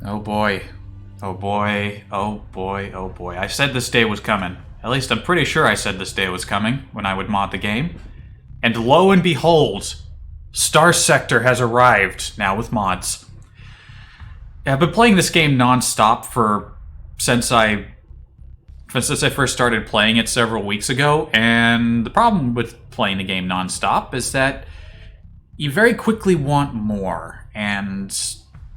Oh boy. Oh boy. Oh boy. Oh boy. I said this day was coming. At least I'm pretty sure I said this day was coming when I would mod the game. And lo and behold, Starsector has arrived now with mods. I've been playing this game non-stop since I first started playing it several weeks ago, and the problem with playing the game non-stop is that you very quickly want more, and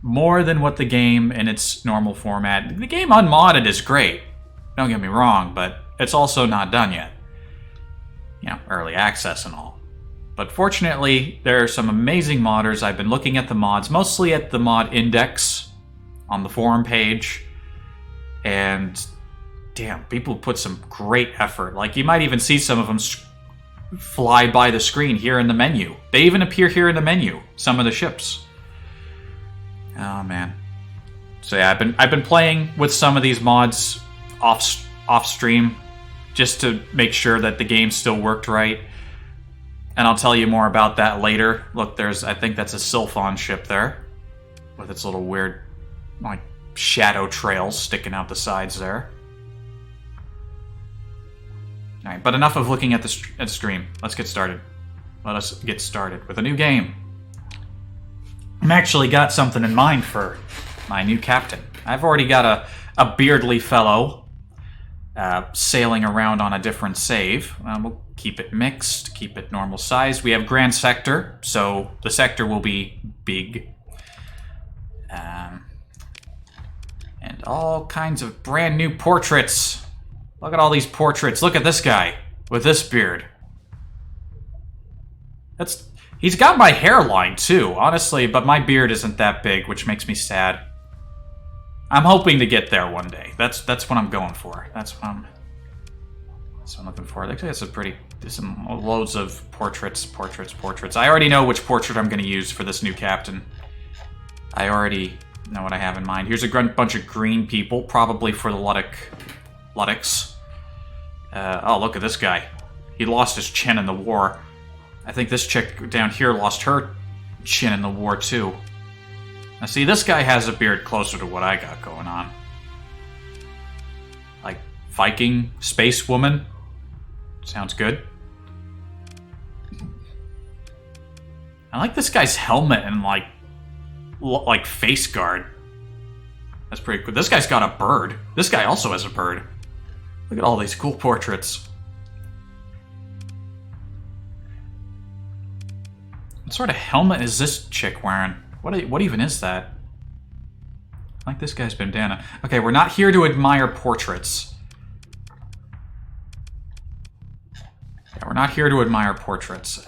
more than what the game in its normal format. The game unmodded is great, don't get me wrong, but it's also not done yet. You know, early access and all. But fortunately, there are some amazing modders. I've been looking at the mods, mostly at the mod index on the forum page, and damn, people put some great effort. Like, you might even see some of them fly by the screen here in the menu. They even appear here in the menu, some of the ships. Oh man. So yeah, I've been playing with some of these mods off stream just to make sure that the game still worked right. And I'll tell you more about that later. Look, I think that's a Sylphon ship there with its little weird, like, shadow trails sticking out the sides there. Alright, but enough of looking at the stream. Let's get started. Let us get started with a new game. I've actually got something in mind for my new captain. I've already got a beardly fellow sailing around on a different save. We'll keep it mixed, keep it normal size. We have Grand Sector, so the sector will be big. And all kinds of brand new portraits. Look at all these portraits. Look at this guy with this beard. He's got my hairline too, honestly, but my beard isn't that big, which makes me sad. I'm hoping to get there one day. That's what I'm going for. That's what I'm looking for. Actually, there's some loads of portraits. I already know which portrait I'm going to use for this new captain. I already know what I have in mind. Here's a bunch of green people, probably for the Luddix. Oh, look at this guy. He lost his chin in the war. I think this chick down here lost her chin in the war, too. Now, see, this guy has a beard closer to what I got going on. Like, Viking, space woman. Sounds good. I like this guy's helmet and, like face guard. That's pretty cool. This guy's got a bird. This guy also has a bird. Look at all these cool portraits. What sort of helmet is this chick wearing? What even is that? I like this guy's bandana. Okay, we're not here to admire portraits. Yeah, we're not here to admire portraits.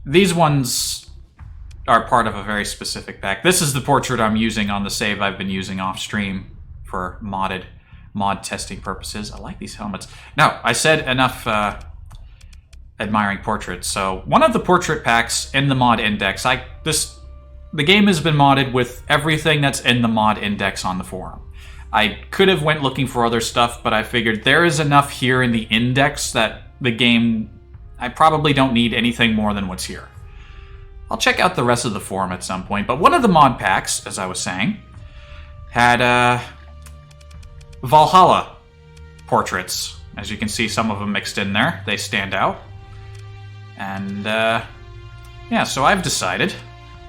These ones are part of a very specific pack. This is the portrait I'm using on the save I've been using off stream for mod testing purposes. I like these helmets. No, I said enough admiring portraits. So one of the portrait packs in the mod index, the game has been modded with everything that's in the mod index on the forum. I could have went looking for other stuff, but I figured there is enough here in the index that the game, I probably don't need anything more than what's here. I'll check out the rest of the forum at some point, but one of the mod packs, as I was saying, had Valhalla portraits. As you can see, some of them mixed in there. They stand out. And, yeah, so I've decided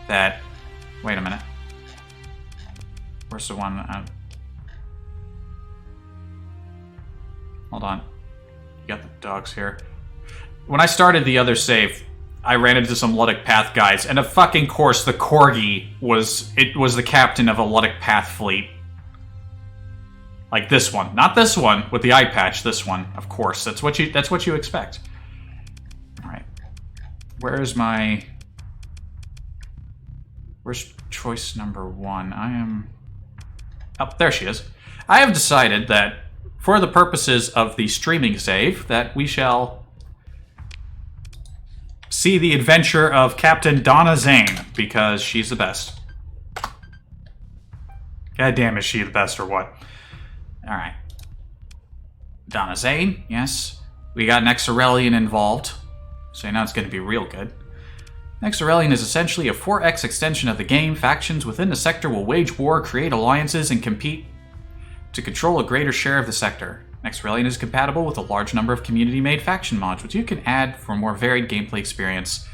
that... Wait a minute. Where's the one... Hold on. You got the dogs here. When I started the other save, I ran into some Luddic Path guys, and of fucking course the Corgi was the captain of a Luddic Path fleet. Like this one. Not this one with the eye patch, this one, of course. That's what you expect. Alright. Where's choice number 1? Oh, there she is. I have decided that for the purposes of the streaming save, that we shall see the adventure of Captain Donna Zane, because she's the best. God damn, is she the best or what? Alright. Donna Zane, yes. We got an Exarelian involved, so now it's going to be real good. Next Aurelian is essentially a 4X extension of the game. Factions within the sector will wage war, create alliances, and compete to control a greater share of the sector. Next Aurelian is compatible with a large number of community-made faction mods, which you can add for a more varied gameplay experience.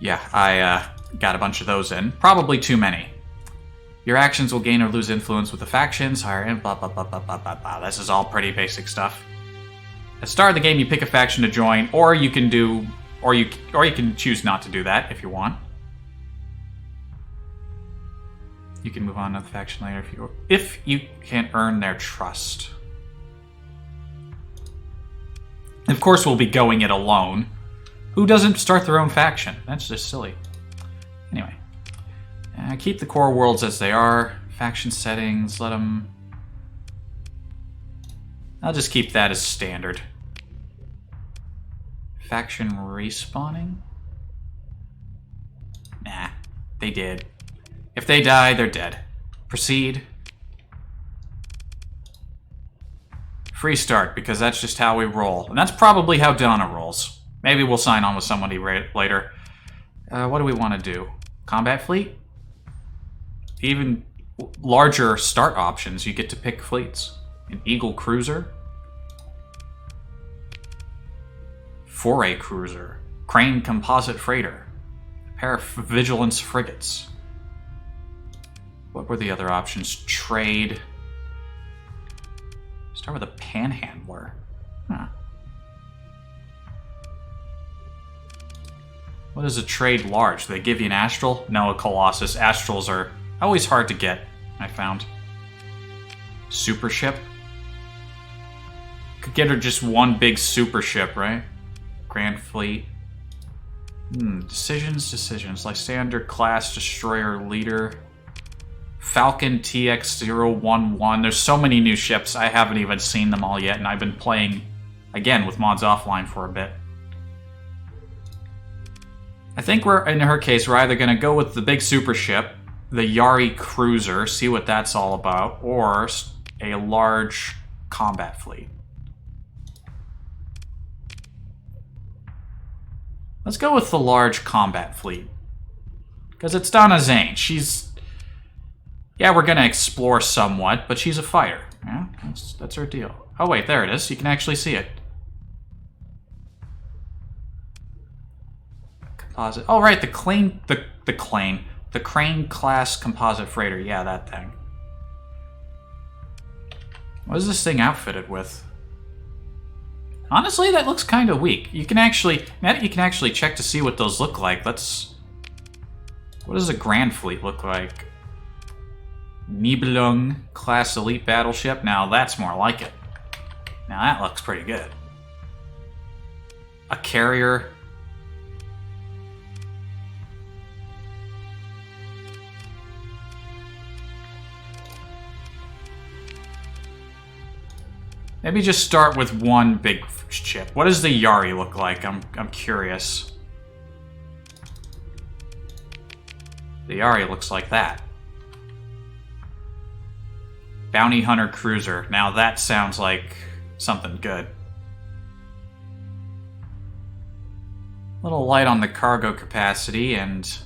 Yeah, I got a bunch of those in. Probably too many. Your actions will gain or lose influence with the factions, hire and blah blah blah blah blah blah blah. This is all pretty basic stuff. At the start of the game, you pick a faction to join, or you can do, or you can choose not to do that if you want. You can move on to the faction later if you can earn their trust. Of course, we'll be going it alone. Who doesn't start their own faction? That's just silly. Anyway, keep the core worlds as they are. Faction settings, let them. I'll just keep that as standard. Faction respawning? Nah, they did. If they die, they're dead. Proceed. Free start, because that's just how we roll. And that's probably how Donna rolls. Maybe we'll sign on with somebody later. What do we want to do? Combat fleet? Even larger start options, you get to pick fleets. An Eagle cruiser. Foray cruiser. Crane composite freighter. A pair of vigilance frigates. What were the other options? Trade. Start with a panhandler. Huh. What is a trade large? Do they give you an astral? No, a colossus. Astrals are always hard to get, I found. Super ship? Could get her just one big super ship, right? Grand fleet. Decisions. Lysander class destroyer leader. Falcon TX-011. There's so many new ships. I haven't even seen them all yet, and I've been playing, again, with mods offline for a bit. I think in her case, we're either going to go with the big super ship, the Yari cruiser, see what that's all about, or a large combat fleet. Let's go with the large combat fleet. Because it's Donna Zane. Yeah, we're going to explore somewhat, but she's a fighter. Yeah, that's her deal. Oh, wait, there it is. You can actually see it. Composite. Oh, right, the Crane class composite freighter. Yeah, that thing. What is this thing outfitted with? Honestly, that looks kind of weak. You can actually check to see what those look like. What does a Grand Fleet look like? Nibelung class elite battleship. Now that's more like it. Now that looks pretty good. A carrier. Maybe just start with one big ship. What does the Yari look like? I'm curious. The Yari looks like that. Bounty Hunter Cruiser. Now that sounds like something good. A little light on the cargo capacity and...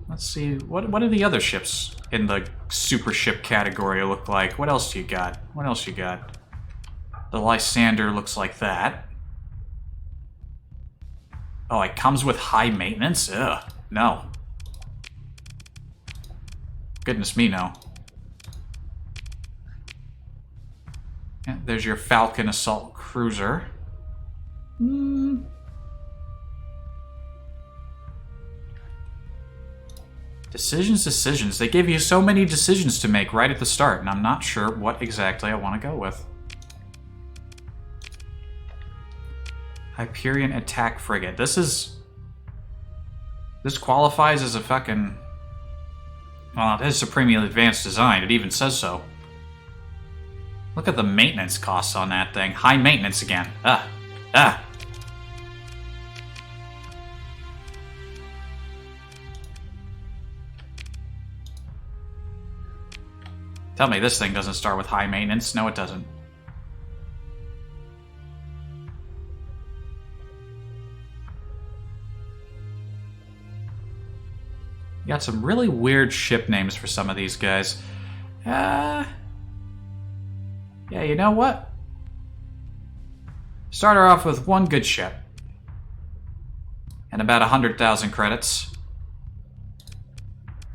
let's see. What do the other ships in the super ship category look like? What else do you got? The Lysander looks like that. Oh, it comes with high maintenance? Ugh, no. Goodness me, no. Yeah, there's your Falcon assault cruiser. Decisions. They give you so many decisions to make right at the start, and I'm not sure what exactly I want to go with. Hyperion attack frigate. This qualifies as a fucking... Well, it is supremely advanced design. It even says so. Look at the maintenance costs on that thing. High maintenance again. Tell me this thing doesn't start with high maintenance. No, it doesn't. You got some really weird ship names for some of these guys. Yeah, you know what? Start her off with one good ship. And about 100,000 credits.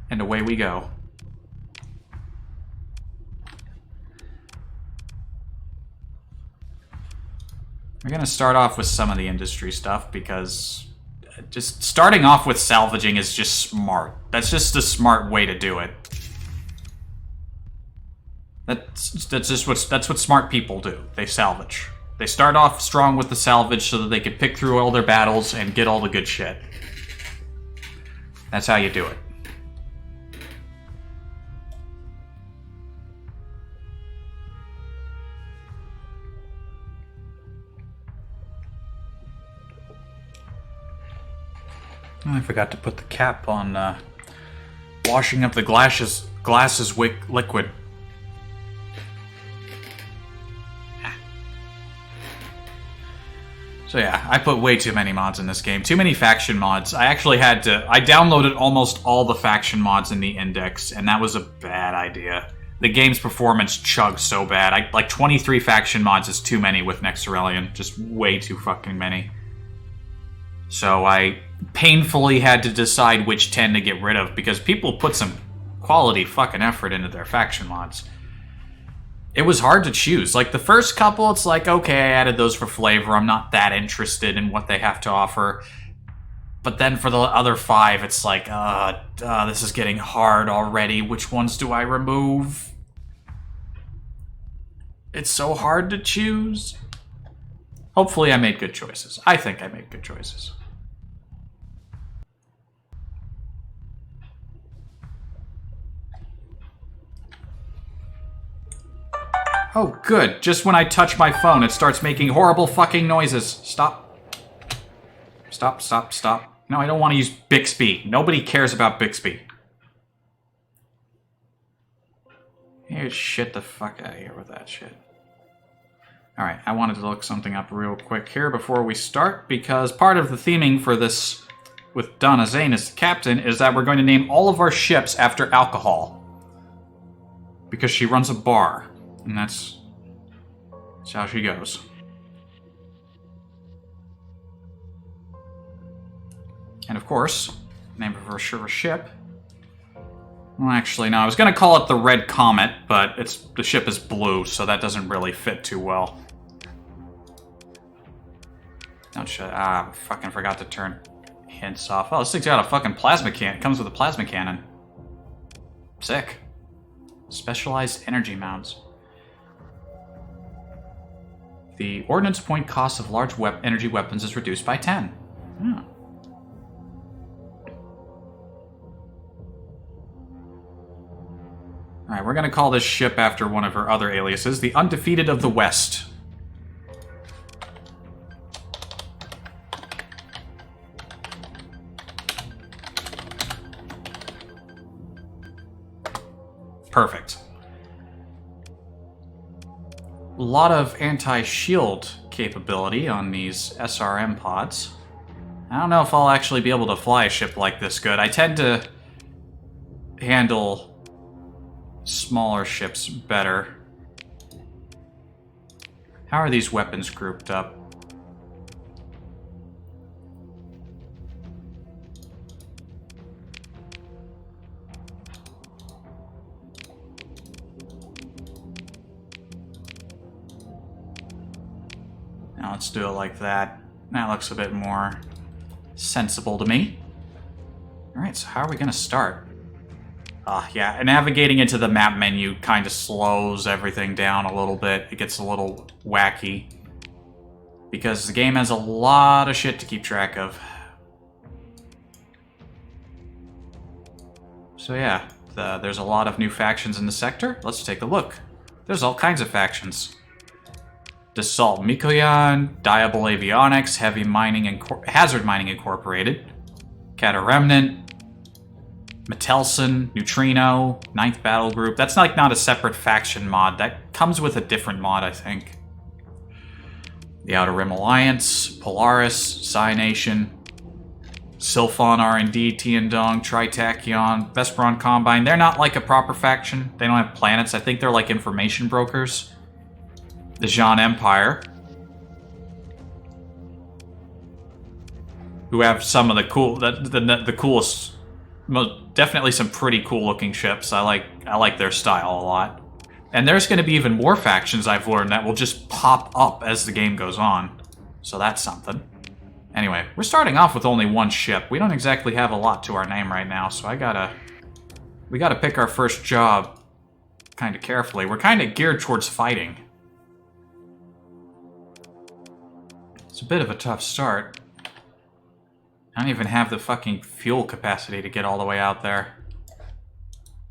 And away we go. We're going to start off with some of the industry stuff because just starting off with salvaging is just smart. That's just a smart way to do it. That's what smart people do. They salvage. They start off strong with the salvage so that they can pick through all their battles and get all the good shit. That's how you do it. Oh, I forgot to put the cap on washing up the glasses liquid. So yeah, I put way too many mods in this game. Too many faction mods. I actually had to... I downloaded almost all the faction mods in the index, and that was a bad idea. The game's performance chugs so bad. Like 23 faction mods is too many with Next Aurelion. Just way too fucking many. So I painfully had to decide which 10 to get rid of, because people put some quality fucking effort into their faction mods. It was hard to choose. Like, the first couple, it's like, okay, I added those for flavor. I'm not that interested in what they have to offer. But then for the other 5, it's like, this is getting hard already. Which ones do I remove? It's so hard to choose. Hopefully I made good choices. I think I made good choices. Oh, good. Just when I touch my phone, it starts making horrible fucking noises. Stop. Stop, stop, stop. No, I don't want to use Bixby. Nobody cares about Bixby. Here, shit the fuck out of here with that shit. Alright, I wanted to look something up real quick here before we start, because part of the theming for this, with Donna Zane as the captain, is that we're going to name all of our ships after alcohol. Because she runs a bar. And that's how she goes. And of course, name of her ship. Well, actually, no. I was going to call it the Red Comet, but the ship is blue, so that doesn't really fit too well. Don't shut. Fucking forgot to turn hints off. Oh, this thing's got a fucking plasma cannon. It comes with a plasma cannon. Sick. Specialized energy mounts. The ordnance point cost of large energy weapons is reduced by 10. Oh. Alright, we're going to call this ship after one of her other aliases, the Undefeated of the West. Perfect. A lot of anti-shield capability on these SRM pods. I don't know if I'll actually be able to fly a ship like this good. I tend to handle smaller ships better. How are these weapons grouped up? Now let's do it like that. That looks a bit more sensible to me. Alright, so how are we going to start? Yeah, navigating into the map menu kind of slows everything down a little bit. It gets a little wacky. Because the game has a lot of shit to keep track of. So yeah, there's a lot of new factions in the sector. Let's take a look. There's all kinds of factions. Dassault Mikoyan, Diable Avionics, Heavy Mining Hazard Mining Incorporated, Cata Remnant, Metelson, Neutrino, Ninth Battle Group. That's like not a separate faction mod. That comes with a different mod, I think. The Outer Rim Alliance, Polaris, Psy Nation. Sylphon R&D, Tiandong, Tritachyon, Vesperon Combine. They're not like a proper faction. They don't have planets. I think they're like information brokers. The Jean Empire, who have some of the cool, the coolest, definitely some pretty cool looking ships. I like their style a lot. And there's going to be even more factions I've learned that will just pop up as the game goes on. So that's something. Anyway, we're starting off with only one ship. We don't exactly have a lot to our name right now, so we gotta pick our first job kind of carefully. We're kind of geared towards fighting. It's a bit of a tough start. I don't even have the fucking fuel capacity to get all the way out there.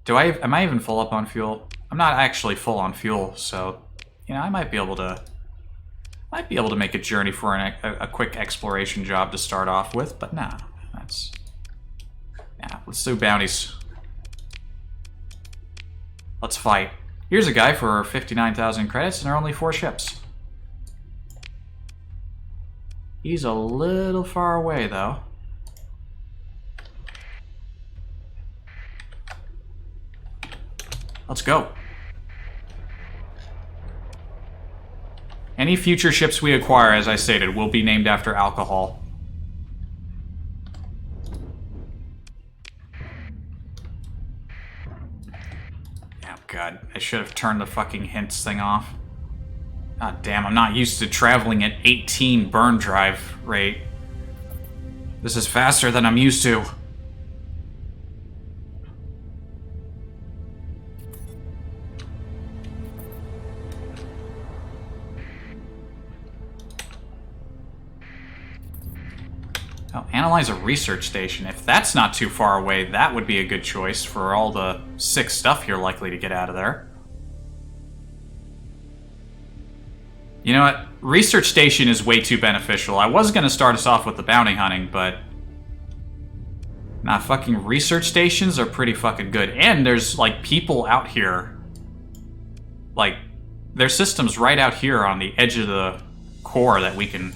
Am I even full up on fuel? I'm not actually full on fuel, so, you know, I might be able to make a journey for a quick exploration job to start off with, but nah, let's do bounties. Let's fight. Here's a guy for 59,000 credits, and there are only 4 ships. He's a little far away, though. Let's go. Any future ships we acquire, as I stated, will be named after alcohol. Oh god, I should have turned the fucking hints thing off. God damn, I'm not used to traveling at 18 burn drive rate. This is faster than I'm used to. Oh, analyze a research station. If that's not too far away, that would be a good choice for all the sick stuff you're likely to get out of there. You know what? Research station is way too beneficial. I was going to start us off with the bounty hunting, but... nah, fucking research stations are pretty fucking good. And there's, like, people out here. Like, there's systems right out here on the edge of the core that we can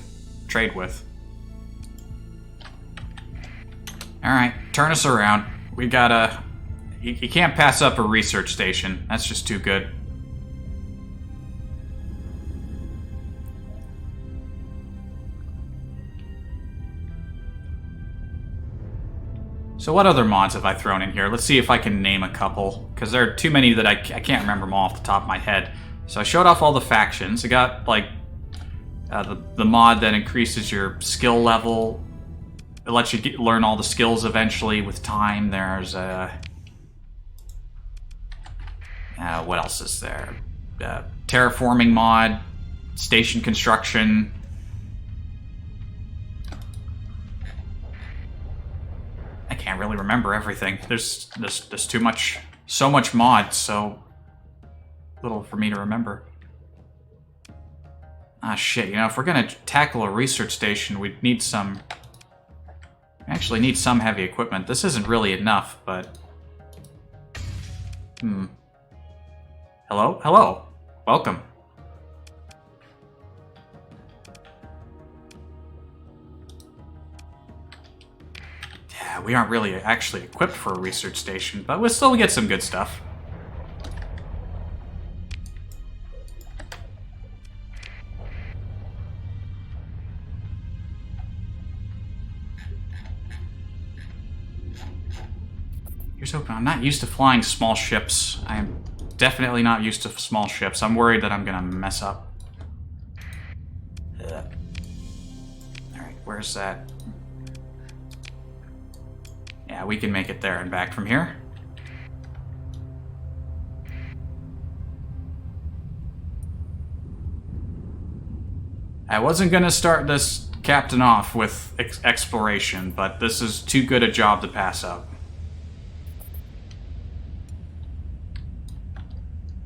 trade with. Alright, turn us around. We gotta... You can't pass up a research station. That's just too good. So what other mods have I thrown in here? Let's see if I can name a couple, because there are too many that I can't remember them all off the top of my head. So I showed off all the factions. I got, like, the mod that increases your skill level. It lets you learn all the skills eventually with time. There's what else is there? Terraforming mod, station construction. I can't really remember everything. There's too much, so much mod, so little for me to remember. Ah shit, you know, if we're gonna tackle a research station, we'd need some... actually need some heavy equipment. This isn't really enough, but... Hello? Hello. Welcome. Yeah, we aren't really actually equipped for a research station, but we'll still get some good stuff. Here's hoping. I'm not used to flying small ships. I'm definitely not used to small ships. I'm worried that I'm gonna mess up. Alright, where's that? Yeah, we can make it there and back from here. I wasn't gonna start this captain off with exploration, but this is too good a job to pass up.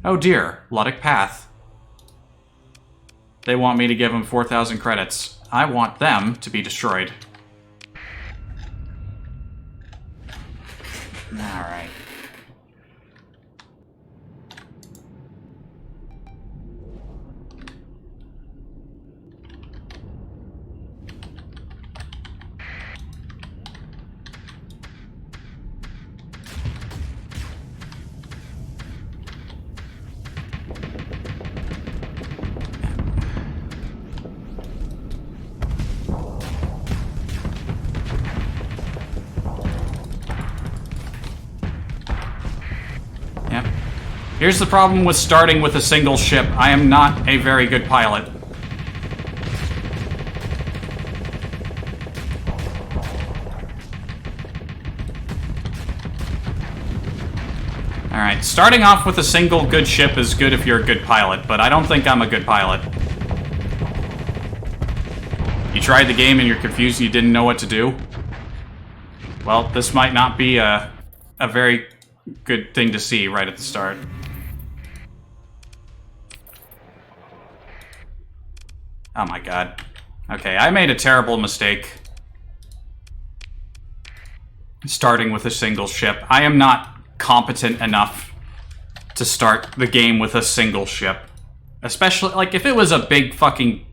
Oh dear, Luddic Path. They want me to give them 4,000 credits. I want them to be destroyed. Alright. Here's the problem with starting with a single ship. I am not a very good pilot. Alright, starting off with a single good ship is good if you're a good pilot, but I don't think I'm a good pilot. You tried the game and you're confused and you didn't know what to do? Well, this might not be a very good thing to see right at the start. Oh my god. Okay, I made a terrible mistake. Starting with a single ship. I am not competent enough to start the game with a single ship. Especially, like, if it was a big fucking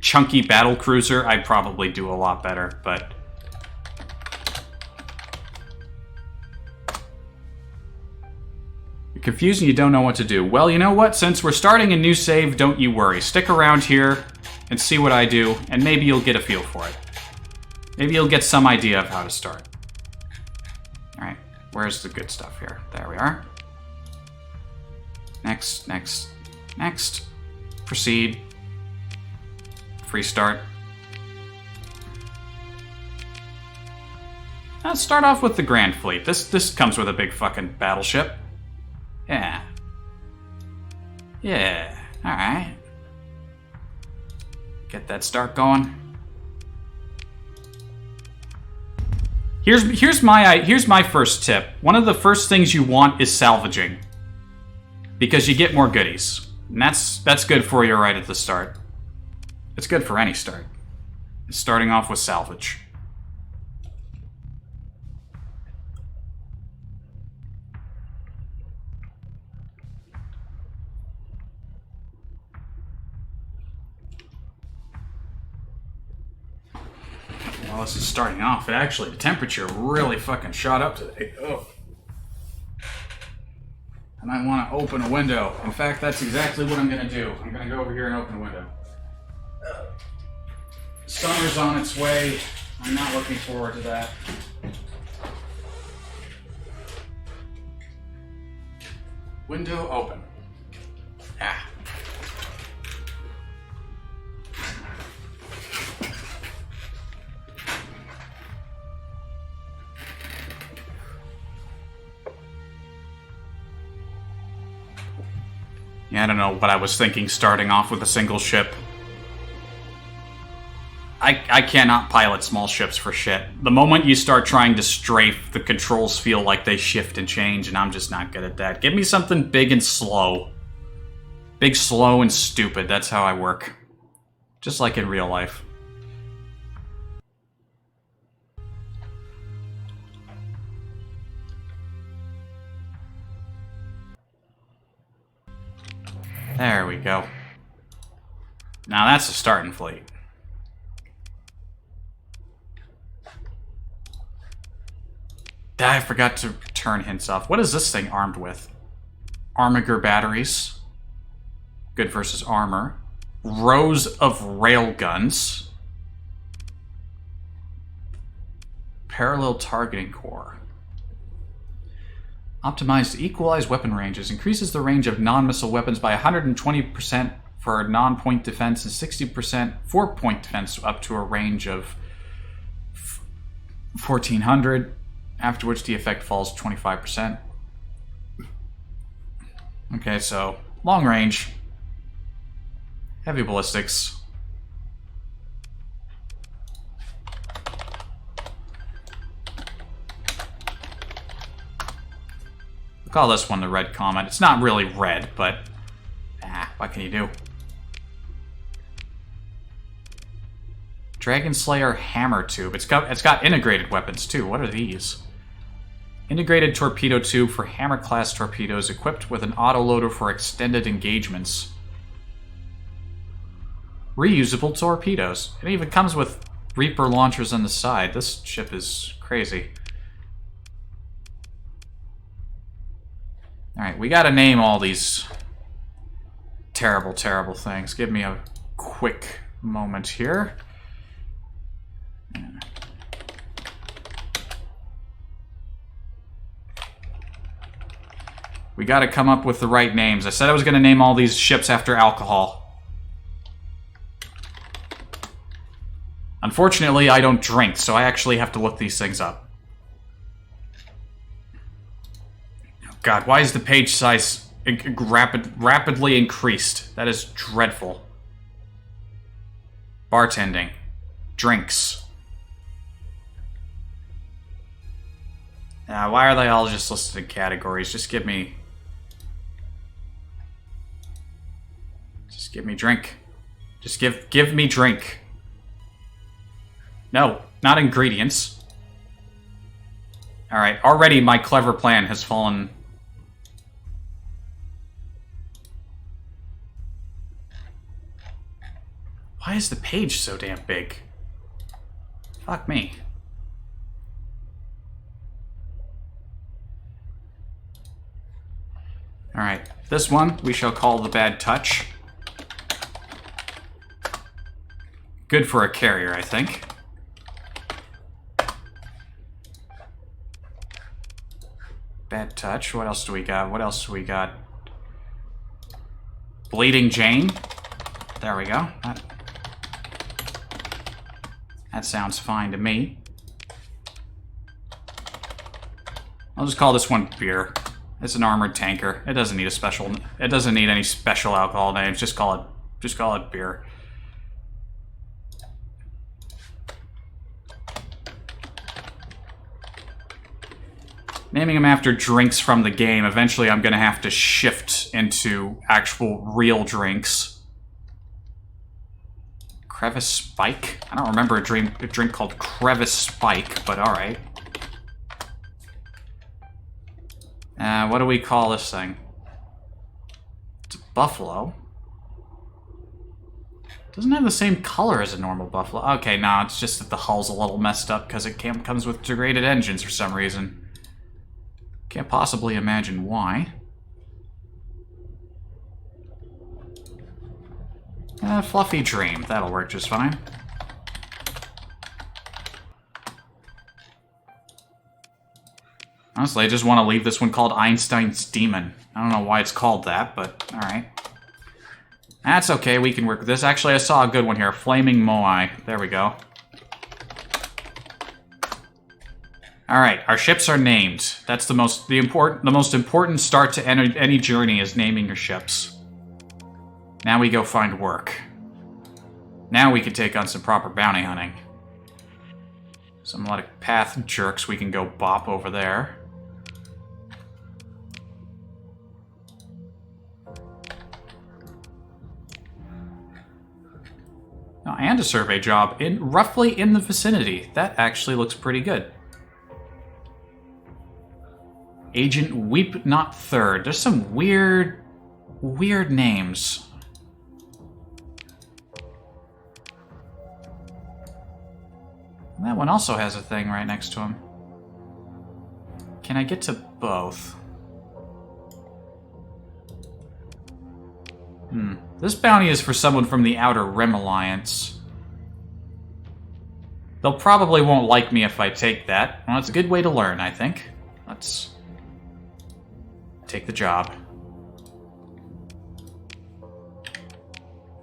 chunky battle cruiser, I'd probably do a lot better, but... You're confused and you don't know what to do. Well, you know what? Since we're starting a new save, don't you worry. Stick around here and see what I do, and maybe you'll get a feel for it. Maybe you'll get some idea of how to start. Alright. Where's the good stuff here? There we are. Next, next, next. Proceed. Free start. Let's start off with the Grand Fleet. This comes with a big fucking battleship. Yeah. Yeah. Alright. Get that start going. Here's my first tip. One of the first things you want is salvaging, because you get more goodies, and that's good for you right at the start. It's good for any start. Starting off with salvage. Well, this is starting off. Actually, the temperature really fucking shot up today. Oh. I might want to open a window. In fact, that's exactly what I'm going to do. I'm going to go over here and open a window. Summer's on its way. I'm not looking forward to that. Window open. Ah. Yeah, I don't know what I was thinking starting off with a single ship. I cannot pilot small ships for shit. The moment you start trying to strafe, the controls feel like they shift and change, and I'm just not good at that. Give me something big and slow. Big, slow, and stupid. That's how I work. Just like in real life. There we go. Now that's a starting fleet. I forgot to turn hints off. What is this thing armed with? Armiger batteries. Good versus armor. Rows of railguns. Parallel targeting core. Optimized to equalize weapon ranges. Increases the range of non-missile weapons by 120% for non-point defense and 60% for point defense up to a range of 1400. After which the effect falls 25%. Okay, so long range. Heavy ballistics. We'll call this one the Red Comet. It's not really red, but what can you do? Dragon Slayer hammer tube. It's got integrated weapons too. What are these? Integrated torpedo tube for hammer class torpedoes equipped with an autoloader for extended engagements. Reusable torpedoes. It even comes with Reaper launchers on the side. This ship is crazy. Alright, we gotta name all these terrible, terrible things. Give me a quick moment here. We gotta come up with the right names. I said I was gonna name all these ships after alcohol. Unfortunately, I don't drink, so I actually have to look these things up. Oh God, why is the page size rapidly increased? That is dreadful. Bartending. Drinks. Why are they all just listed in categories? Just give me drink. Just give me drink. No, not ingredients. Alright, already my clever plan has fallen. Why is the page so damn big? Fuck me. Alright, this one we shall call the Bad Touch. Good for a carrier, I think. Bad Touch. What else do we got? What else do we got? Bleeding Jane. There we go. That sounds fine to me. I'll just call this one Beer. It's an armored tanker. It doesn't need a special. It doesn't need any special alcohol names. Just call it Beer. Naming them after drinks from the game, eventually I'm going to have to shift into actual real drinks. Crevice Spike? I don't remember a drink called Crevice Spike, but alright. What do we call this thing? It's a buffalo. Doesn't have the same color as a normal buffalo. Okay, no, it's just that the hull's a little messed up because it comes with degraded engines for some reason. Can't possibly imagine why. Fluffy Dream. That'll work just fine. Honestly, I just want to leave this one called Einstein's Demon. I don't know why it's called that, but alright. That's okay, we can work with this. Actually, I saw a good one here. Flaming Moai. There we go. Alright, our ships are named. That's the most important start to any journey is naming your ships. Now we go find work. Now we can take on some proper bounty hunting. Some melodic path jerks we can go bop over there. Oh, and a survey job roughly in the vicinity. That actually looks pretty good. Agent Weep Not Third. There's some weird names. And that one also has a thing right next to him. Can I get to both? This bounty is for someone from the Outer Rim Alliance. They'll probably won't like me if I take that. Well, it's a good way to learn, I think. Let's take the job.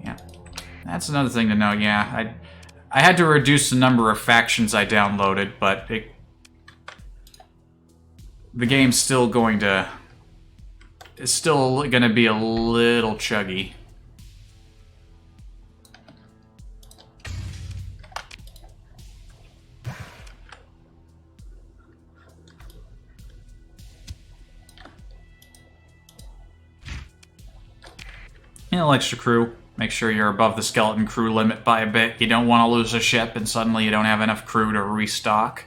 Yeah. That's another thing to know, yeah. I had to reduce the number of factions I downloaded, but the game's still going to... It's still going to be a little chuggy. A little extra crew. Make sure you're above the skeleton crew limit by a bit. You don't want to lose a ship and suddenly you don't have enough crew to restock.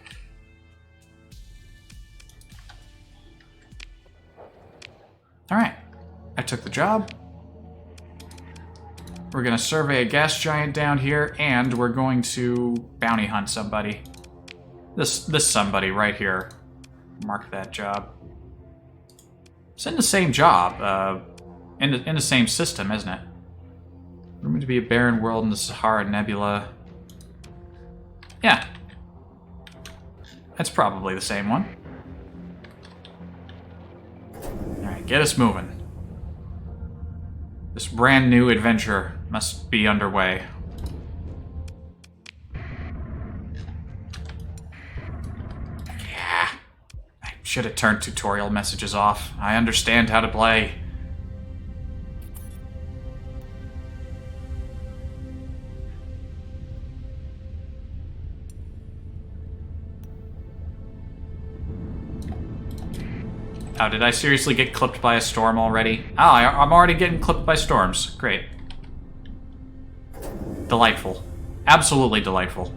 Alright. I took the job. We're going to survey a gas giant down here, and we're going to bounty hunt somebody. This somebody right here. Mark that job. It's in the same job. In the same system, isn't it? Rumored to be a barren world in the Sahara Nebula. Yeah. That's probably the same one. Alright. get us moving. This brand new adventure must be underway. Yeah. I should have turned tutorial messages off. I understand how to play. Oh, did I seriously get clipped by a storm already? Oh, I'm already getting clipped by storms. Great. Delightful. Absolutely delightful.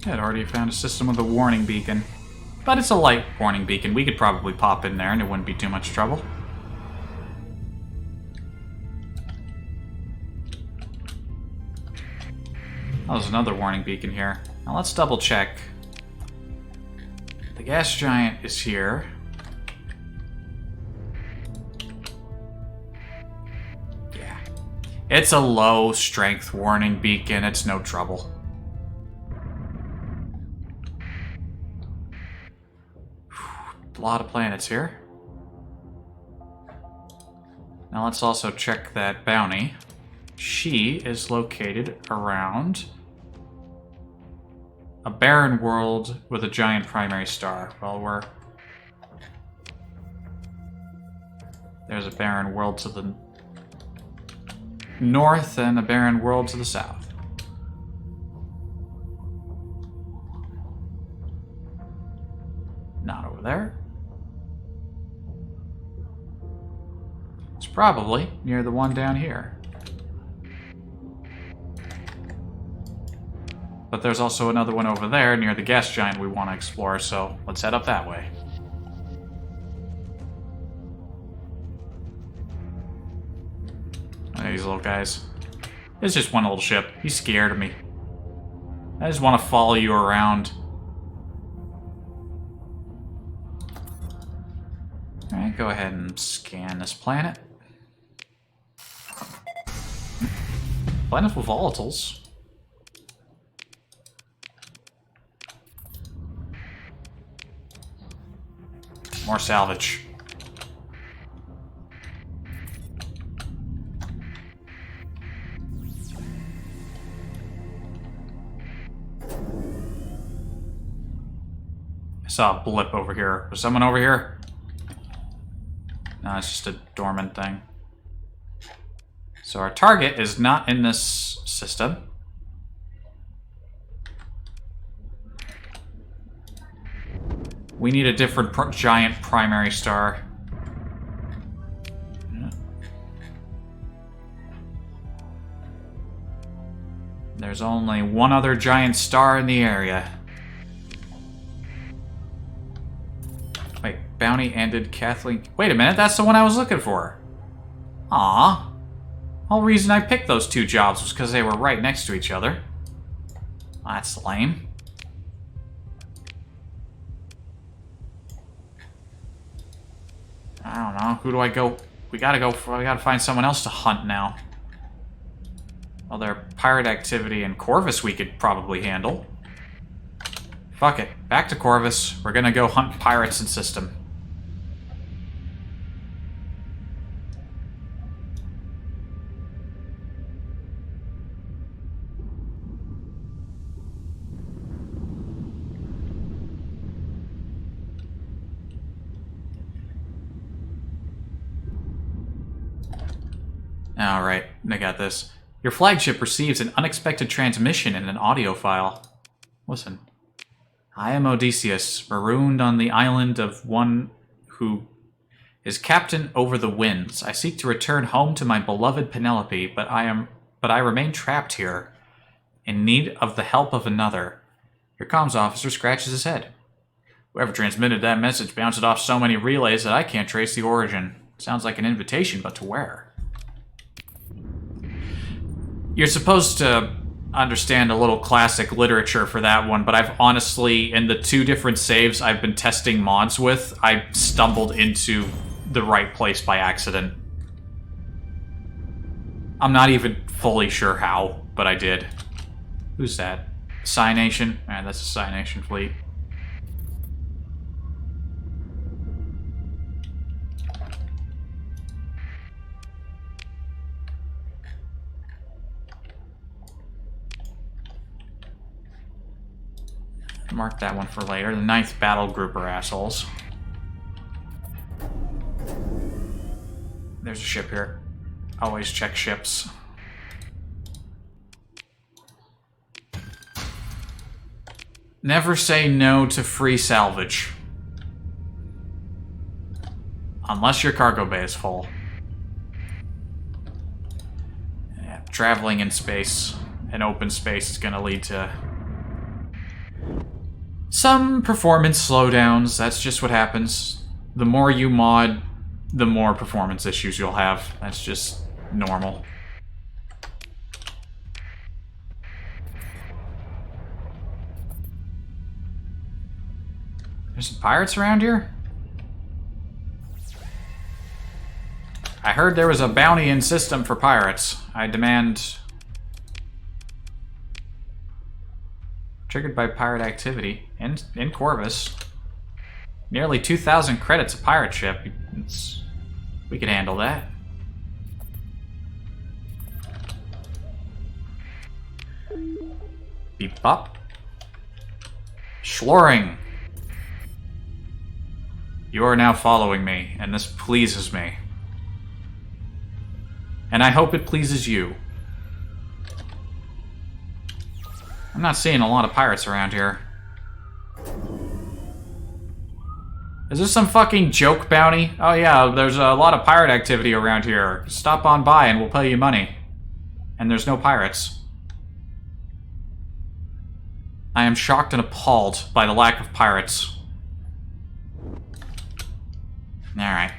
I'd already found a system with a warning beacon. But it's a light warning beacon. We could probably pop in there and it wouldn't be too much trouble. Oh, there's another warning beacon here. Now let's double check. The gas giant is here. Yeah. It's a low strength warning beacon. It's no trouble. A lot of planets here. Now let's also check that bounty. She is located around a barren world with a giant primary star. Well, there's a barren world to the north and a barren world to the south. Not over there. It's probably near the one down here. But there's also another one over there near the gas giant we want to explore, so let's head up that way. Look at these little guys. It's just one little ship. He's scared of me. I just want to follow you around. Alright, go ahead and scan this planet. Plentiful volatiles. More salvage. I saw a blip over here. Was someone over here? No, it's just a dormant thing. So our target is not in this system. We need a different giant primary star. There's only one other giant star in the area. Wait, bounty ended, Kathleen... Wait a minute, that's the one I was looking for. Aww. Whole reason I picked those two jobs was because they were right next to each other. That's lame. I don't know. Who do I go? We gotta find someone else to hunt now. Well, their pirate activity in Corvus we could probably handle. Fuck it. Back to Corvus. We're gonna go hunt pirates in system. Alright, I got this. Your flagship receives an unexpected transmission in an audio file. Listen. I am Odysseus, marooned on the island of one who is captain over the winds. I seek to return home to my beloved Penelope, but I remain trapped here, in need of the help of another. Your comms officer scratches his head. Whoever transmitted that message bounced it off so many relays that I can't trace the origin. Sounds like an invitation, but to where? You're supposed to understand a little classic literature for that one, but I've honestly, in the 2 different saves I've been testing mods with, I stumbled into the right place by accident. I'm not even fully sure how, but I did. Who's that? Psy Nation? That's a Psy Nation fleet. Mark that one for later. The 9th battle group are assholes. There's a ship here. Always check ships. Never say no to free salvage. Unless your cargo bay is full. Yeah, traveling in space, in open space, is going to lead to some performance slowdowns. That's just what happens. The more you mod, the more performance issues you'll have. That's just normal. There's some pirates around here? I heard there was a bounty in system for pirates. I demand... Triggered by pirate activity in Corvus. Nearly 2,000 credits a pirate ship. We can handle that. Beep up. Schloring. You are now following me, and this pleases me. And I hope it pleases you. I'm not seeing a lot of pirates around here. Is this some fucking joke bounty? Oh yeah, there's a lot of pirate activity around here. Stop on by and we'll pay you money. And there's no pirates. I am shocked and appalled by the lack of pirates. Alright.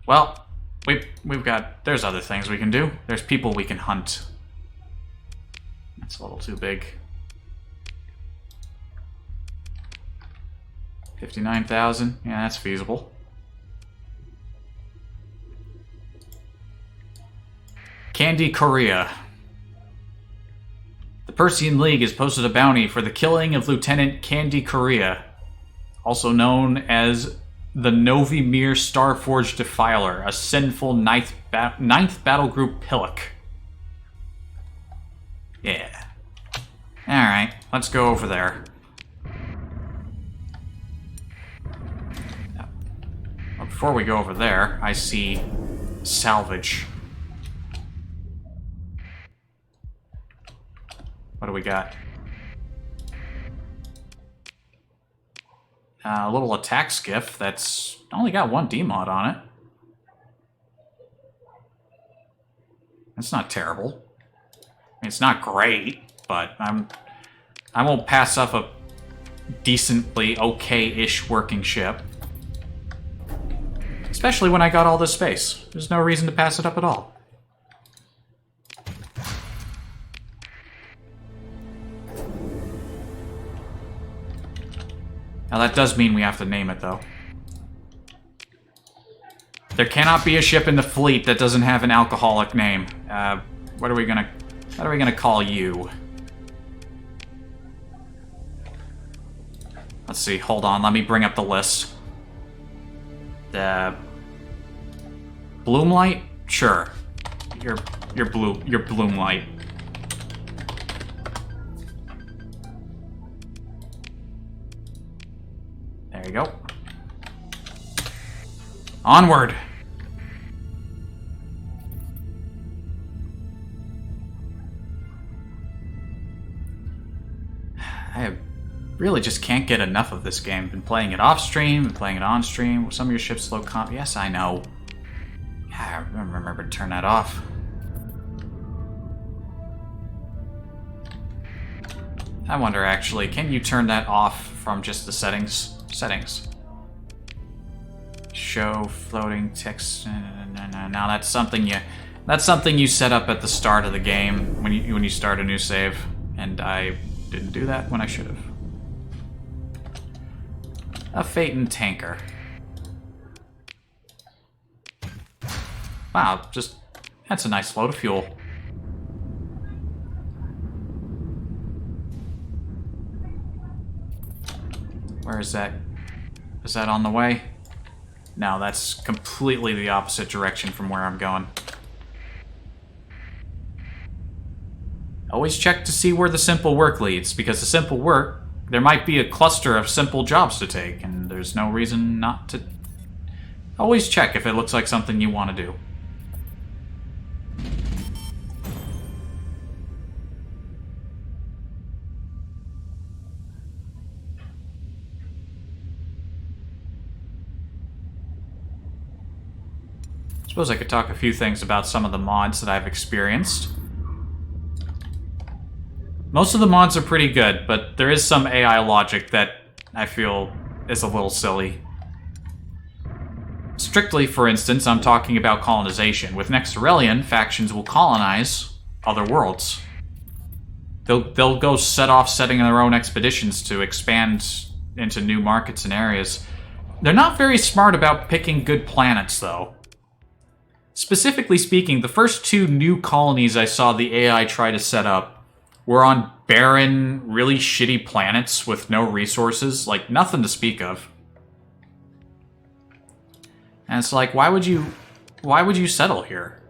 Well, we've got... There's other things we can do. There's people we can hunt. That's a little too big. 59,000. Yeah, that's feasible. Candy Korea. The Persian League has posted a bounty for the killing of Lieutenant Candy Korea, also known as the Novimir Starforged Defiler, a sinful ninth battle group pillock. Yeah. Alright, let's go over there. Before we go over there, I see salvage. What do we got? A little attack skiff that's only got 1 D-mod on it. That's not terrible. I mean, it's not great, but I won't pass up a decently okay-ish working ship. Especially when I got all this space. There's no reason to pass it up at all. Now that does mean we have to name it, though. There cannot be a ship in the fleet that doesn't have an alcoholic name. What are we gonna call you? Let's see, hold on, let me bring up the list. Bloomlight? Sure. You're Bloomlight. There you go. Onward! I really just can't get enough of this game. Been playing it off stream, been playing it on stream. Some of your ships low comp. Yes, I know. Yeah, I remember to turn that off. I wonder actually, can you turn that off from just the settings? Settings. Show floating text. Now that's something you set up at the start of the game when you start a new save. And I didn't do that when I should have. A Phaeton tanker. Wow, just... that's a nice load of fuel. Where is that? Is that on the way? No, that's completely the opposite direction from where I'm going. Always check to see where the simple work leads, because the simple work, there might be a cluster of simple jobs to take, and there's no reason not to... Always check if it looks like something you want to do. I suppose I could talk a few things about some of the mods that I've experienced. Most of the mods are pretty good, but there is some AI logic that I feel is a little silly. Strictly, for instance, I'm talking about colonization. With Next Aurelion, factions will colonize other worlds. They'll go set off setting their own expeditions to expand into new markets and areas. They're not very smart about picking good planets, though. Specifically speaking, the first 2 new colonies I saw the AI try to set up were on barren, really shitty planets with no resources, like nothing to speak of. And it's like, why would you settle here?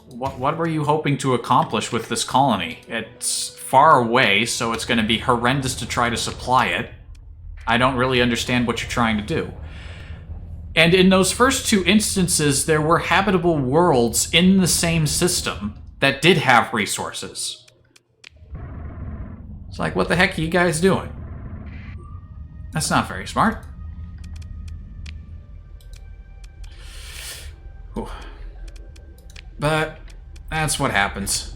What were you hoping to accomplish with this colony? It's far away, so it's going to be horrendous to try to supply it. I don't really understand what you're trying to do. And in those first 2 instances, there were habitable worlds in the same system that did have resources. It's like, what the heck are you guys doing? That's not very smart. Whew. But that's what happens.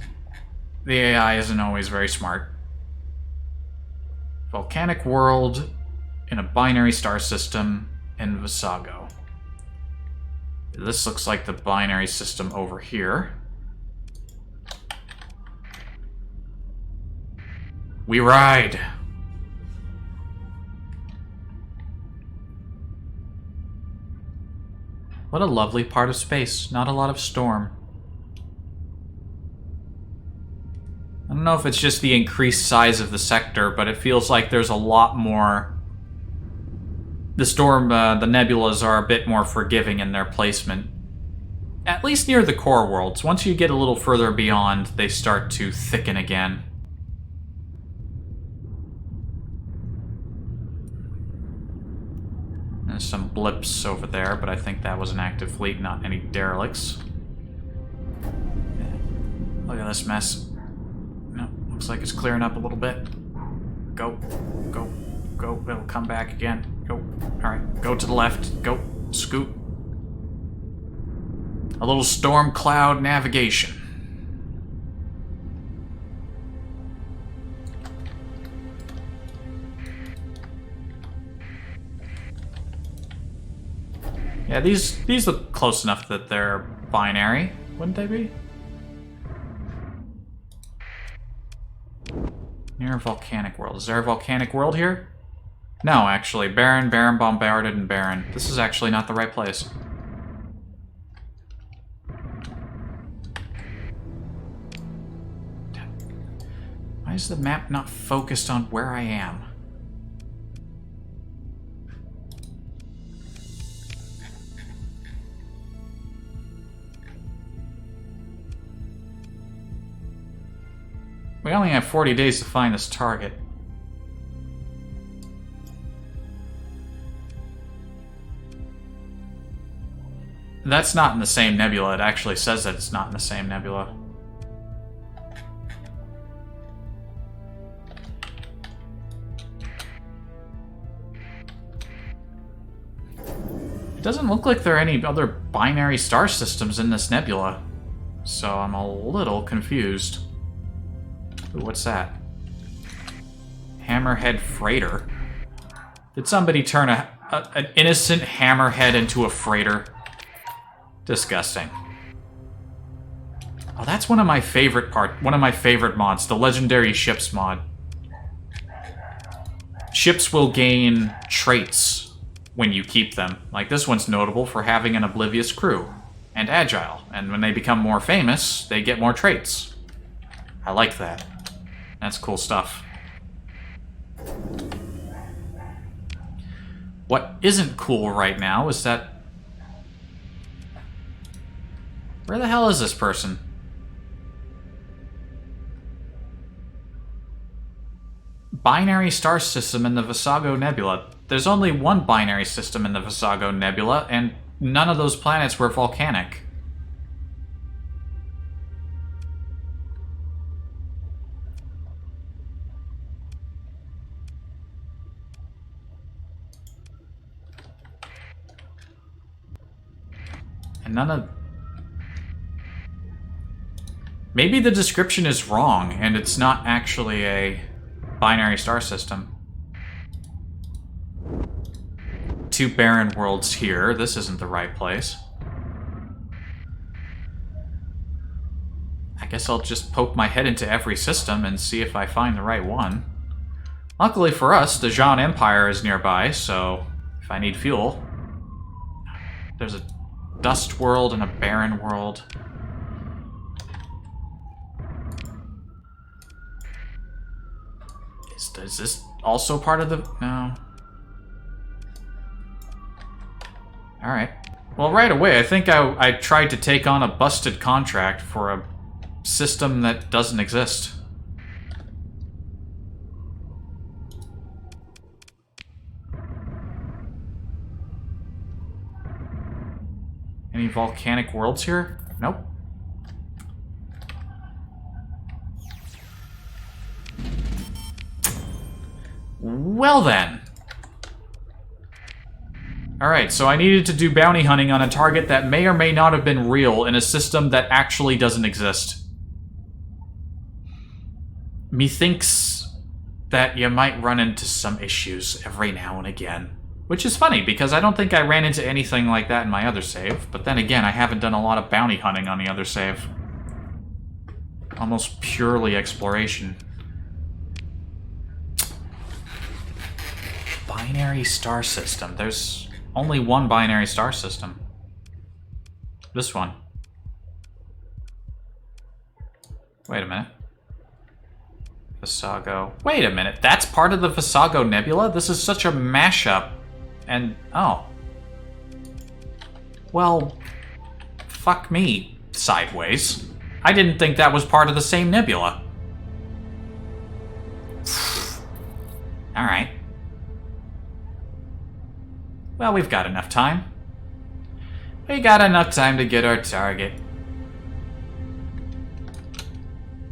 The AI isn't always very smart. Volcanic world in a binary star system in Visago. This looks like the binary system over here. We ride! What a lovely part of space. Not a lot of storm. I don't know if it's just the increased size of the sector, but it feels like there's a lot more... The storm, the nebulas are a bit more forgiving in their placement. At least near the core worlds. Once you get a little further beyond, they start to thicken again. There's some blips over there, but I think that was an active fleet, not any derelicts. Look at this mess. No, looks like it's clearing up a little bit. Go, go, go. It'll come back again. Go. Alright, go to the left. Go. Scoot. A little storm cloud navigation. Yeah, these look close enough that they're binary, wouldn't they be? Near a volcanic world. Is there a volcanic world here? No, actually. Barren, barren, bombarded, and barren. This is actually not the right place. Why is the map not focused on where I am? We only have 40 days to find this target. That's not in the same nebula. It actually says that it's not in the same nebula. It doesn't look like there are any other binary star systems in this nebula, so I'm a little confused. Ooh, what's that? Hammerhead freighter. Did somebody turn an innocent hammerhead into a freighter? Disgusting. Oh, that's one of my favorite mods, the legendary ships mod. Ships will gain traits when you keep them. Like, this one's notable for having an oblivious crew and agile, and when they become more famous, they get more traits. I like that. That's cool stuff. What isn't cool right now is that... Where the hell is this person? Binary star system in the Visago Nebula. There's only one binary system in the Visago Nebula, and none of those planets were volcanic. And none of... Maybe the description is wrong, and it's not actually a binary star system. 2 barren worlds here. This isn't the right place. I guess I'll just poke my head into every system and see if I find the right one. Luckily for us, the Zhan Empire is nearby, so if I need fuel... There's a dust world and a barren world. Is this also part of the... No. Alright. Well, right away, I think I tried to take on a busted contract for a system that doesn't exist. Any volcanic worlds here? Nope. Well then. Alright, so I needed to do bounty hunting on a target that may or may not have been real in a system that actually doesn't exist. Methinks that you might run into some issues every now and again. Which is funny, because I don't think I ran into anything like that in my other save. But then again, I haven't done a lot of bounty hunting on the other save. Almost purely exploration. Binary star system. There's only one binary star system. This one. Wait a minute. Visago. Wait a minute. That's part of the Visago Nebula? This is such a mashup. And, oh. Well, fuck me, sideways. I didn't think that was part of the same nebula. Alright. Well, we've got enough time. We got enough time to get our target.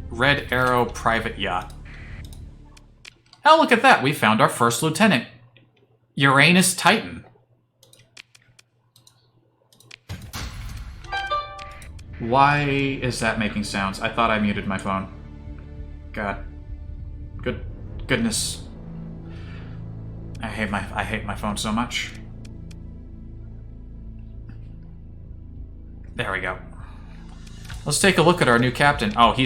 Red Arrow private yacht. Oh, look at that. We found our first lieutenant. Uranus Titan. Why is that making sounds? I thought I muted my phone. God. Goodness. I hate my phone so much. There we go. Let's take a look at our new captain. Oh, he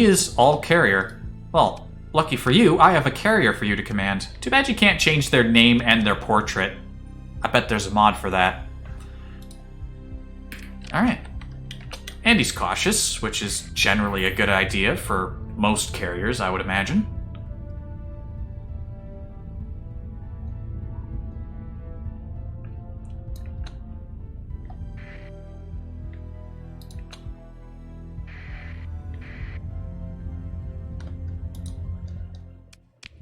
is all carrier. Well, lucky for you, I have a carrier for you to command. Too bad you can't change their name and their portrait. I bet there's a mod for that. Alright. And he's cautious, which is generally a good idea for most carriers, I would imagine.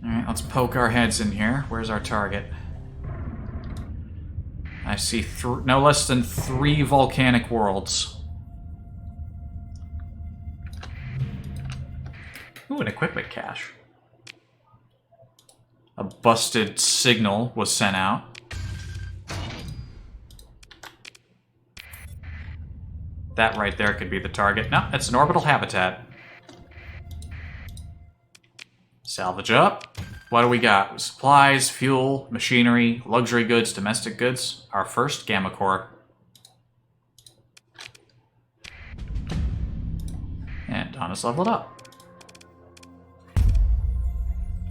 Alright, let's poke our heads in here. Where's our target? I see no less than 3 volcanic worlds. Ooh, an equipment cache. A busted signal was sent out. That right there could be the target. No, it's an orbital habitat. Salvage up. What do we got? Supplies, fuel, machinery, luxury goods, domestic goods. Our first gamma core. Donna's leveled up.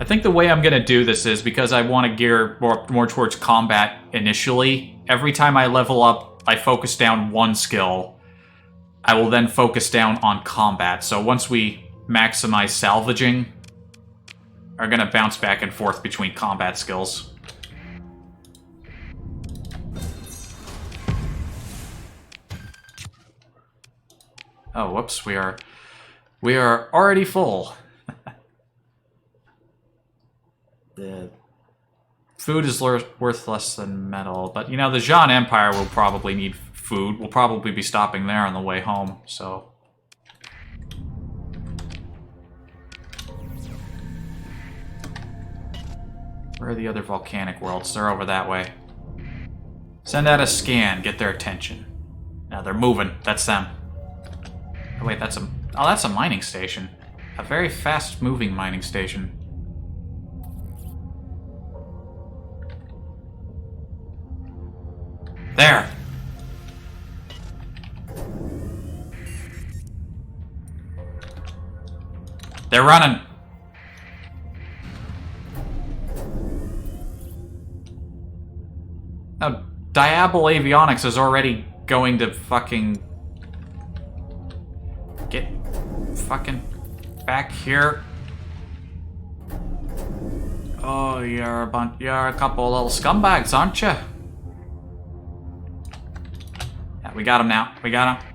I think the way I'm going to do this is because I want to gear more towards combat initially. Every time I level up, I focus down one skill. I will then focus down on combat. So once we maximize salvaging, are going to bounce back and forth between combat skills. Oh, whoops, we are already full. The food is worth less than metal, but you know, the Zhan Empire will probably need food. We'll probably be stopping there on the way home, so... Where are the other volcanic worlds? They're over that way. Send out a scan, get their attention. Now they're moving, that's them. Oh wait, that's a mining station. A very fast-moving mining station. There! They're running! Now, Diablo Avionics is already going to fucking... Get fucking back here. Oh, you're a couple little scumbags, aren't you? Yeah, we got him now. We got him.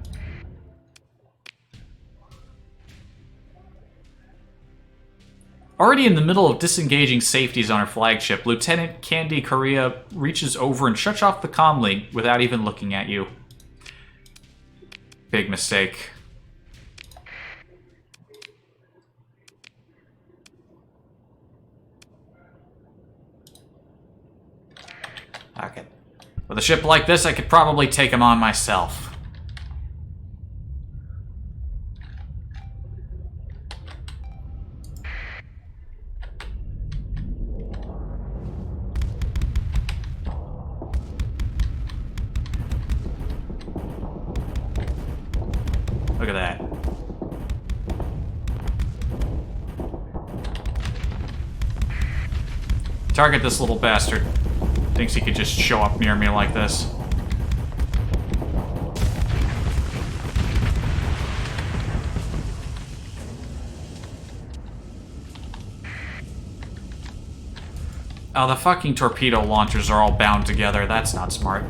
Already in the middle of disengaging safeties on her flagship, Lieutenant Candy Korea reaches over and shuts off the comm link without even looking at you. Big mistake. Okay. With a ship like this, I could probably take him on myself. Look at that. Target this little bastard. Thinks he could just show up near me like this. Oh, the fucking torpedo launchers are all bound together. That's not smart.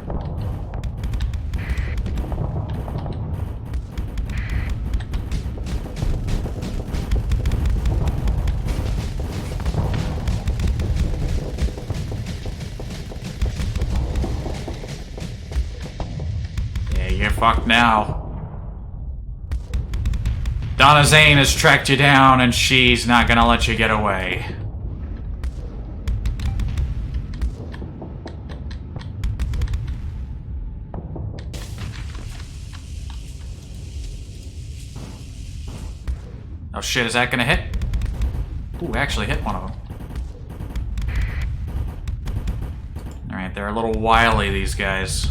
You're fucked now. Donna Zane has tracked you down, and she's not gonna let you get away. Oh shit, is that gonna hit? Ooh, actually hit one of them. Alright, they're a little wily, these guys.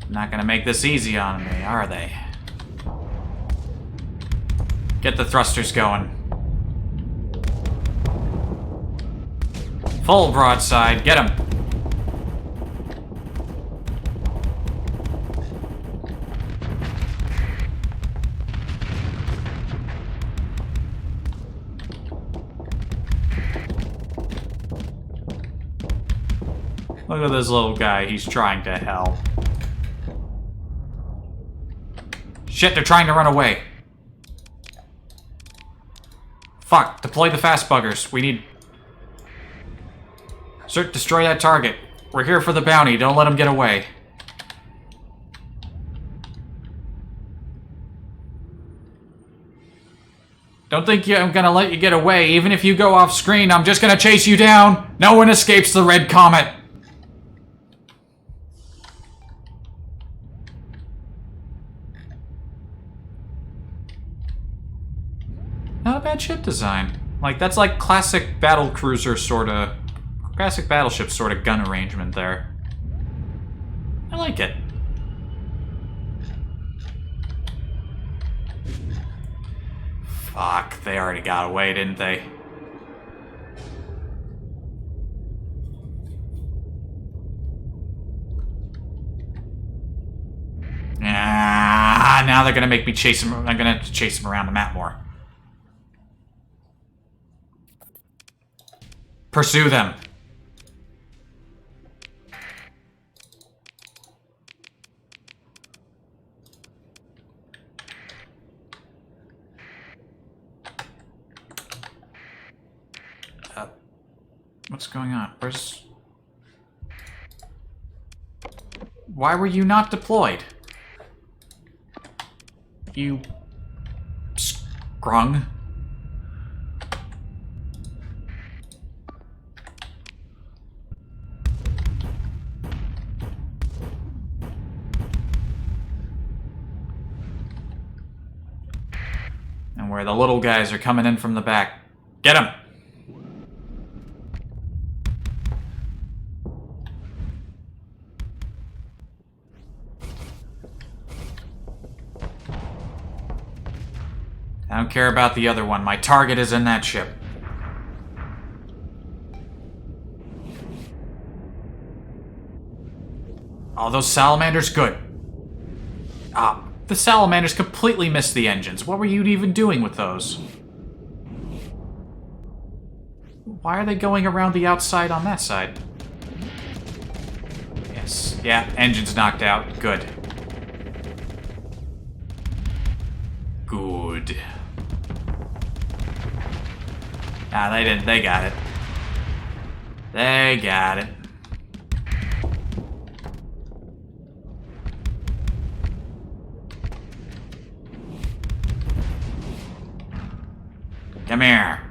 Not gonna make this easy on me, are they? Get the thrusters going. Full broadside, get him! Look at this little guy, he's trying to help. Shit, they're trying to run away. Fuck, deploy the fast buggers. We need... destroy that target. We're here for the bounty, don't let them get away. Don't think I'm gonna let you get away. Even if you go off screen, I'm just gonna chase you down. No one escapes the Red Comet. Not a bad ship design. Like, that's like classic battlecruiser sorta Classic battleship sort of gun arrangement there. I like it. Fuck, they already got away, didn't they? Ah, now they're gonna make me chase him. I'm gonna have to chase him around the map more. Pursue them. What's going on? Where's... Why were you not deployed? You... Scrung? And where the little guys are coming in from the back. Get them! I don't care about the other one. My target is in that ship. Oh, those salamanders? Good. Ah, the salamanders completely missed the engines. What were you even doing with those? Why are they going around the outside on that side? Yes. Yeah, engines knocked out. Good. Good. Ah, they didn't. They got it. They got it. Come here.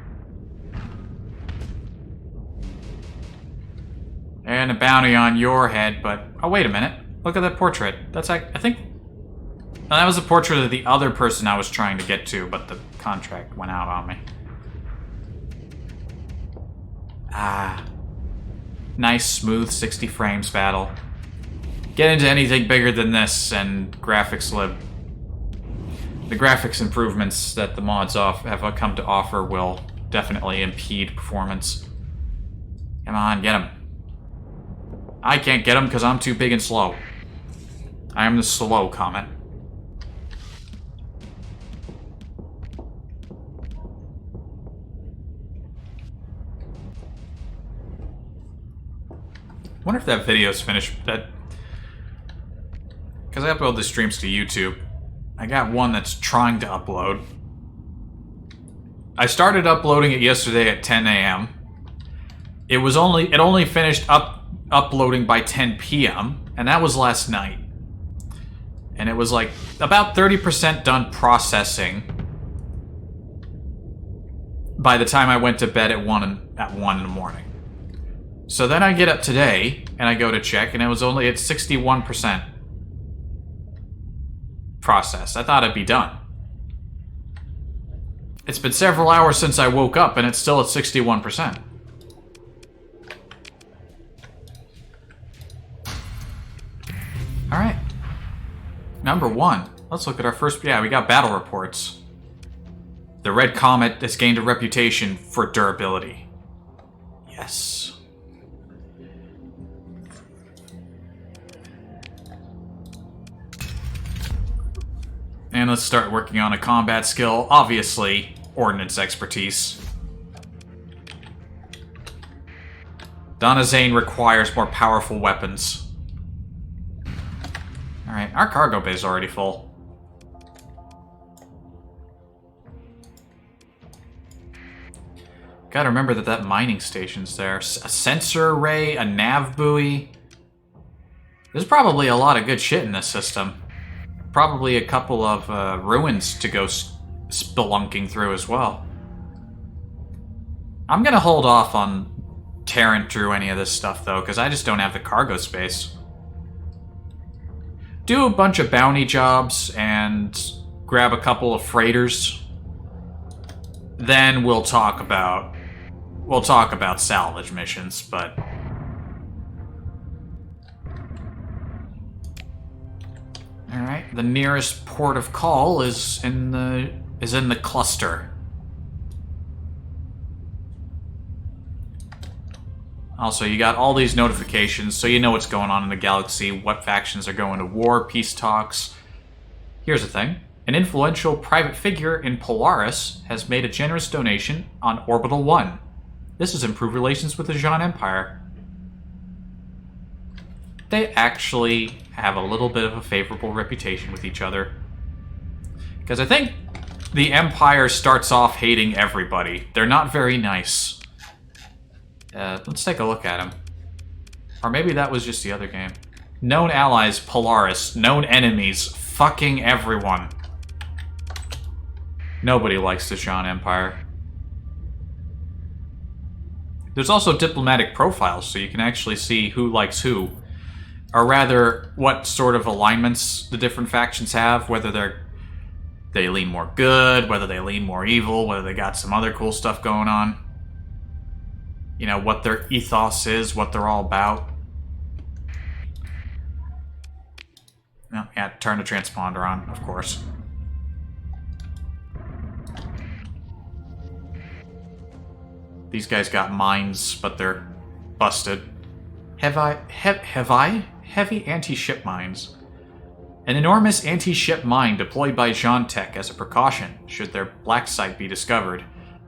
And a bounty on your head, but... Oh, wait a minute. Look at that portrait. That's, I think... No, that was a portrait of the other person I was trying to get to, but the contract went out on me. Ah. Nice, smooth 60 frames battle. Get into anything bigger than this, and graphics lib. The graphics improvements that the mods have come to offer will definitely impede performance. Come on, get him. I can't get him because I'm too big and slow. I am the slow Comet. I wonder if that video's finished. That, because I upload the streams to YouTube. I got one that's trying to upload. I started uploading it yesterday at 10 a.m. It only finished uploading by 10 p.m. and that was last night. And it was like about 30% done processing by the time I went to bed at 1 in the morning. So then I get up today, and I go to check, and it was only at 61% processed. I thought it'd be done. It's been several hours since I woke up, and it's still at 61%. Alright. Number 1. Let's look at our first... Yeah, we got battle reports. The Red Comet has gained a reputation for durability. Yes. And let's start working on a combat skill. Obviously, ordnance expertise. Donna Zane requires more powerful weapons. Alright, our cargo bay is already full. Gotta remember that mining station's there. A sensor array, a nav buoy. There's probably a lot of good shit in this system. Probably a couple of ruins to go spelunking through as well. I'm gonna hold off on tearing through any of this stuff, though, because I just don't have the cargo space. Do a bunch of bounty jobs and grab a couple of freighters. Then we'll talk about we'll talk about salvage missions, but... Alright, the nearest port of call is in the cluster. Also, you got all these notifications, so you know what's going on in the galaxy, what factions are going to war, peace talks. Here's the thing. An influential private figure in Polaris has made a generous donation on Orbital 1. This has improved relations with the Zane Empire. They actually have a little bit of a favorable reputation with each other. Because I think the Empire starts off hating everybody. They're not very nice. Let's take a look at them. Or maybe that was just the other game. Known allies, Polaris. Known enemies, fucking everyone. Nobody likes the Zane Empire. There's also diplomatic profiles, so you can actually see who likes who. Or rather, what sort of alignments the different factions have, whether they lean more good, whether they lean more evil, whether they got some other cool stuff going on. You know, what their ethos is, what they're all about. Oh, yeah, turn the transponder on, of course. These guys got mines, but they're busted. Heavy anti-ship mines. An enormous anti-ship mine deployed by Zane Tech as a precaution, should their black site be discovered.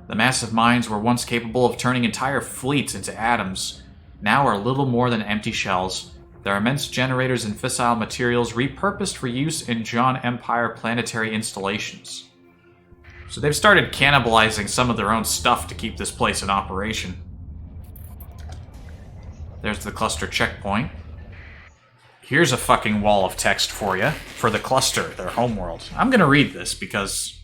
The massive mines were once capable of turning entire fleets into atoms, now are little more than empty shells. Their immense generators and fissile materials repurposed for use in Zane Empire planetary installations. So they've started cannibalizing some of their own stuff to keep this place in operation. There's the cluster checkpoint. Here's a fucking wall of text for you, for the cluster, their homeworld. I'm gonna read this because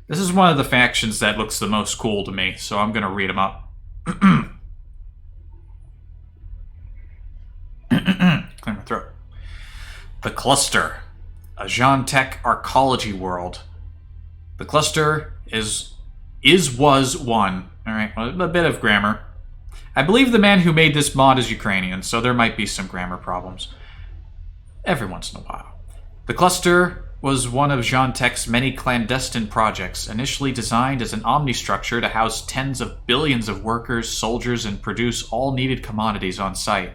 this is one of the factions that looks the most cool to me, so I'm gonna read them up. Clear my throat. The cluster, a Zane Tech arcology world. The cluster was one. Alright, well, a bit of grammar. I believe the man who made this mod is Ukrainian, so there might be some grammar problems. Every once in a while. The cluster was one of Zane Tech's many clandestine projects, initially designed as an omnistructure to house tens of billions of workers, soldiers, and produce all needed commodities on site.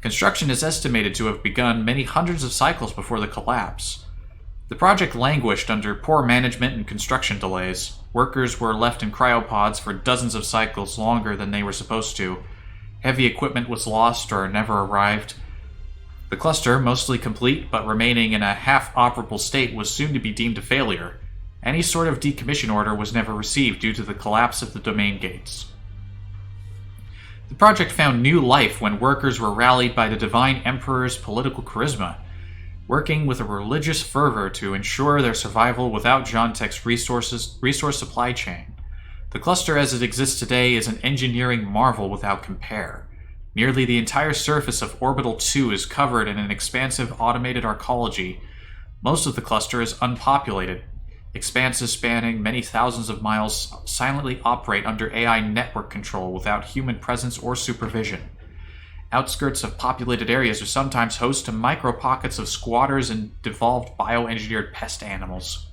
Construction is estimated to have begun many hundreds of cycles before the collapse. The project languished under poor management and construction delays. Workers were left in cryopods for dozens of cycles longer than they were supposed to. Heavy equipment was lost or never arrived. The cluster, mostly complete but remaining in a half-operable state, was soon to be deemed a failure. Any sort of decommission order was never received due to the collapse of the domain gates. The project found new life when workers were rallied by the Divine Emperor's political charisma, working with a religious fervor to ensure their survival without Zane Tech's resource supply chain. The cluster as it exists today is an engineering marvel without compare. Nearly the entire surface of Orbital 2 is covered in an expansive automated arcology. Most of the cluster is unpopulated. Expanses spanning many thousands of miles silently operate under AI network control without human presence or supervision. Outskirts of populated areas are sometimes host to micro-pockets of squatters and devolved bioengineered pest animals.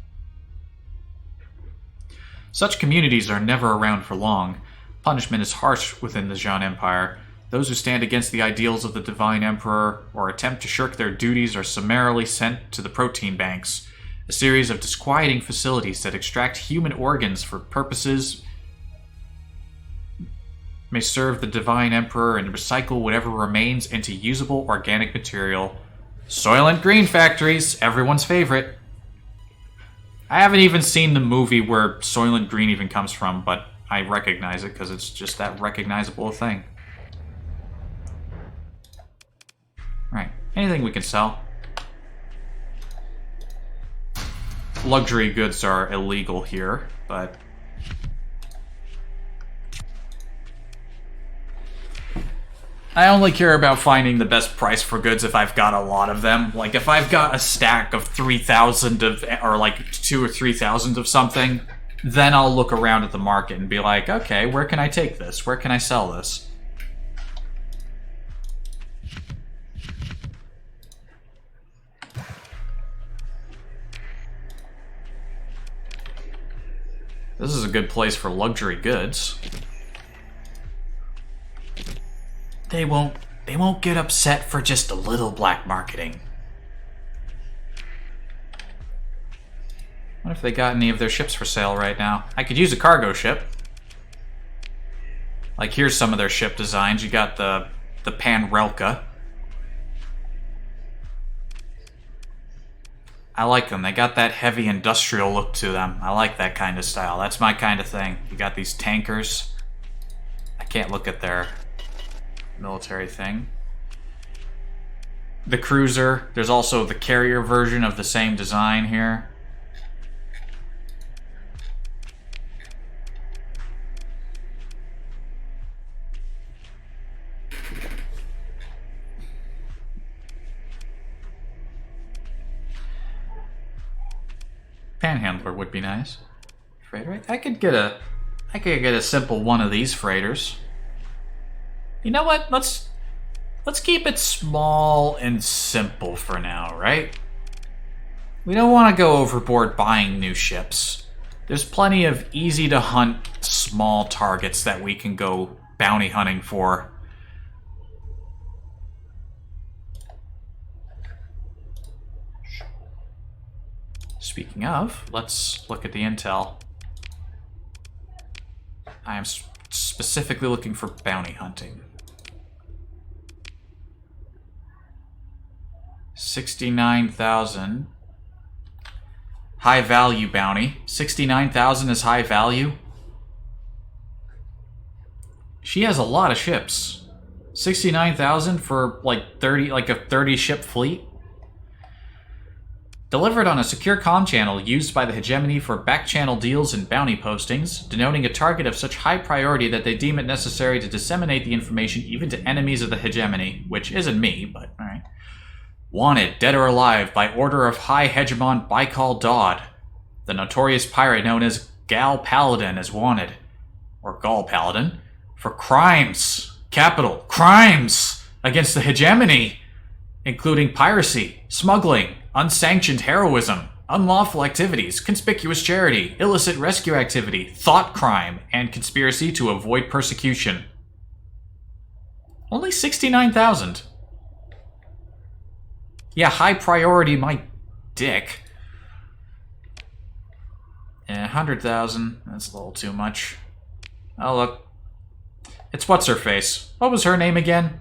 Such communities are never around for long. Punishment is harsh within the Zane Empire. Those who stand against the ideals of the Divine Emperor or attempt to shirk their duties are summarily sent to the protein banks, a series of disquieting facilities that extract human organs for purposes may serve the Divine Emperor and recycle whatever remains into usable organic material. Soylent Green factories, everyone's favorite. I haven't even seen the movie where Soylent Green even comes from, but I recognize it because it's just that recognizable thing. Right, anything we can sell? Luxury goods are illegal here, but I only care about finding the best price for goods if I've got a lot of them. Like, if I've got a stack of 3,000 of, or like 2,000 or 3,000 of something, Then I'll look around at the market and be like, okay, where can I take this? Where can I sell this? This is a good place for luxury goods. They won't get upset for just a little black marketing. What if they got any of their ships for sale right now? I could use a cargo ship. Like, here's some of their ship designs. You got the Panrelka. I like them. They got that heavy industrial look to them. I like that kind of style. That's my kind of thing. You got these tankers. I can't look at their military thing. The cruiser. There's also the carrier version of the same design here. Panhandler would be nice. Freighter. I could get a simple one of these freighters. You know what? Let's keep it small and simple for now, right? We don't want to go overboard buying new ships. There's plenty of easy to hunt small targets that we can go bounty hunting for. Speaking of, let's look at the intel. I am specifically looking for bounty hunting. 69,000. High value bounty. 69,000 is high value. She has a lot of ships. 69,000 for like 30 ship fleet. Delivered on a secure comm channel used by the hegemony for back-channel deals and bounty postings, denoting a target of such high priority that they deem it necessary to disseminate the information even to enemies of the hegemony, which isn't me, but alright. Wanted, dead or alive, by order of High Hegemon Baikal Dodd. The notorious pirate known as Gal Paladin is wanted, or Gal Paladin, for crimes, capital, crimes, against the hegemony, including piracy, smuggling, unsanctioned heroism, unlawful activities, conspicuous charity, illicit rescue activity, thought crime, and conspiracy to avoid persecution. Only 69,000. Yeah, high priority, my dick. 100,000. That's a little too much. Oh, look. It's what's-her-face. What was her name again?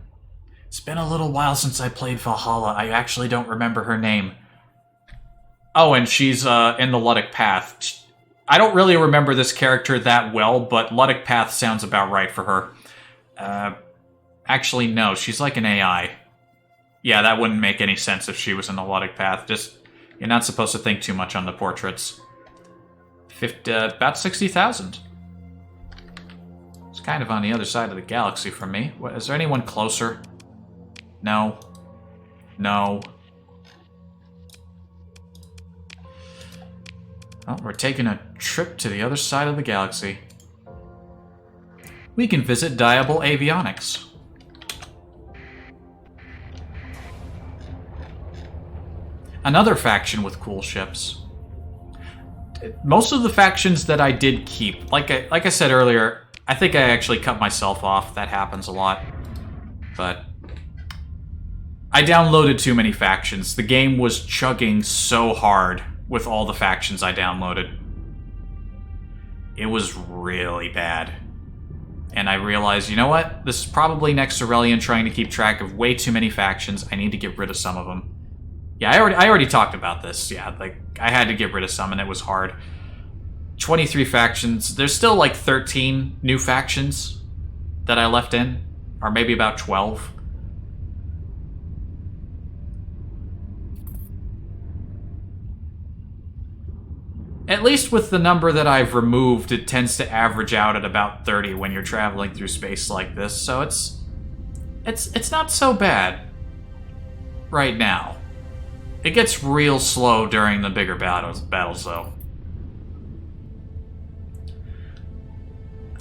It's been a little while since I played Valhalla. I actually don't remember her name. Oh, and she's in the Luddic Path. I don't really remember this character that well, but Luddic Path sounds about right for her. Actually, no. She's like an AI. Yeah, that wouldn't make any sense if she was in the Luddic Path. Just, you're not supposed to think too much on the portraits. About 60,000. It's kind of on the other side of the galaxy from me. What, is there anyone closer? No. No. Well, we're taking a trip to the other side of the galaxy. We can visit Diable Avionics. Another faction with cool ships. Most of the factions that I did keep, like I said earlier, I think I actually cut myself off. That happens a lot. But I downloaded too many factions. The game was chugging so hard with all the factions I downloaded. It was really bad. And I realized, you know what? This is probably Next Aurelian trying to keep track of way too many factions. I need to get rid of some of them. Yeah, I already talked about this. Yeah, like, I had to get rid of some, and it was hard. 23 factions. There's still, like, 13 new factions that I left in. Or maybe about 12. At least with the number that I've removed, it tends to average out at about 30 when you're traveling through space like this, so it's not so bad right now. It gets real slow during the bigger battles though.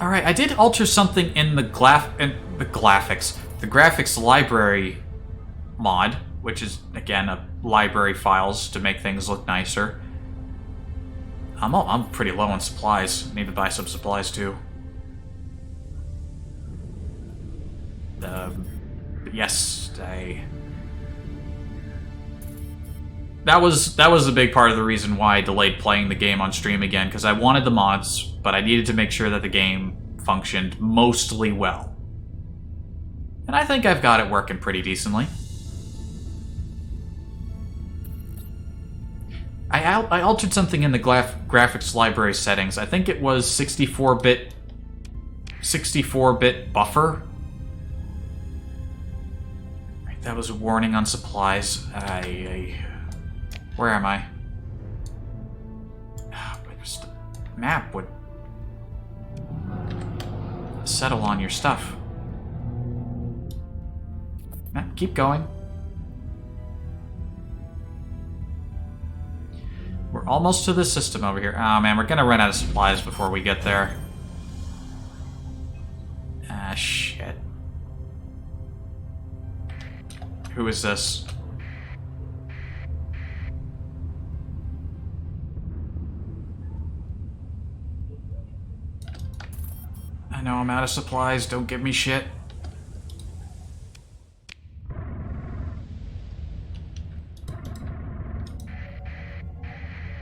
Alright, I did alter something in the graphics library mod, which is, again, a library files to make things look nicer. I'm pretty low on supplies. Need to buy some supplies, too. Yes, That was a big part of the reason why I delayed playing the game on stream again, because I wanted the mods, but I needed to make sure that the game functioned mostly well. And I think I've got it working pretty decently. I altered something in the graphics library settings. I think it was 64-bit buffer. Right, that was a warning on supplies. Where am I? The map would settle on your stuff. Keep going. We're almost to the system over here. Oh man, we're gonna run out of supplies before we get there. Ah, shit. Who is this? I know I'm out of supplies, don't give me shit.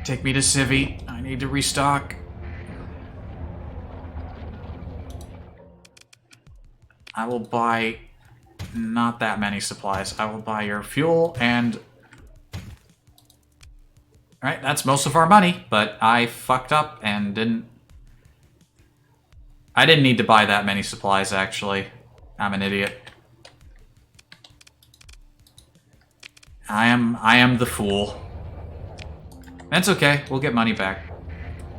Take me to Civvy. I need to restock. I will buy not that many supplies. I will buy your fuel and... Alright, that's most of our money, but I fucked up and didn't... I didn't need to buy that many supplies, actually. I'm an idiot. I am the fool. That's okay, we'll get money back.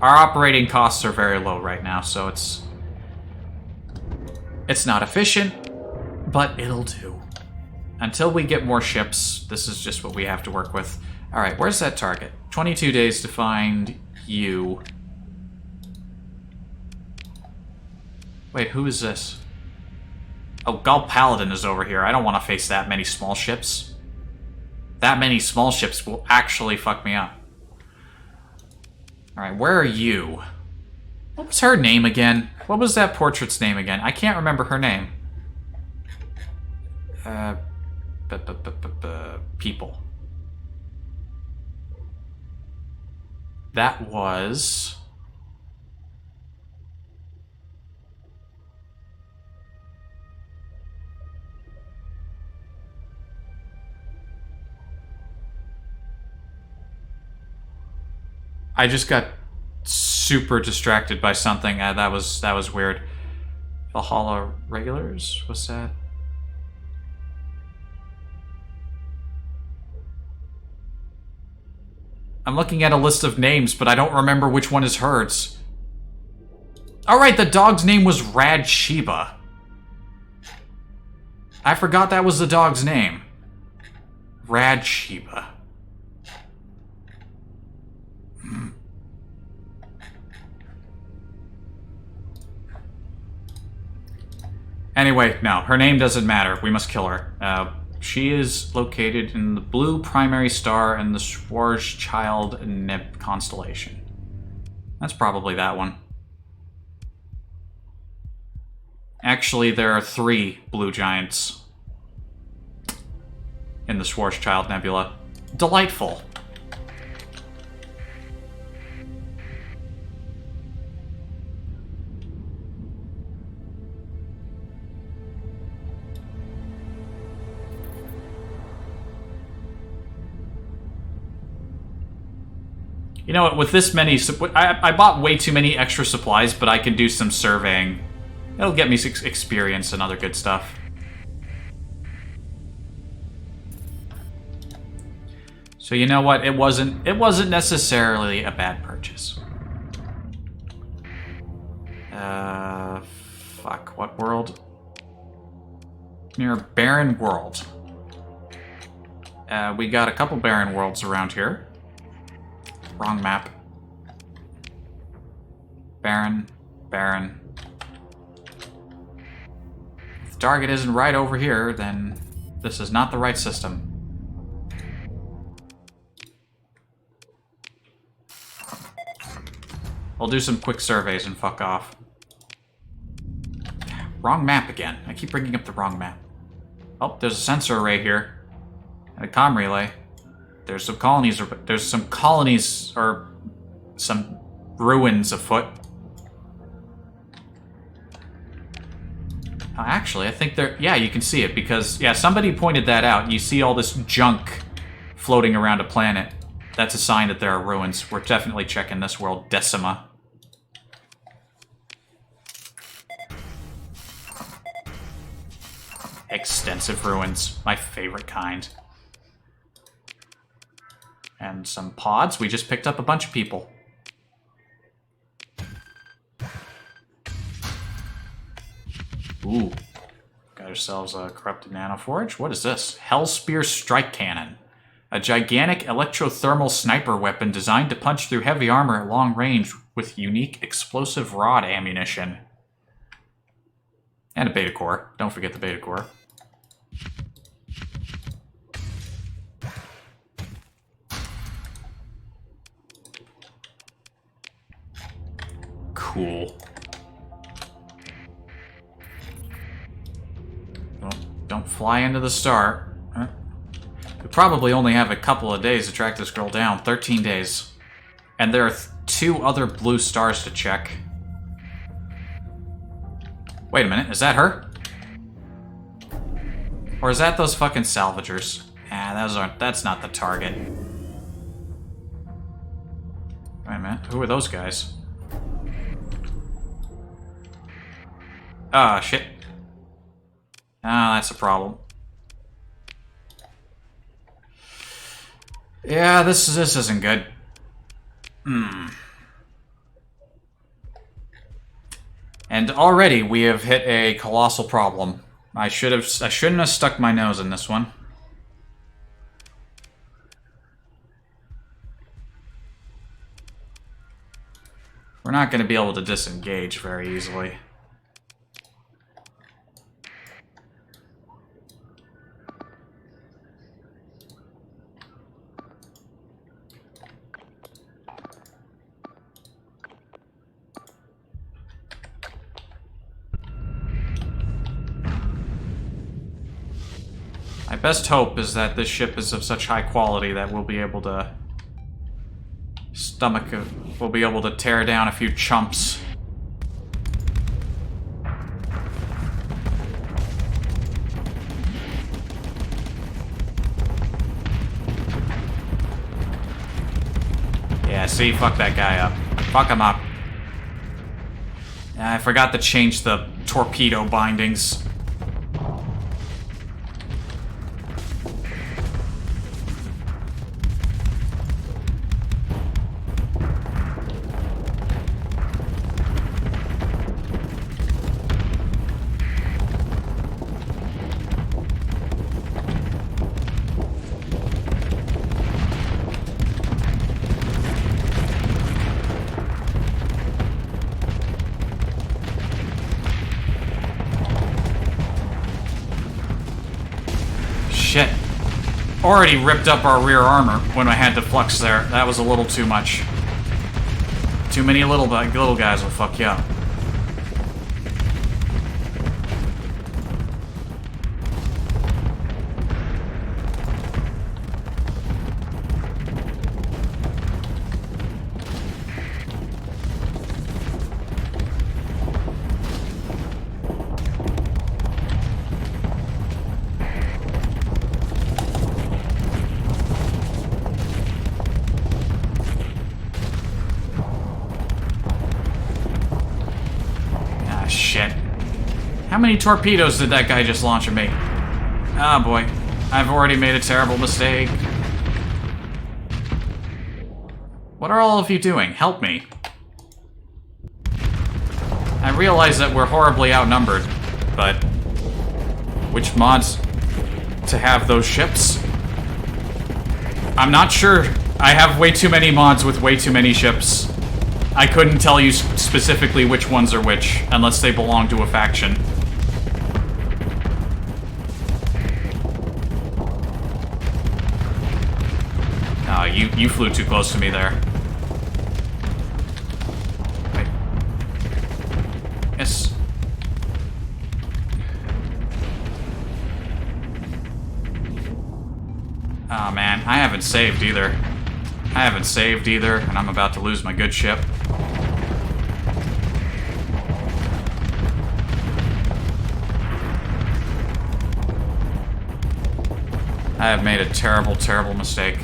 Our operating costs are very low right now, so it's not efficient, but it'll do. Until we get more ships, this is just what we have to work with. Alright, where's that target? 22 days to find you. Wait, who is this? Oh, Gulp Paladin is over here. I don't want to face that many small ships. That many small ships will actually fuck me up. Alright, where are you? What was her name again? What was that portrait's name again? I can't remember her name. People. That was... I just got super distracted by something. That was weird. Valhalla regulars? What's that? I'm looking at a list of names, but I don't remember which one is hers. Alright, the dog's name was Rad Sheba. I forgot that was the dog's name. Rad Sheba. Anyway, no, her name doesn't matter. We must kill her. She is located in the blue primary star in the Schwarzschild Nib constellation. That's probably that one. Actually, there are 3 blue giants in the Schwarzschild Nebula. Delightful. You know what, with this many... I bought way too many extra supplies, but I can do some surveying. It'll get me experience and other good stuff. So you know what, it wasn't necessarily a bad purchase. Fuck, what world? Near Barren World. We got a couple barren worlds around here. Wrong map. Barren, barren, target isn't right over here, then this is not the right system. I'll do some quick surveys and fuck off. Wrong map again. I keep bringing up the wrong map. Oh, there's a sensor array here. And a comm relay. There's some colonies, or some ruins afoot. Actually, I think they're... Yeah, you can see it because... Yeah, somebody pointed that out. You see all this junk floating around a planet. That's a sign that there are ruins. We're definitely checking this world. Decima. Extensive ruins. My favorite kind. And some pods. We just picked up a bunch of people. Ooh. Got ourselves a corrupted nanoforge. What is this? Hellspear Strike Cannon. A gigantic electrothermal sniper weapon designed to punch through heavy armor at long range with unique explosive rod ammunition. And a beta core. Don't forget the beta core. Cool. Well, don't fly into the star. We probably only have a couple of days to track this girl down. 13 days. And there are 2 other blue stars to check. Wait a minute, is that her? Or is that those fucking salvagers? That's not the target. Wait a minute, who are those guys? Ah, shit. Ah, that's a problem. Yeah, this isn't good. And already we have hit a colossal problem. I shouldn't have stuck my nose in this one. We're not going to be able to disengage very easily. My best hope is that this ship is of such high quality that we'll be able to we'll be able to tear down a few chumps. Yeah, see, fuck that guy up. Fuck him up. I forgot to change the torpedo bindings. Shit. Already ripped up our rear armor when I had to flux there. That was a little too much. Too many little guys will fuck you up. How many torpedoes did that guy just launch at me? Oh boy, I've already made a terrible mistake. What are all of you doing? Help me. I realize that we're horribly outnumbered, but which mods to have those ships? I'm not sure. I have way too many mods with way too many ships. I couldn't tell you specifically which ones are which, unless they belong to a faction. You flew too close to me there. Wait. Yes. Oh man, I haven't saved either. And I'm about to lose my good ship. I have made a terrible, terrible mistake.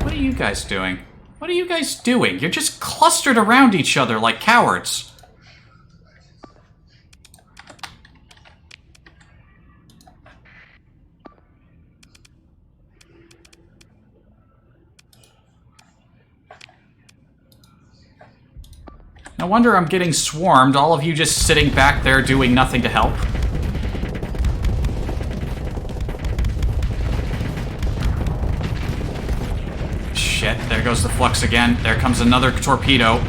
What are you guys doing? What are you guys doing? You're just clustered around each other like cowards. No wonder I'm getting swarmed, all of you just sitting back there doing nothing to help. Shit, there goes the flux again. There comes another torpedo.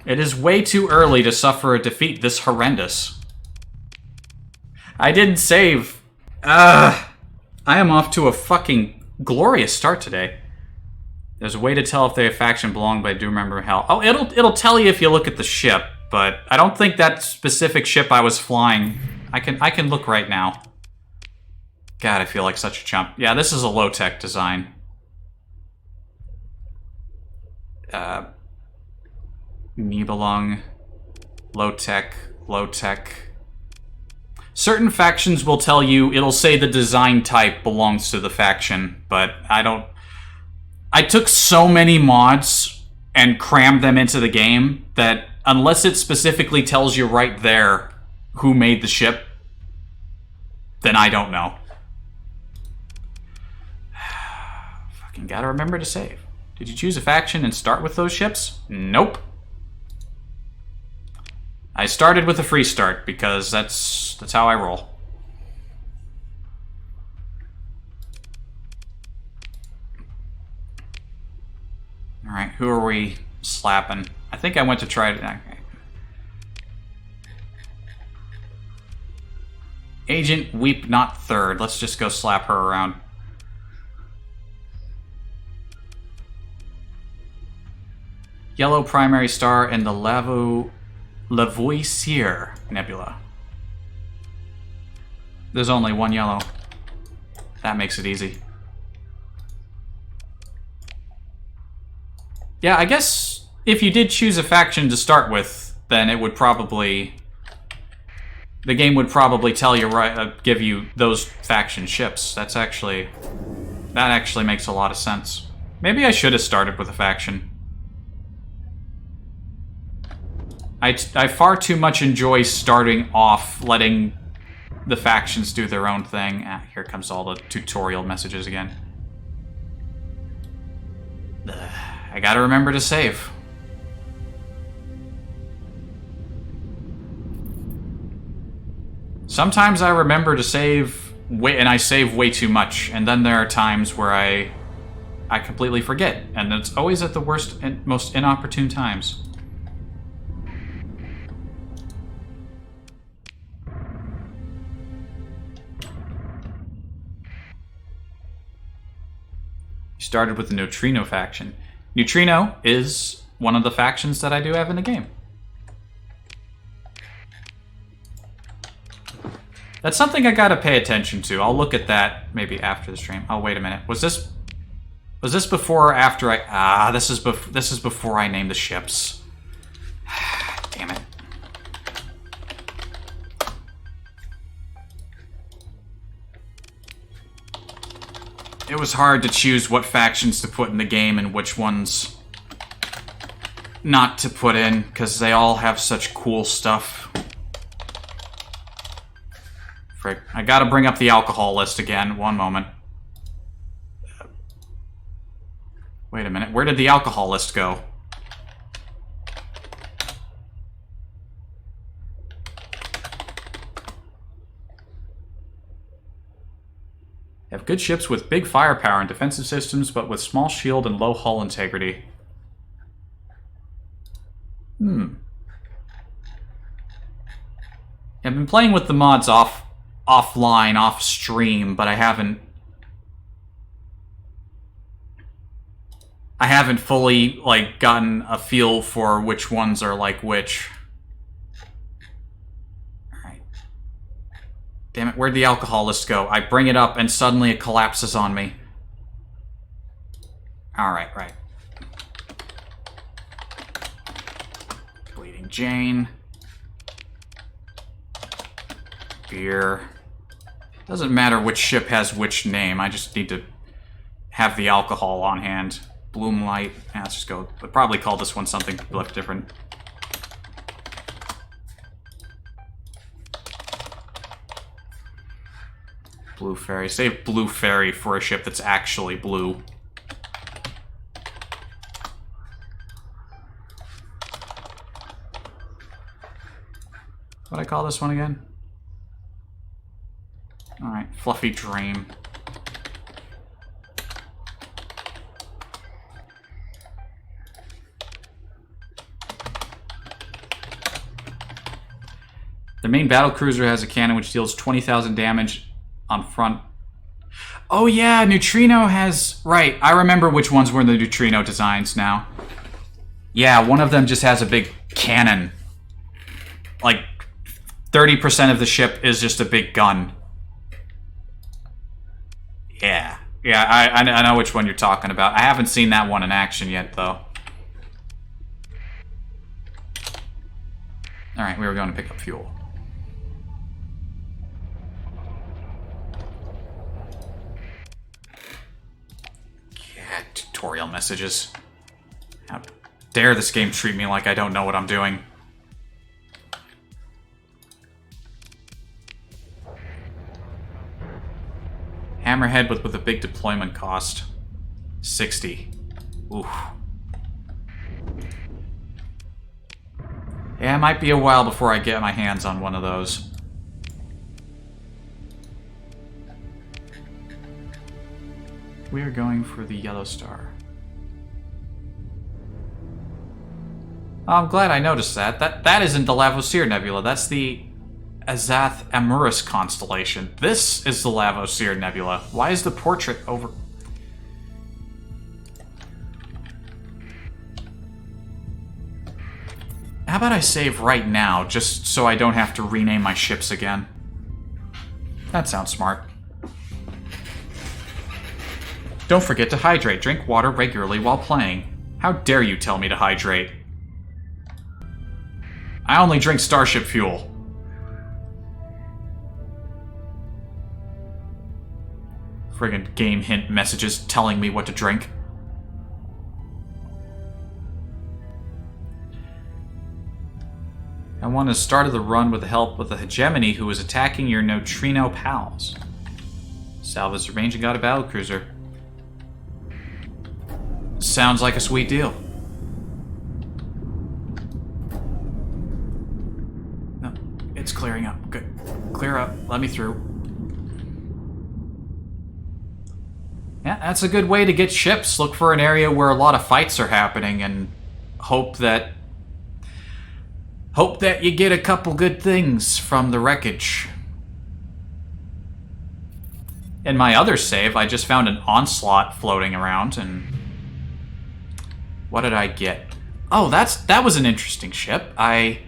It is way too early to suffer a defeat this horrendous. I didn't save. I am off to a fucking glorious start today. There's a way to tell if they a faction belong, but I do remember how. Oh, it'll tell you if you look at the ship, but I don't think that specific ship I was flying. I can look right now. God, I feel like such a chump. Yeah, this is a low-tech design. Nibelung, low-tech, low-tech. Certain factions will tell you, it'll say the design type belongs to the faction, but I don't... I took so many mods and crammed them into the game that unless it specifically tells you right there who made the ship, then I don't know. Fucking gotta remember to save. Did you choose a faction and start with those ships? Nope. I started with a free start because that's how I roll. All right, who are we slapping? I think I went to try to. Okay. Agent Weep Not Third. Let's just go slap her around. Yellow primary star in the Lavoisier Nebula. There's only one yellow. That makes it easy. Yeah, I guess if you did choose a faction to start with, then it would probably... The game would probably tell you give you those faction ships. That actually makes a lot of sense. Maybe I should have started with a faction. I far too much enjoy starting off, letting the factions do their own thing. Ah, here comes all the tutorial messages again. I gotta remember to save. Sometimes I remember to save, and I save way too much, and then there are times where I completely forget, and it's always at the worst and most inopportune times. You started with the Neutrino faction. Neutrino is one of the factions that I do have in the game. That's something I gotta pay attention to. I'll look at that maybe after the stream. Oh, wait a minute. Was this before or after I... Ah, this is before I named the ships. Damn it. It was hard to choose what factions to put in the game and which ones not to put in, because they all have such cool stuff. Frick. I gotta bring up the alcohol list again. One moment. Wait a minute. Where did the alcohol list go? Have good ships with big firepower and defensive systems, but with small shield and low hull integrity. I've been playing with the mods offline, off stream, but I haven't fully, like, gotten a feel for which ones are like which. Alright. Damn it, where'd the alcohol list go? I bring it up and suddenly it collapses on me. Alright, right. Bleeding Jane. Beer. Doesn't matter which ship has which name, I just need to have the alcohol on hand. Bloomlight. Yeah, let's just go. I'll probably call this one something different. Blue Fairy. Save Blue Fairy for a ship that's actually blue. What'd I call this one again? Alright, Fluffy Dream. The main battle cruiser has a cannon which deals 20,000 damage on front. Oh yeah, Neutrino has... Right, I remember which ones were in the Neutrino designs now. Yeah, one of them just has a big cannon. Like, 30% of the ship is just a big gun. Yeah. Yeah, I know which one you're talking about. I haven't seen that one in action yet, though. Alright, we were going to pick up fuel. Yeah, tutorial messages. How dare this game treat me like I don't know what I'm doing. Hammerhead with a big deployment cost. 60. Oof. Yeah, it might be a while before I get my hands on one of those. We are going for the Yellow Star. Oh, I'm glad I noticed that. That isn't the Lavoisier Nebula. That's the Azath Amurus constellation. This is the Lavoisier Nebula. Why is the portrait over... How about I save right now, just so I don't have to rename my ships again? That sounds smart. Don't forget to hydrate. Drink water regularly while playing. How dare you tell me to hydrate? I only drink Starship fuel. Friggin' game hint messages telling me what to drink. I want to start the run with the help of the hegemony who is attacking your neutrino pals. Salvage range and got a battlecruiser. Sounds like a sweet deal. No, it's clearing up. Good. Clear up. Let me through. Yeah, that's a good way to get ships. Look for an area where a lot of fights are happening and hope that you get a couple good things from the wreckage. In my other save, I just found an Onslaught floating around, and what did I get? Oh, that was an interesting ship. I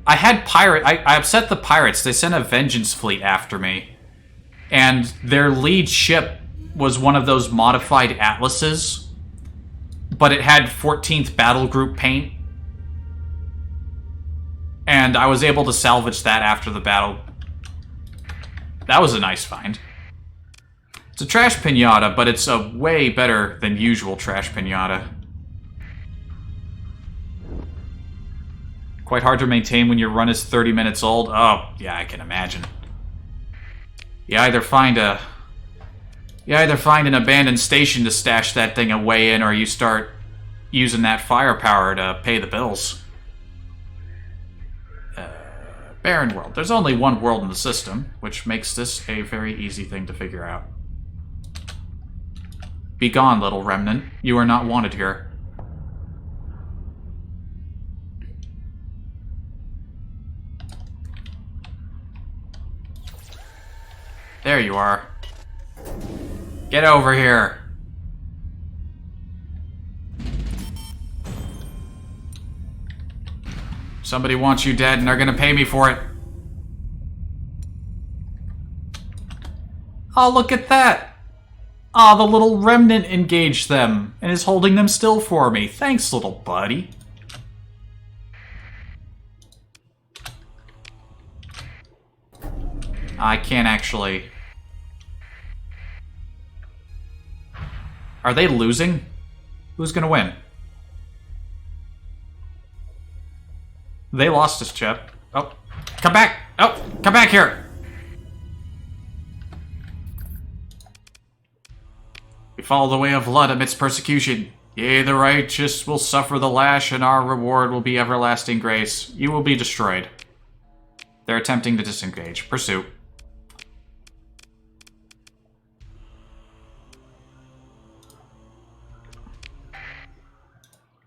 had I upset the pirates. They sent a vengeance fleet after me, and their lead ship was one of those modified Atlases, but it had 14th Battle Group paint. And I was able to salvage that after the battle. That was a nice find. It's a trash pinata, but it's a way better than usual trash pinata. Quite hard to maintain when your run is 30 minutes old. Oh, yeah, I can imagine. You either find an abandoned station to stash that thing away in, or you start using that firepower to pay the bills. Barren world. There's only one world in the system, which makes this a very easy thing to figure out. Be gone, little remnant. You are not wanted here. there you are. Get over here. Somebody wants you dead and they're gonna pay me for it. Oh, look at that. Ah, the little remnant engaged them and is holding them still for me. Thanks, little buddy. I can't actually... Are they losing? Who's gonna win? They lost this chip. Oh, come back! Oh, come back here! We follow the way of blood amidst persecution. Yea, the righteous will suffer the lash, and our reward will be everlasting grace. You will be destroyed. They're attempting to disengage. Pursue.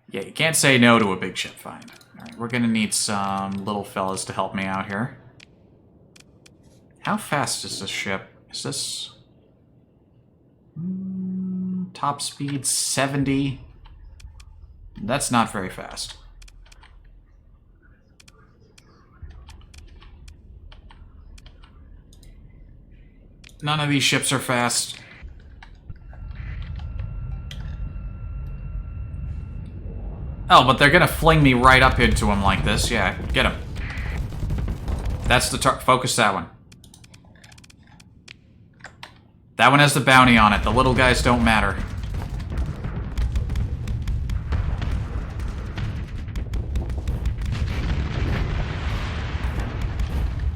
Yeah, you can't say no to a big ship find. Alright, we're gonna need some little fellas to help me out here. How fast is this ship? Is this... top speed 70. That's not very fast. None of these ships are fast. Oh, but they're gonna fling me right up into him like this. Yeah, get him. That's the focus that one. That one has the bounty on it. The little guys don't matter.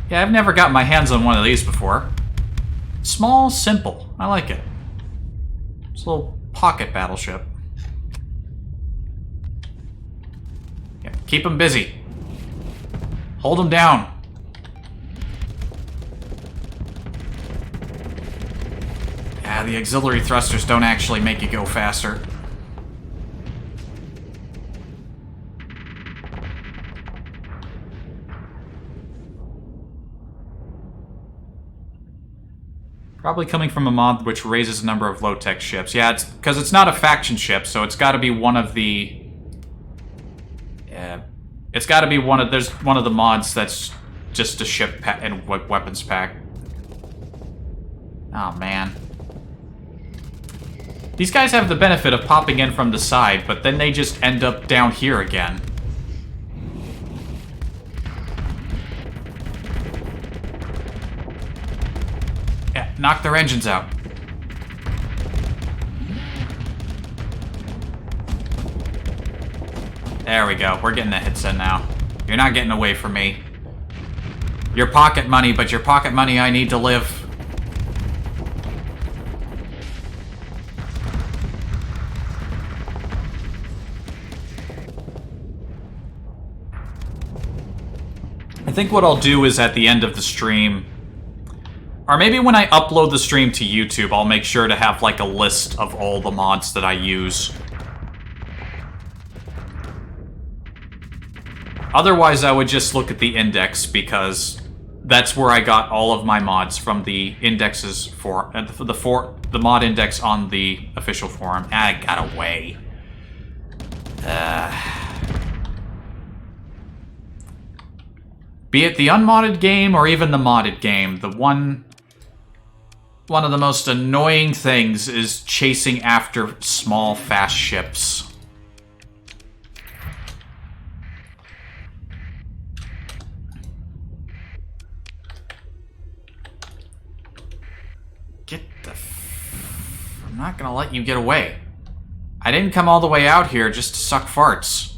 Yeah, I've never got my hands on one of these before. Small, simple. I like it. It's a little pocket battleship. Yeah, keep them busy. Hold them down. Yeah, the auxiliary thrusters don't actually make you go faster. Probably coming from a mod which raises the number of low-tech ships. Yeah, it's because it's not a faction ship, so it's got to be one of the... Yeah, it's got to be one of... There's one of the mods that's just a ship and weapons pack. Oh, man. These guys have the benefit of popping in from the side, but then they just end up down here again. Yeah, knock their engines out. There we go. We're getting the hits in now. You're not getting away from me. Your pocket money, but your pocket money I need to live. I think what I'll do is at the end of the stream, or maybe when I upload the stream to YouTube, I'll make sure to have like a list of all the mods that I use. Otherwise, I would just look at the index, because that's where I got all of my mods, from the indexes for the mod index on the official forum. I got away. Be it the unmodded game or even the modded game, one of the most annoying things is chasing after small, fast ships. I'm not gonna let you get away. I didn't come all the way out here just to suck farts.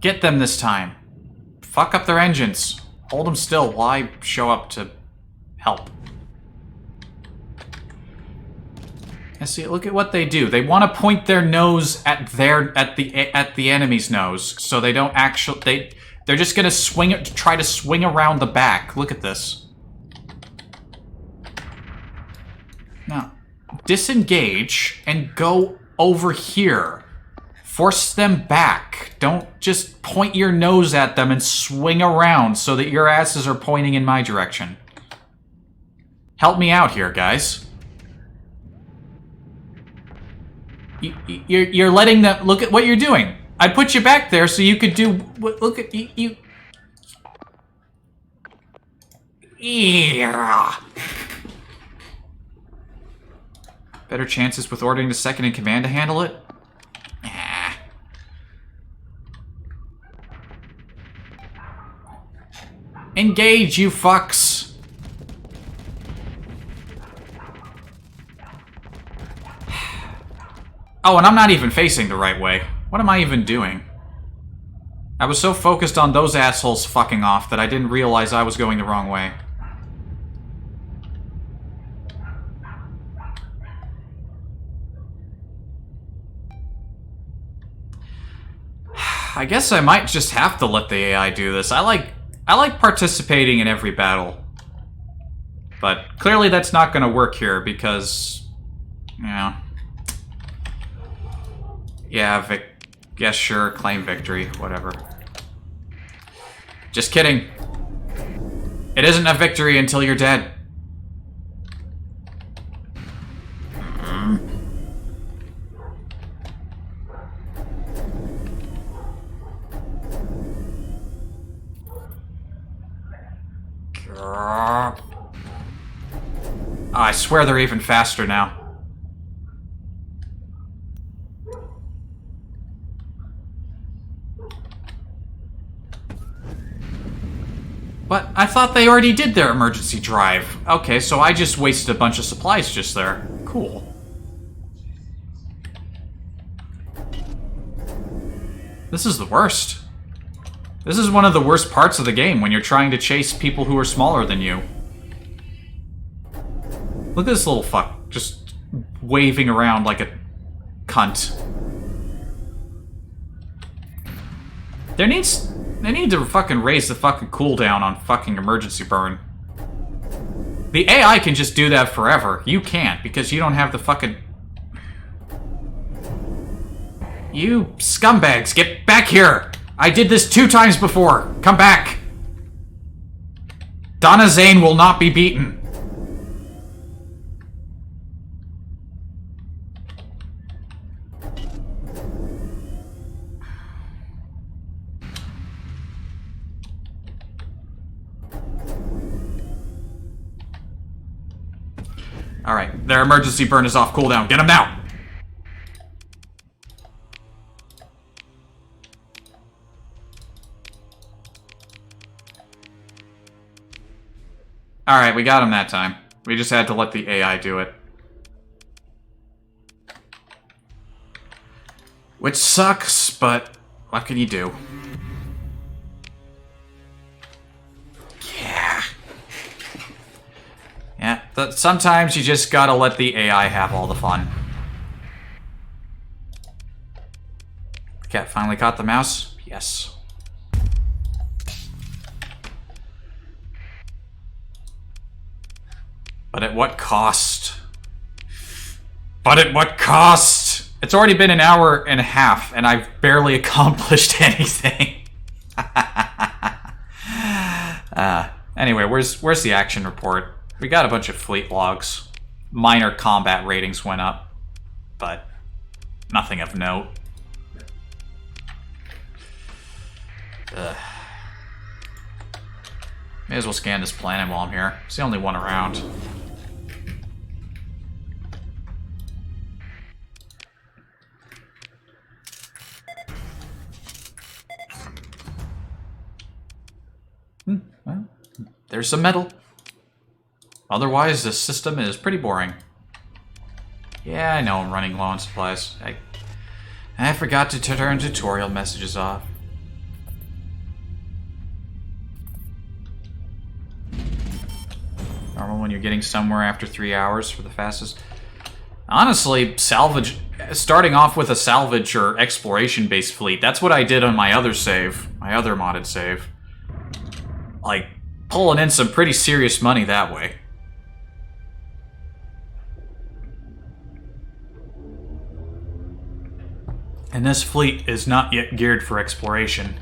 Get them this time. Fuck up their engines. Hold them still while I show up to help. And see, look at what they do. They want to point their nose at the enemy's nose, so they don't actually. They're just gonna try to swing around the back. Look at this. Now, disengage and go over here. Force them back. Don't just point your nose at them and swing around so that your asses are pointing in my direction. Help me out here, guys. You're letting them... Look at what you're doing. I put you back there so you could do... Look at... you... Yeah. Better chances with ordering the second in command to handle it? Engage, you fucks! Oh, and I'm not even facing the right way. What am I even doing? I was so focused on those assholes fucking off that I didn't realize I was going the wrong way. I guess I might just have to let the AI do this. I like participating in every battle. But clearly that's not going to work here because, you know... Yeah, yeah, sure, claim victory, whatever. Just kidding. It isn't a victory until you're dead. Oh, I swear they're even faster now. But I thought they already did their emergency drive. Okay, so I just wasted a bunch of supplies just there. Cool. This is the worst. This is one of the worst parts of the game when you're trying to chase people who are smaller than you. Look at this little fuck just waving around like a cunt. They need to fucking raise the fucking cooldown on fucking emergency burn. The AI can just do that forever. You can't, because you don't have the fucking... You scumbags, get back here! I did this 2 times before! Come back! Donna Zane will not be beaten. Alright, their emergency burn is off cooldown. Get them now! Alright, we got him that time. We just had to let the AI do it. Which sucks, but what can you do? Yeah, sometimes you just gotta let the AI have all the fun. The cat finally caught the mouse? Yes. But at what cost? But at what cost? It's already been an hour and a half, and I've barely accomplished anything. Anyway, where's the action report? We got a bunch of fleet logs. Minor combat ratings went up, but nothing of note. Ugh. May as well scan this planet while I'm here. It's the only one around. Well, there's some metal. Otherwise, this system is pretty boring. Yeah, I know I'm running low on supplies. I forgot to turn tutorial messages off. when you're getting somewhere after 3 hours for the fastest. Honestly, salvage... Starting off with a salvage or exploration-based fleet, that's what I did on my other save. My other modded save. Like, pulling in some pretty serious money that way. And this fleet is not yet geared for exploration.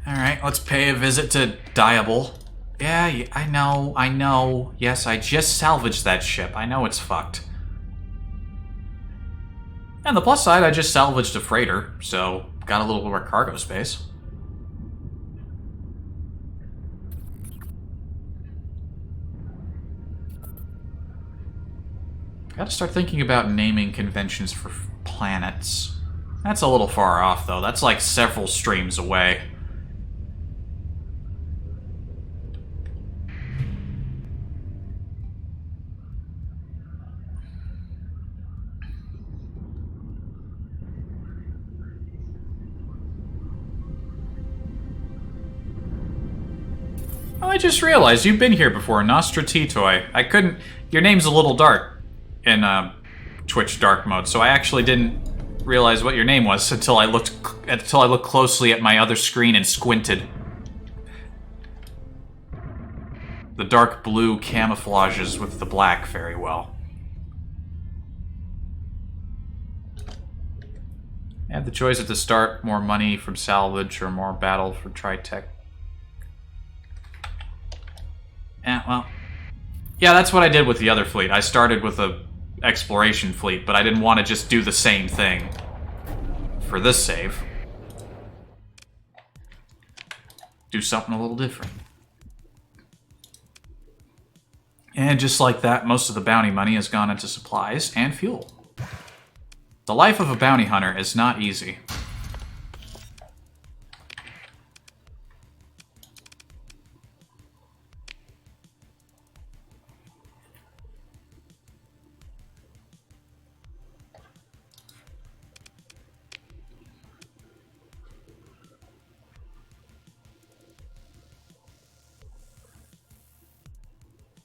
Alright, let's pay a visit to Diable. Yeah, I know. Yes, I just salvaged that ship. I know it's fucked. And the plus side, I just salvaged a freighter, so got a little more cargo space. Gotta start thinking about naming conventions for planets. That's a little far off, though. That's like several streams away. Oh, I just realized you've been here before, Nostratitoy. I couldn't... Your name's a little dark in Twitch dark mode, so I actually didn't realize what your name was until I looked closely at my other screen and squinted. The dark blue camouflages with the black very well. I have the choice at the start: more money from salvage or more battle for Tritech. Yeah, well, yeah, that's what I did with the other fleet. I started with a exploration fleet, but I didn't want to just do the same thing for this save. Do something a little different. And just like that, most of the bounty money has gone into supplies and fuel. The life of a bounty hunter is not easy.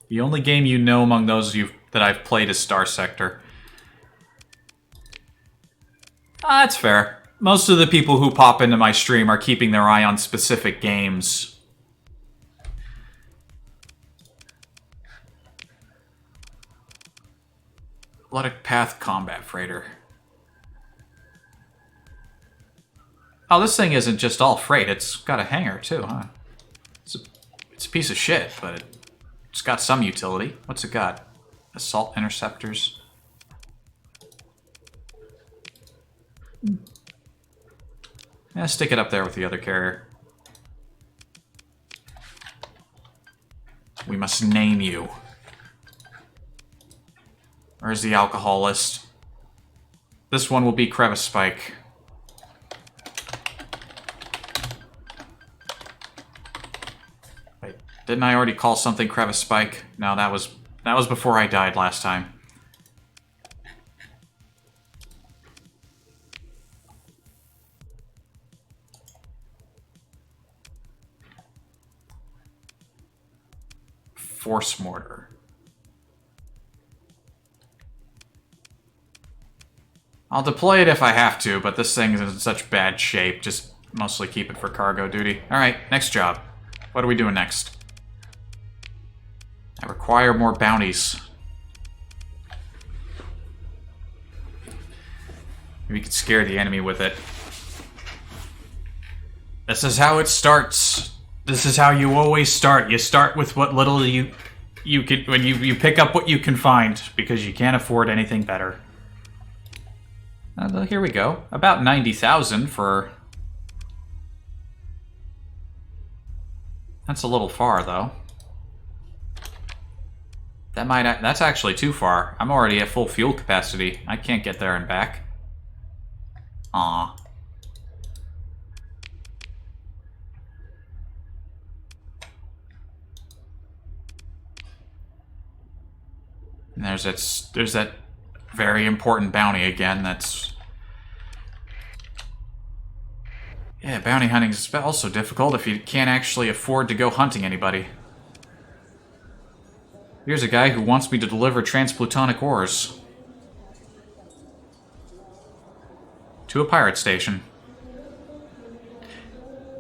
The only game you know among those of you that I've played is Starsector. That's fair. Most of the people who pop into my stream are keeping their eye on specific games. Athletic Path Combat Freighter. Oh, this thing isn't just all freight. It's got a hangar, too, huh? It's a piece of shit, but it's got some utility. What's it got? Assault interceptors. Yeah, stick it up there with the other carrier. We must name you. Where's the alcohol list? This one will be Crevice Spike. Wait, didn't I already call something Crevice Spike? No, that was before I died last time. Force Mortar. I'll deploy it if I have to, but this thing is in such bad shape. Just mostly keep it for cargo duty. Alright, next job. What are we doing next? I require more bounties. Maybe we could scare the enemy with it. This is how it starts. This is how you always start. You start with what little you can, when you pick up what you can find, because you can't afford anything better. Here we go. About 90,000 for... That's a little far, though. That's actually too far. I'm already at full fuel capacity. I can't get there and back. Aw. And there's that very important bounty again. That's... Yeah, Yeah, bounty hunting is also difficult if you can't actually afford to go hunting anybody. Here's a guy who wants me to deliver transplutonic ores to a pirate station.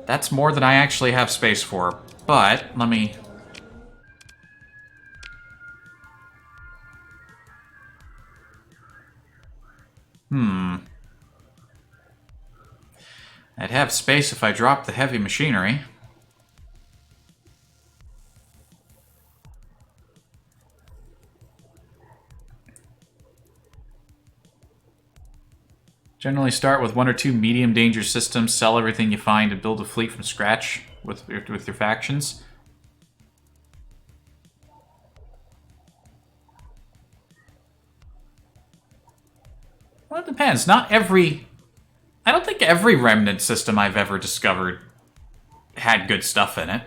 That's more than I actually have space for, but let me... I'd have space if I dropped the heavy machinery. Generally start with 1 or 2 medium danger systems, sell everything you find, and build a fleet from scratch with your factions. Well, it depends. Not every... I don't think every Remnant system I've ever discovered had good stuff in it.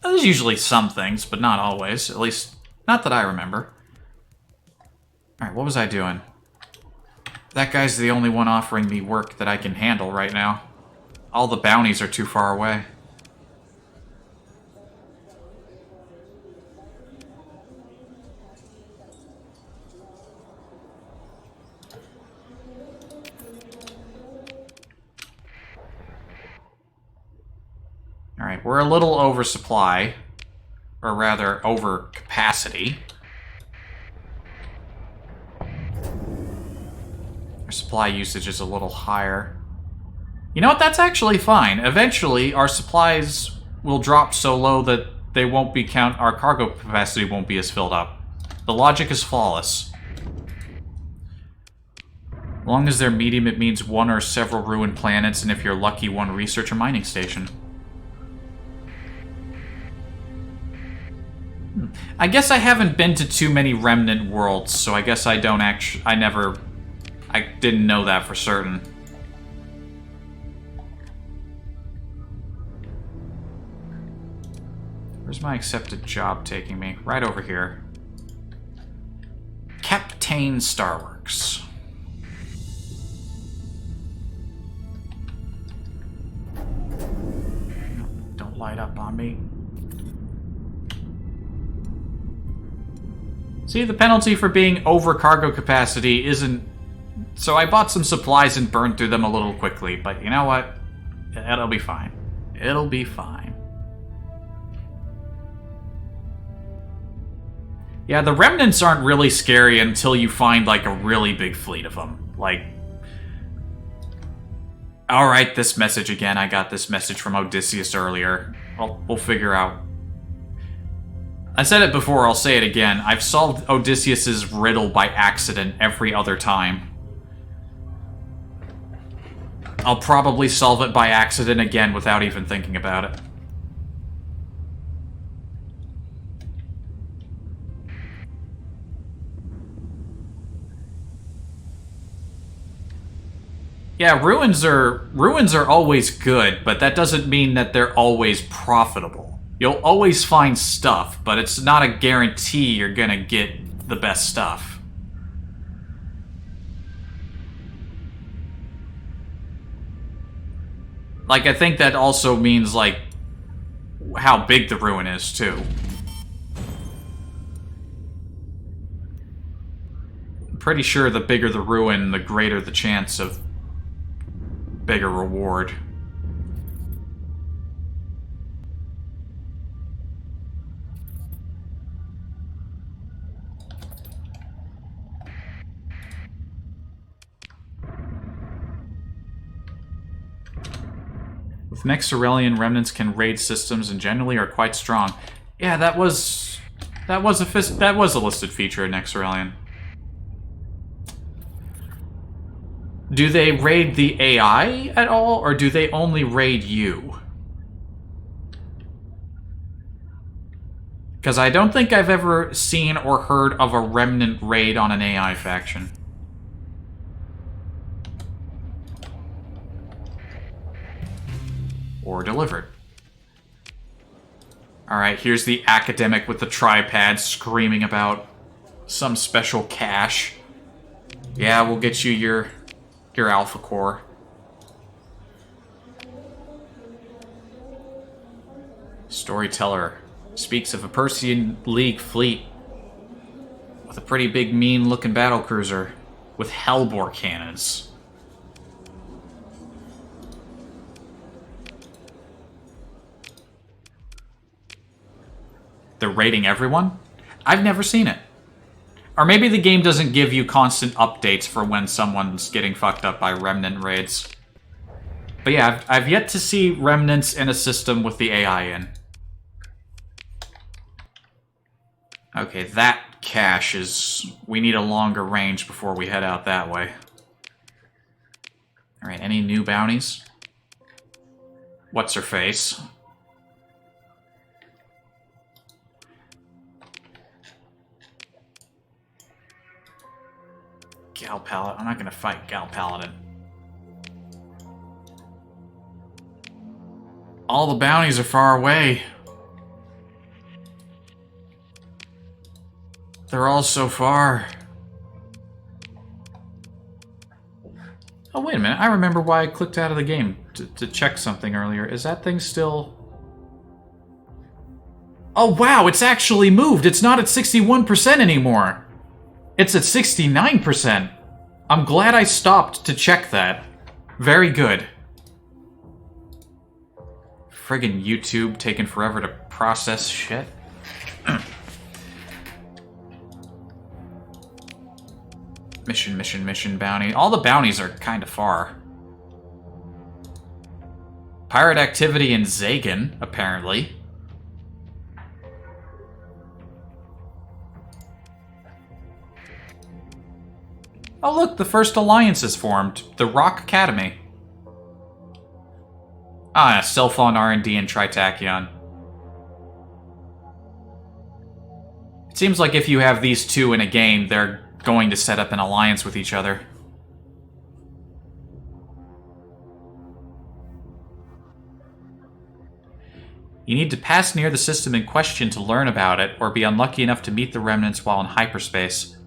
There's usually some things, but not always. At least, not that I remember. Alright, what was I doing? That guy's the only one offering me work that I can handle right now. All the bounties are too far away. Alright, we're a little oversupply. Or rather, over capacity. Our supply usage is a little higher. You know what? That's actually fine. Eventually, our supplies will drop so low that they won't be our cargo capacity won't be as filled up. The logic is flawless. As long as they're medium, it means 1 or several ruined planets, and if you're lucky, 1 research or mining station. I guess I haven't been to too many Remnant worlds, so I guess I don't actually... I didn't know that for certain. Where's my accepted job taking me? Right over here. Captain Starworks. Don't light up on me. See, the penalty for being over cargo capacity isn't... So I bought some supplies and burned through them a little quickly, but you know what? It'll be fine. It'll be fine. Yeah, the Remnants aren't really scary until you find, like, a really big fleet of them. Like... Alright, this message again. I got this message from Odysseus earlier. We'll figure out. I said it before, I'll say it again. I've solved Odysseus's riddle by accident every other time. I'll probably solve it by accident again without even thinking about it. Yeah, ruins are always good, but that doesn't mean that they're always profitable. You'll always find stuff, but it's not a guarantee you're gonna get the best stuff. Like, I think that also means, like, how big the ruin is, too. I'm pretty sure the bigger the ruin, the greater the chance of bigger reward. With Nexarelian, remnants can raid systems and generally are quite strong. Yeah, that was a listed feature in Nexarelian. Do they raid the AI at all, or do they only raid you? Because I don't think I've ever seen or heard of a remnant raid on an AI faction. Or delivered. Alright, here's the academic with the tripod screaming about some special cache. Yeah, we'll get you your your alpha core. Storyteller speaks of a Persian League fleet with a pretty big, mean-looking battlecruiser with hellbore cannons. They're raiding everyone? I've never seen it. Or maybe the game doesn't give you constant updates for when someone's getting fucked up by remnant raids. But yeah, I've yet to see remnants in a system with the AI in. Okay, that cache is... We need a longer range before we head out that way. Alright, any new bounties? What's her face? Gal Paladin. I'm not gonna fight Gal Paladin. All the bounties are far away. They're all so far. Oh, wait a minute. I remember why I clicked out of the game to check something earlier. Is that thing still... Oh, wow! It's actually moved! It's not at 61% anymore! It's at 69%! I'm glad I stopped to check that. Very good. Friggin' YouTube taking forever to process shit. Mission, bounty. All the bounties are kind of far. Pirate activity in Zane, apparently. Oh look, the first alliance is formed. The Rock Academy. Ah, Cellphone R&D and Tritachyon. It seems like if you have these two in a game, they're going to set up an alliance with each other. You need to pass near the system in question to learn about it, or be unlucky enough to meet the remnants while in hyperspace.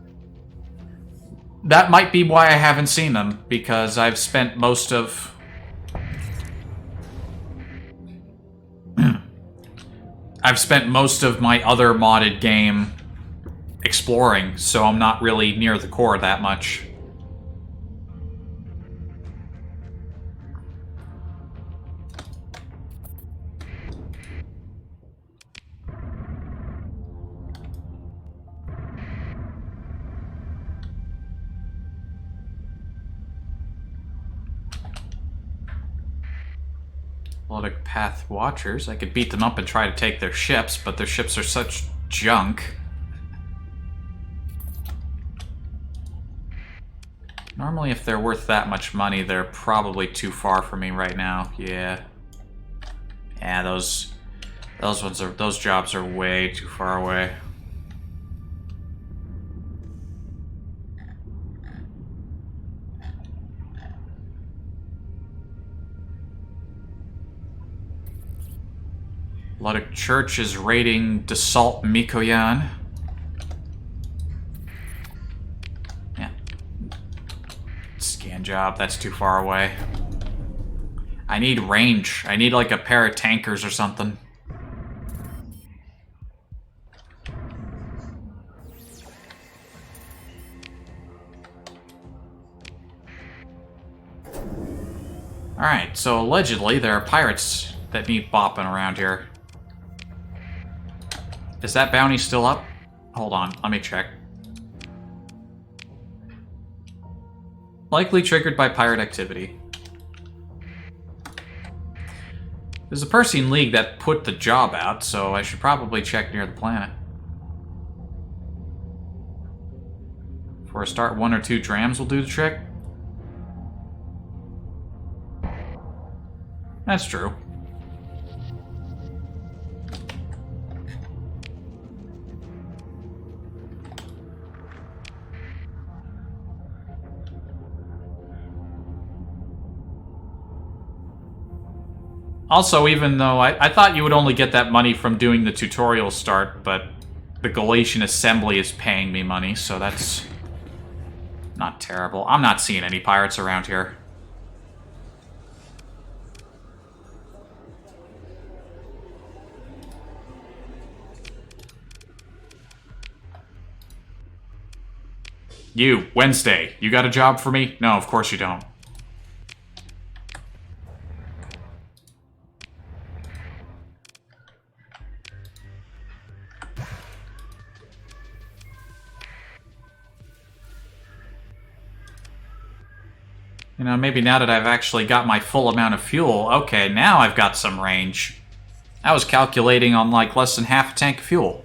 That might be why I haven't seen them, because I've spent most of... I've spent most of my other modded game exploring, so I'm not really near the core that much. Melodic Path Watchers. I could beat them up and try to take their ships, but their ships are such junk. Normally, if they're worth that much money, they're probably too far for me right now. Yeah. Yeah, those jobs are way too far away. A lot of church is raiding Dassault Mikoyan. Yeah. Scan job, that's too far away. I need range. I need like a pair of tankers or something. Alright, so allegedly there are pirates that need bopping around here. Is that bounty still up? Hold on, let me check. Likely triggered by pirate activity. There's a Persian League that put the job out, so I should probably check near the planet. For a start, 1 or 2 drams will do the trick. That's true. Also, even though I thought you would only get that money from doing the tutorial start, but the Galatian Assembly is paying me money, so that's Not terrible. I'm not seeing any pirates around here. You, Wednesday, you got a job for me? No, of course you don't. You know, maybe now that I've actually got my full amount of fuel, okay, now I've got some range. I was calculating on like less than half a tank of fuel.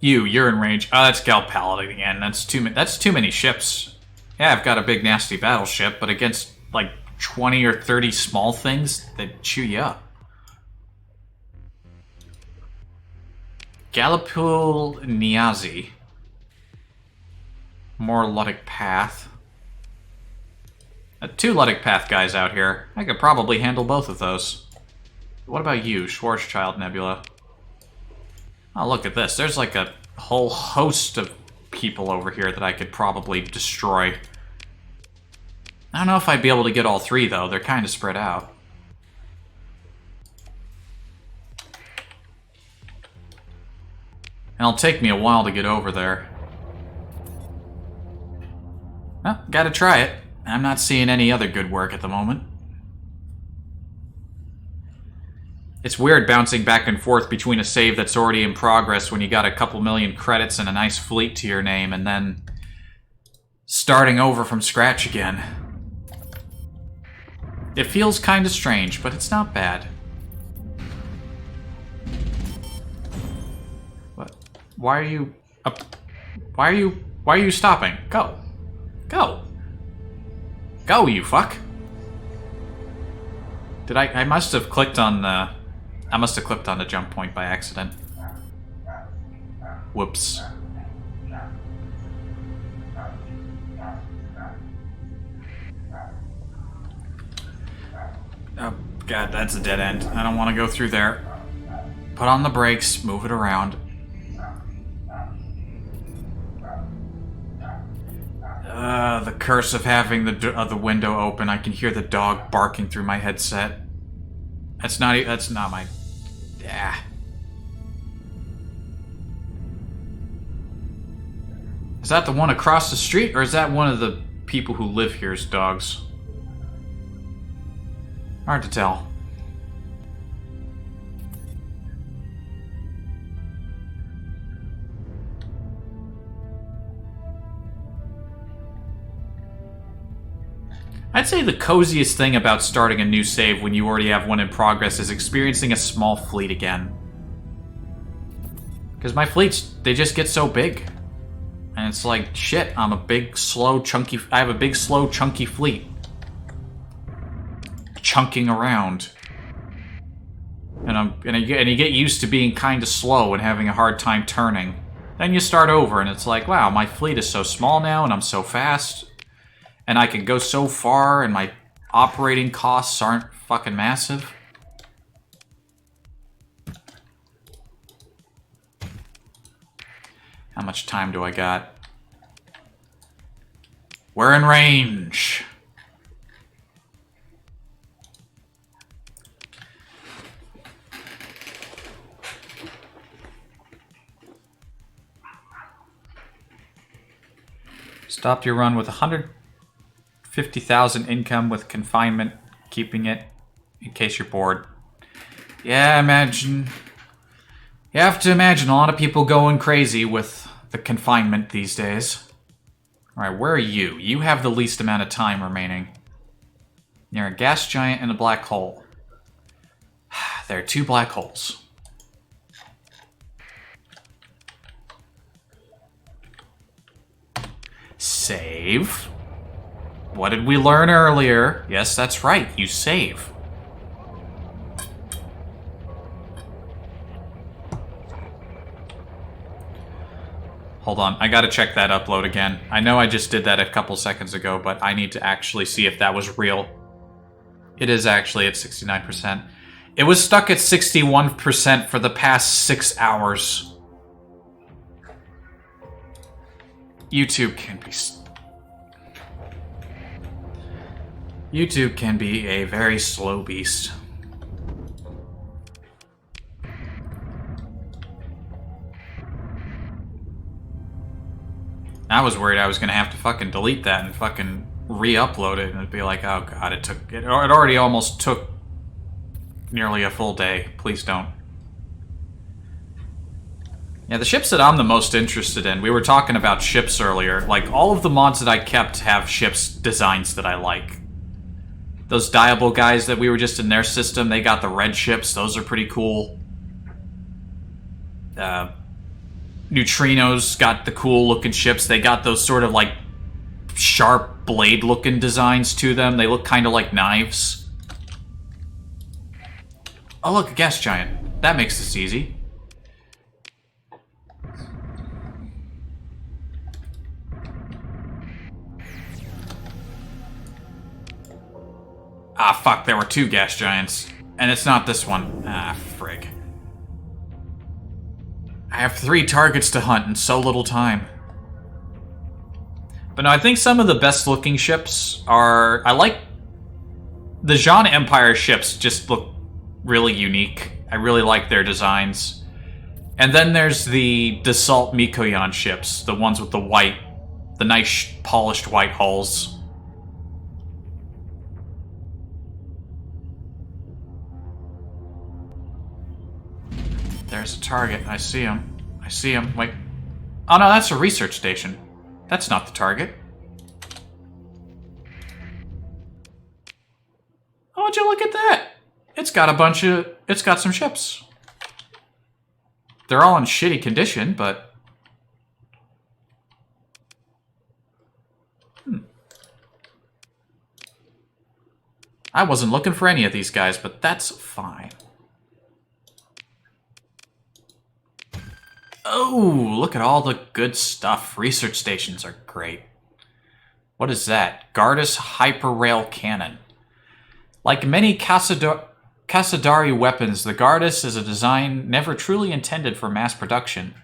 You're in range. Oh, that's Gal Paladin again. That's too many ships. Yeah, I've got a big nasty battleship, but against like 20 or 30 small things that chew you up. Galipul Niazi. More Luddic Path. 2 Luddic Path guys out here. I could probably handle both of those. What about you, Schwarzschild Nebula? Oh, look at this. There's like a whole host of people over here that I could probably destroy. I don't know if I'd be able to get all 3, though. They're kind of spread out. And it'll take me a while to get over there. Well, gotta try it. I'm not seeing any other good work at the moment. It's weird bouncing back and forth between a save that's already in progress when you got a couple million credits and a nice fleet to your name, and then starting over from scratch again. It feels kind of strange, but it's not bad. What? Why are you up? Why are you stopping? Go. Go. Go, you fuck. Did I must have clicked on the... I must have clicked on the jump point by accident. Whoops. Oh, God, that's a dead end. I don't want to go through there. Put on the brakes, move it around. The curse of having the window open. I can hear the dog barking through my headset. That's not my... Yeah. Is that the one across the street, or is that one of the people who live here's dogs? Hard to tell. I'd say the coziest thing about starting a new save when you already have one in progress is experiencing a small fleet again. Because my fleets, they just get so big. And it's like, shit, I have a big, slow, chunky fleet. Chunking around. And you get used to being kind of slow and having a hard time turning. Then you start over and it's like, wow, my fleet is so small now and I'm so fast. And I can go so far, and my operating costs aren't fucking massive. How much time do I got? We're in range. Stop your run with 150,000 income with confinement, keeping it in case you're bored. Yeah, imagine. You have to imagine a lot of people going crazy with the confinement these days. Alright, where are you? You have the least amount of time remaining. You're a gas giant and a black hole. There are 2 black holes. Save. What did we learn earlier? Yes, that's right. You save. Hold on, I gotta check that upload again. I know I just did that a couple seconds ago, but I need to actually see if that was real. It is actually at 69%. It was stuck at 61% for the past 6 hours. YouTube can be a very slow beast. I was worried I was gonna have to fucking delete that and fucking re-upload it, and it'd be like, oh god, it already almost took nearly a full day. Please don't. Yeah, the ships that I'm the most interested in, we were talking about ships earlier, like, all of the mods that I kept have ships designs that I like. Those Diable guys that we were just in their system, they got the red ships, those are pretty cool. Neutrinos got the cool looking ships, they got those sort of like sharp blade looking designs to them, they look kind of like knives. Oh look, a gas giant. That makes this easy. Ah, fuck, there were 2 gas giants. And it's not this one. Ah, frig. I have 3 targets to hunt in so little time. But no, I think some of the best looking ships are... I like... The Jean Empire ships just look really unique. I really like their designs. And then there's the Dassault Mikoyan ships. The ones with the white... The nice polished white hulls. There's a target. I see him. I see him. Wait. Oh no, that's a research station. That's not the target. Oh, would you look at that? It's got a bunch of... It's got some ships. They're all in shitty condition, but... I wasn't looking for any of these guys, but that's fine. Oh, look at all the good stuff. Research stations are great. What is that? Gardas Hyperrail Cannon. Like many Casadari weapons, the Gardas is a design never truly intended for mass production.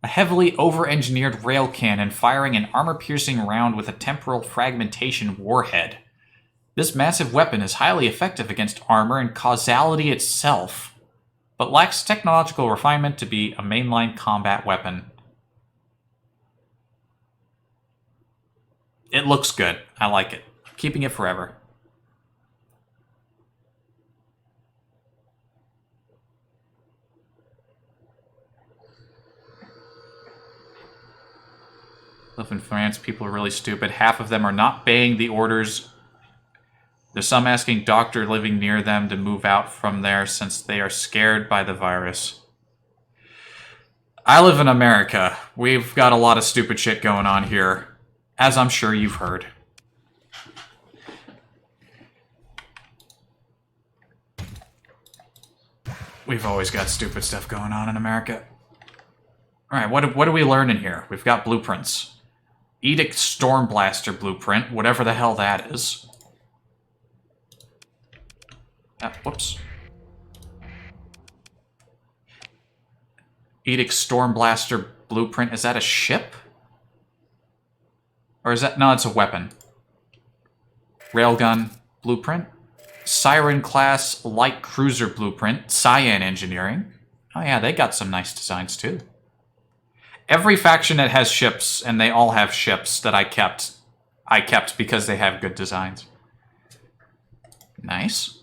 A heavily over-engineered rail cannon firing an armor-piercing round with a temporal fragmentation warhead. This massive weapon is highly effective against armor and causality itself, but lacks technological refinement to be a mainline combat weapon. It looks good. I like it. I'm keeping it forever. Live in France, people are really stupid. Half of them are not obeying the orders. There's some asking doctor living near them to move out from there since they are scared by the virus. I live in America. We've got a lot of stupid shit going on here, as I'm sure you've heard. We've always got stupid stuff going on in America. Alright, what are we learning here? We've got blueprints. Edict Stormblaster blueprint, whatever the hell that is. Whoops. Edict Stormblaster blueprint. Is that a ship? Or is that... No, it's a weapon. Railgun blueprint. Siren class light cruiser blueprint. Cyan engineering. Oh yeah, they got some nice designs too. Every faction that has ships, and they all have ships that I kept because they have good designs. Nice.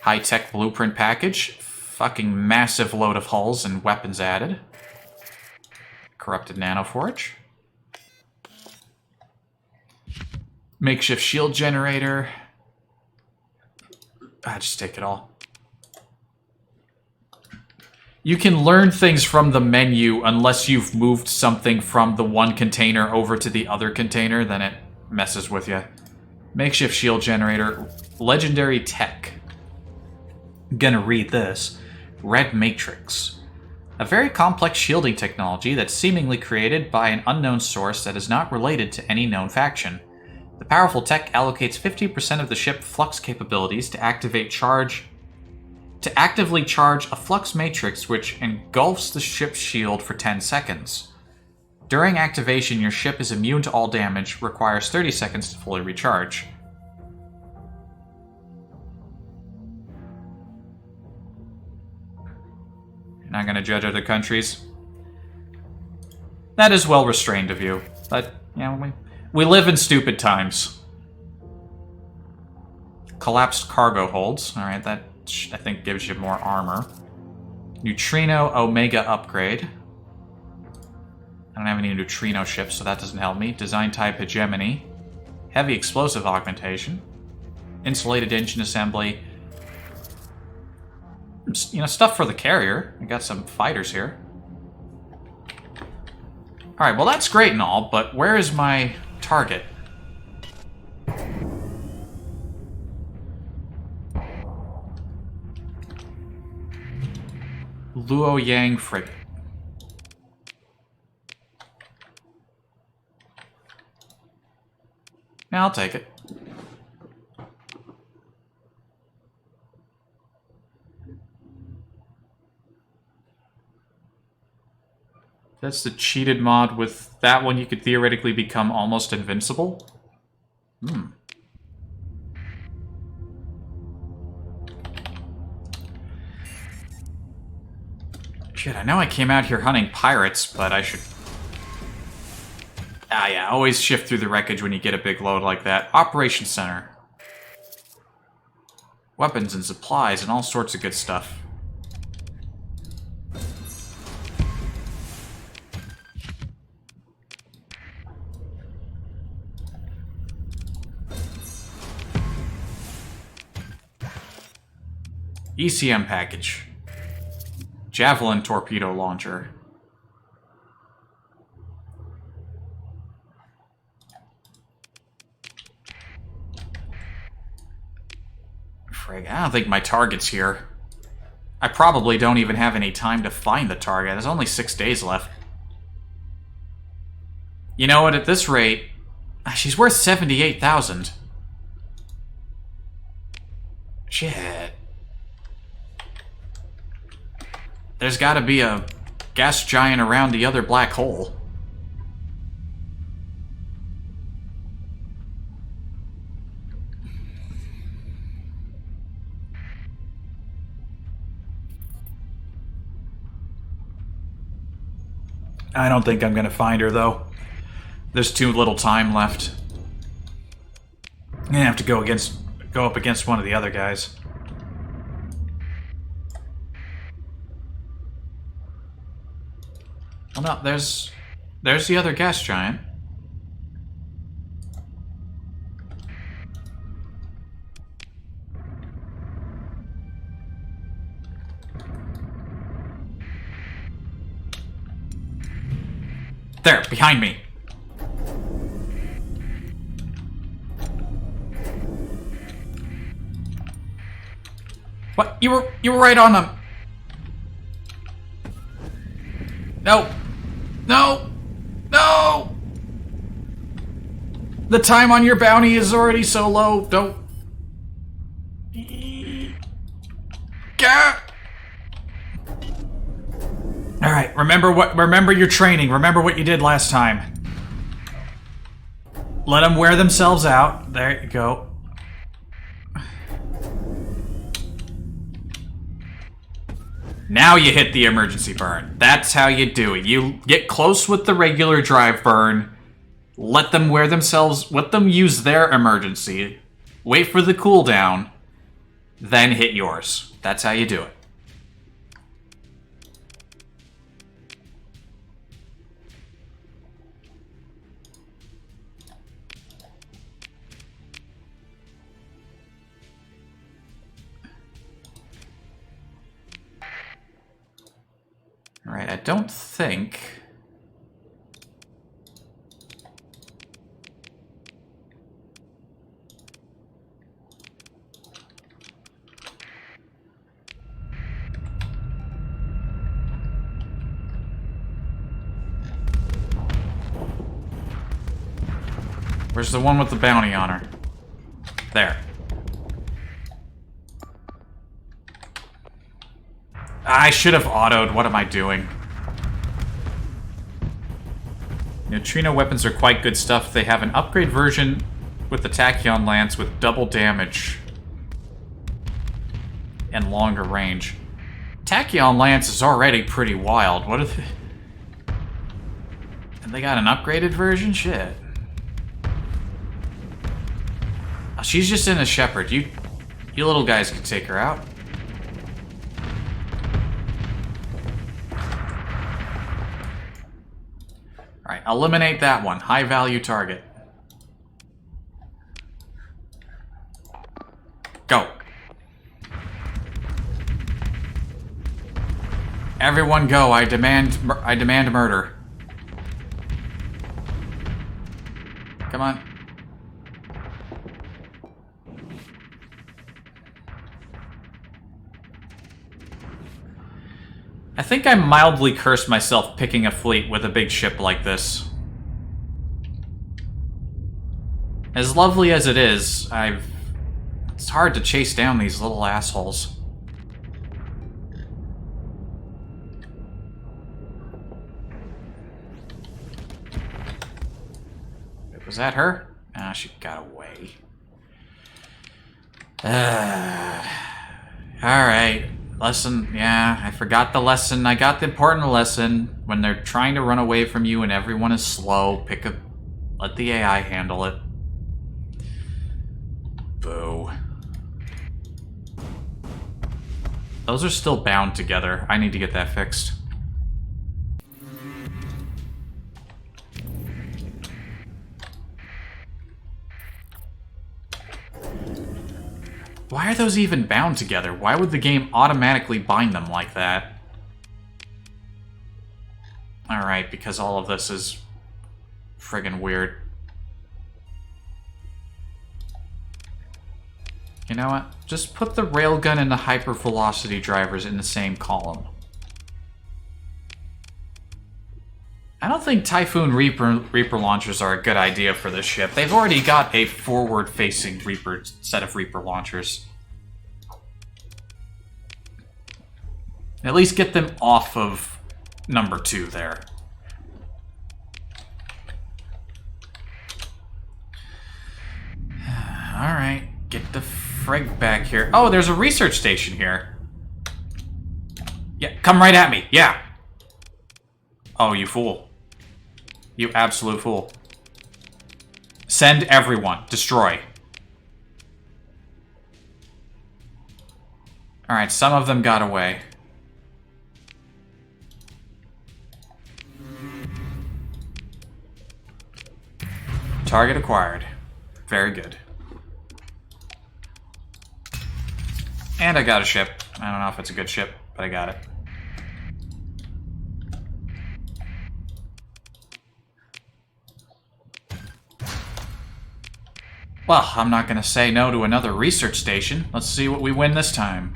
High-tech blueprint package. Fucking massive load of hulls and weapons added. Corrupted nanoforge. Makeshift shield generator. Just take it all. You can learn things from the menu unless you've moved something from the one container over to the other container, then it messes with you. Makeshift shield generator. Legendary tech. I'm gonna read this. Red Matrix. A very complex shielding technology that's seemingly created by an unknown source that is not related to any known faction. The powerful tech allocates 50% of the ship flux capabilities to actively charge a flux matrix which engulfs the ship's shield for 10 seconds. During activation, your ship is immune to all damage, requires 30 seconds to fully recharge. You're not going to judge other countries? That is well restrained of you, but, you know, we live in stupid times. Collapsed cargo holds. Alright, that I think gives you more armor. Neutrino Omega upgrade. I don't have any neutrino ships, so that doesn't help me. Design type hegemony. Heavy explosive augmentation. Insulated engine assembly. You know, stuff for the carrier. We got some fighters here. Alright, well that's great and all, but where is my target? Luoyang frigate. Yeah, I'll take it. That's the cheated mod. With that one, you could theoretically become almost invincible. Shit, I know I came out here hunting pirates, but I should... Ah, yeah, always shift through the wreckage when you get a big load like that. Operations Center. Weapons and supplies and all sorts of good stuff. ECM package. Javelin torpedo launcher. Frig, I don't think my target's here. I probably don't even have any time to find the target. There's only 6 days left. You know what, at this rate, she's worth 78,000. Shit. There's gotta be a gas giant around the other black hole. I don't think I'm gonna find her, though. There's too little time left. I'm gonna have to go up against one of the other guys. Well, no, there's the other gas giant. There, behind me. What? You were right on them. No. No! No! The time on your bounty is already so low. Don't... Gah! Alright, remember your training. Remember what you did last time. Let them wear themselves out. There you go. Now you hit the emergency burn. That's how you do it. You get close with the regular drive burn, let them wear themselves, let them use their emergency, wait for the cooldown, then hit yours. That's how you do it. Alright, I don't think... Where's the one with the bounty on her? There. I should have autoed. What am I doing? Neutrino weapons are quite good stuff. They have an upgrade version with the Tachyon Lance with double damage and longer range. Tachyon Lance is already pretty wild. What if... And they got an upgraded version? Shit. Oh, she's just in a shepherd. You little guys can take her out. Alright, eliminate that one. High value target. Go. Everyone go. I demand murder. Come on. I think I mildly cursed myself picking a fleet with a big ship like this. As lovely as it is, it's hard to chase down these little assholes. Was that her? Ah, she got away. Alright. Lesson, yeah, I forgot the lesson. I got the important lesson. When they're trying to run away from you and everyone is slow, let the AI handle it. Boo. Those are still bound together. I need to get that fixed. Why are those even bound together? Why would the game automatically bind them like that? Alright, because all of this is friggin' weird. You know what? Just put the railgun and the hypervelocity drivers in the same column. I don't think Typhoon Reaper launchers are a good idea for this ship. They've already got a forward-facing set of Reaper launchers. At least get them off of number 2 there. Alright, get the frig back here. Oh, there's a research station here. Yeah, come right at me. Yeah. Oh, you fool. You absolute fool. Send everyone. Destroy. Alright, some of them got away. Target acquired. Very good. And I got a ship. I don't know if it's a good ship, but I got it. Well, I'm not going to say no to another research station. Let's see what we win this time.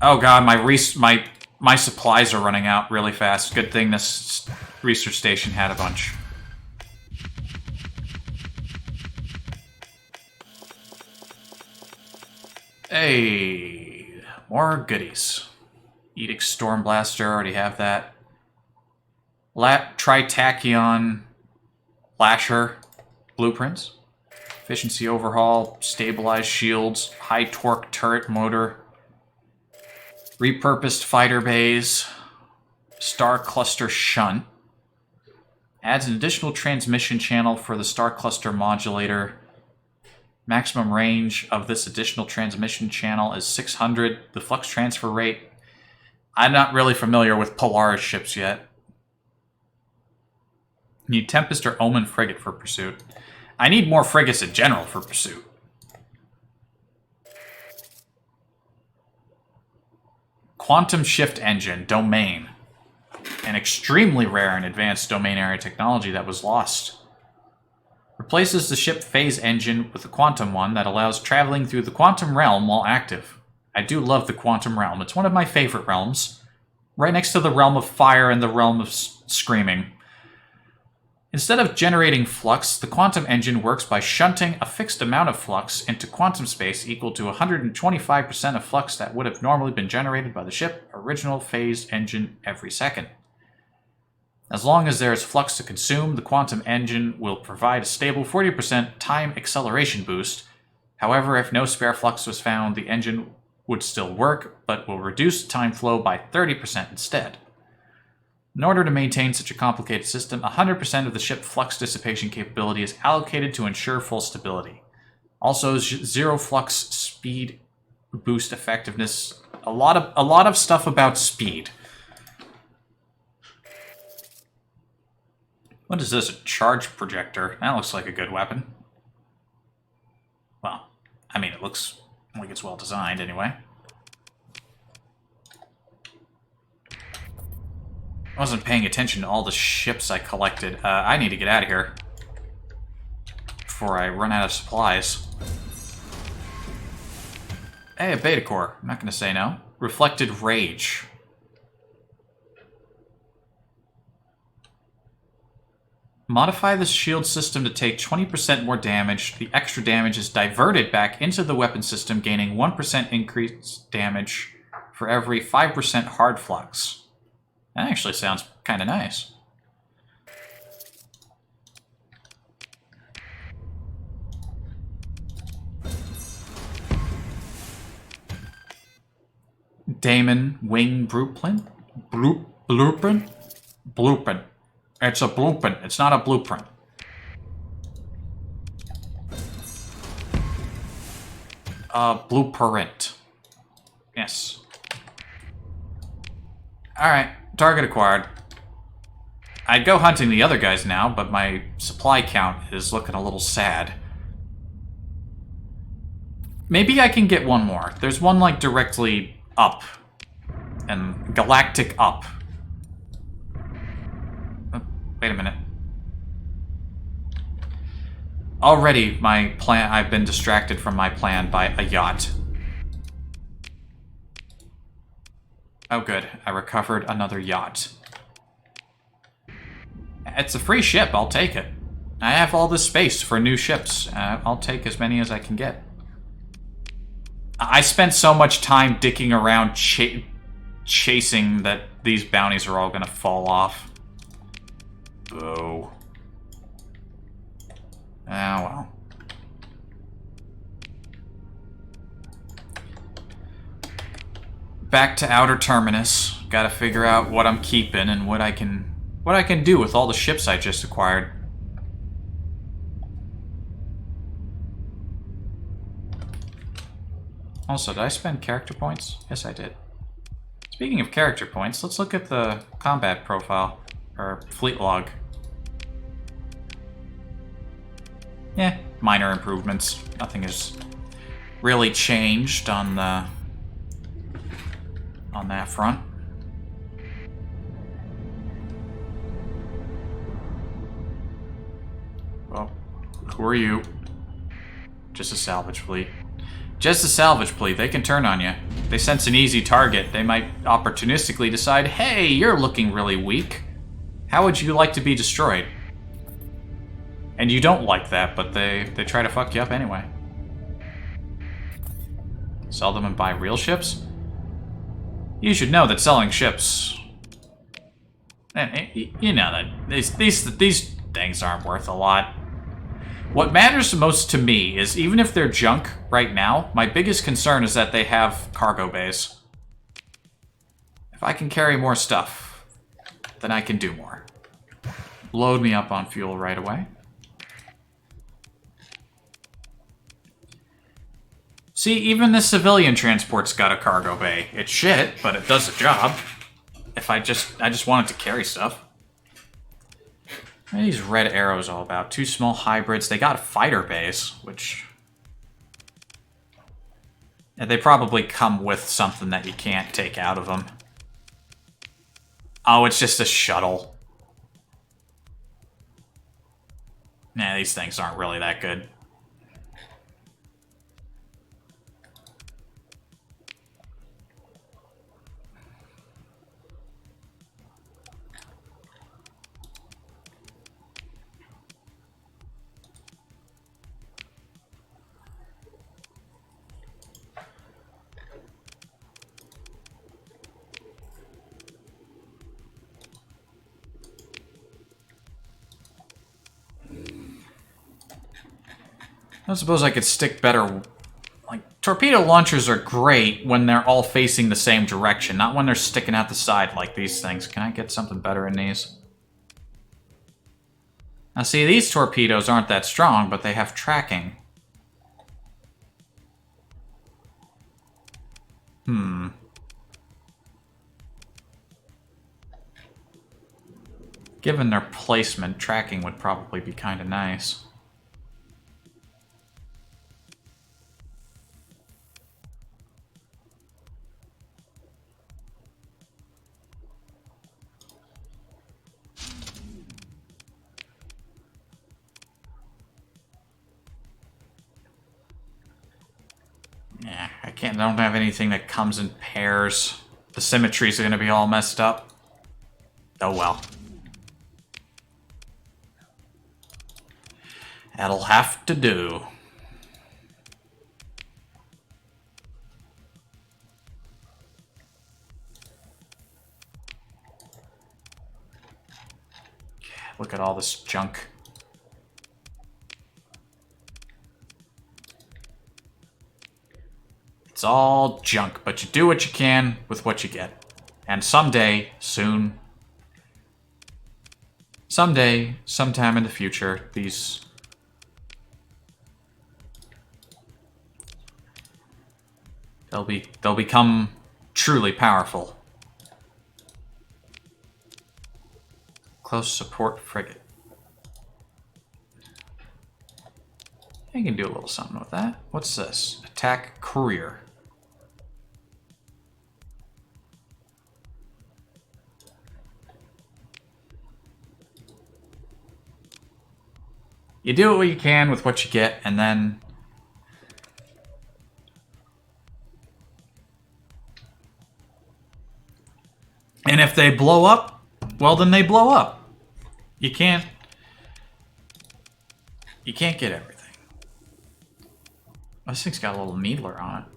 Oh god, my supplies are running out really fast. Good thing this research station had a bunch. Hey, more goodies. Edict Stormblaster, already have that. Tritachyon Lasher blueprints. Efficiency overhaul, stabilized shields, high torque turret motor, repurposed fighter bays, star cluster shunt. Adds an additional transmission channel for the star cluster modulator. Maximum range of this additional transmission channel is 600. The flux transfer rate. I'm not really familiar with Polaris ships yet. Need Tempest or Omen frigate for pursuit. I need more frigates in general for pursuit. Quantum Shift Engine, Domain. An extremely rare and advanced domain area technology that was lost. Replaces the ship phase engine with a quantum one that allows traveling through the quantum realm while active. I do love the quantum realm. It's one of my favorite realms. Right next to the realm of fire and the realm of screaming. Instead of generating flux, the quantum engine works by shunting a fixed amount of flux into quantum space equal to 125% of flux that would have normally been generated by the ship's original phased engine every second. As long as there is flux to consume, the quantum engine will provide a stable 40% time acceleration boost. However, if no spare flux was found, the engine would still work, but will reduce time flow by 30% instead. In order to maintain such a complicated system, 100% of the ship's flux dissipation capability is allocated to ensure full stability. Also, zero flux speed boost effectiveness. A lot of stuff about speed. What is this? A charge projector? That looks like a good weapon. Well, I mean, it looks like it's well designed anyway. I wasn't paying attention to all the ships I collected. I need to get out of here before I run out of supplies. Hey, a beta core. I'm not going to say no. Reflected Rage. Modify the shield system to take 20% more damage. The extra damage is diverted back into the weapon system, gaining 1% increased damage for every 5% hard flux. That actually sounds kind of nice. Damon Wing Blueprint? Blueprint? Blueprint. It's a blueprint. It's not a blueprint. Blueprint. Yes. Alright. Target acquired. I'd go hunting the other guys now, but my supply count is looking a little sad. Maybe I can get one more. There's one, like, directly up. And galactic up. Oh, wait a minute. Already, my plan. I've been distracted from my plan by a yacht. Oh good, I recovered another yacht. It's a free ship, I'll take it. I have all this space for new ships. I'll take as many as I can get. I spent so much time dicking around chasing that these bounties are all gonna fall off. Boo. Oh well. Back to Outer Terminus. Gotta figure out what I'm keeping and what I can do with all the ships I just acquired. Also, did I spend character points? Yes, I did. Speaking of character points, let's look at the combat profile, or fleet log. Yeah, minor improvements. Nothing has really changed on that front. Well, who are you? Just a salvage fleet. Just a salvage fleet. They can turn on you. They sense an easy target. They might opportunistically decide, hey, you're looking really weak. How would you like to be destroyed? And you don't like that, but they try to fuck you up anyway. Sell them and buy real ships? You should know that selling ships... You know that these things aren't worth a lot. What matters most to me is, even if they're junk right now, my biggest concern is that they have cargo bays. If I can carry more stuff, then I can do more. Load me up on fuel right away. See, even the civilian transport's got a cargo bay. It's shit, but it does the job. If I just wanted to carry stuff. What are these red arrows all about? Two small hybrids. They got fighter bays, which... Yeah, they probably come with something that you can't take out of them. Oh, it's just a shuttle. Nah, these things aren't really that good. I suppose I could stick better... Like, torpedo launchers are great when they're all facing the same direction, not when they're sticking out the side like these things. Can I get something better in these? Now see, these torpedoes aren't that strong, but they have tracking. Given their placement, tracking would probably be kind of nice. Yeah, I don't have anything that comes in pairs. The symmetries are going to be all messed up. Oh well. That'll have to do. Look at all this junk. It's all junk, but you do what you can with what you get. And someday, soon, someday, sometime in the future, they'll become truly powerful. Close support frigate. I can do a little something with that. What's this? Attack courier. You do what you can with what you get, and then... And if they blow up, well, then they blow up. You can't get everything. This thing's got a little needler on it.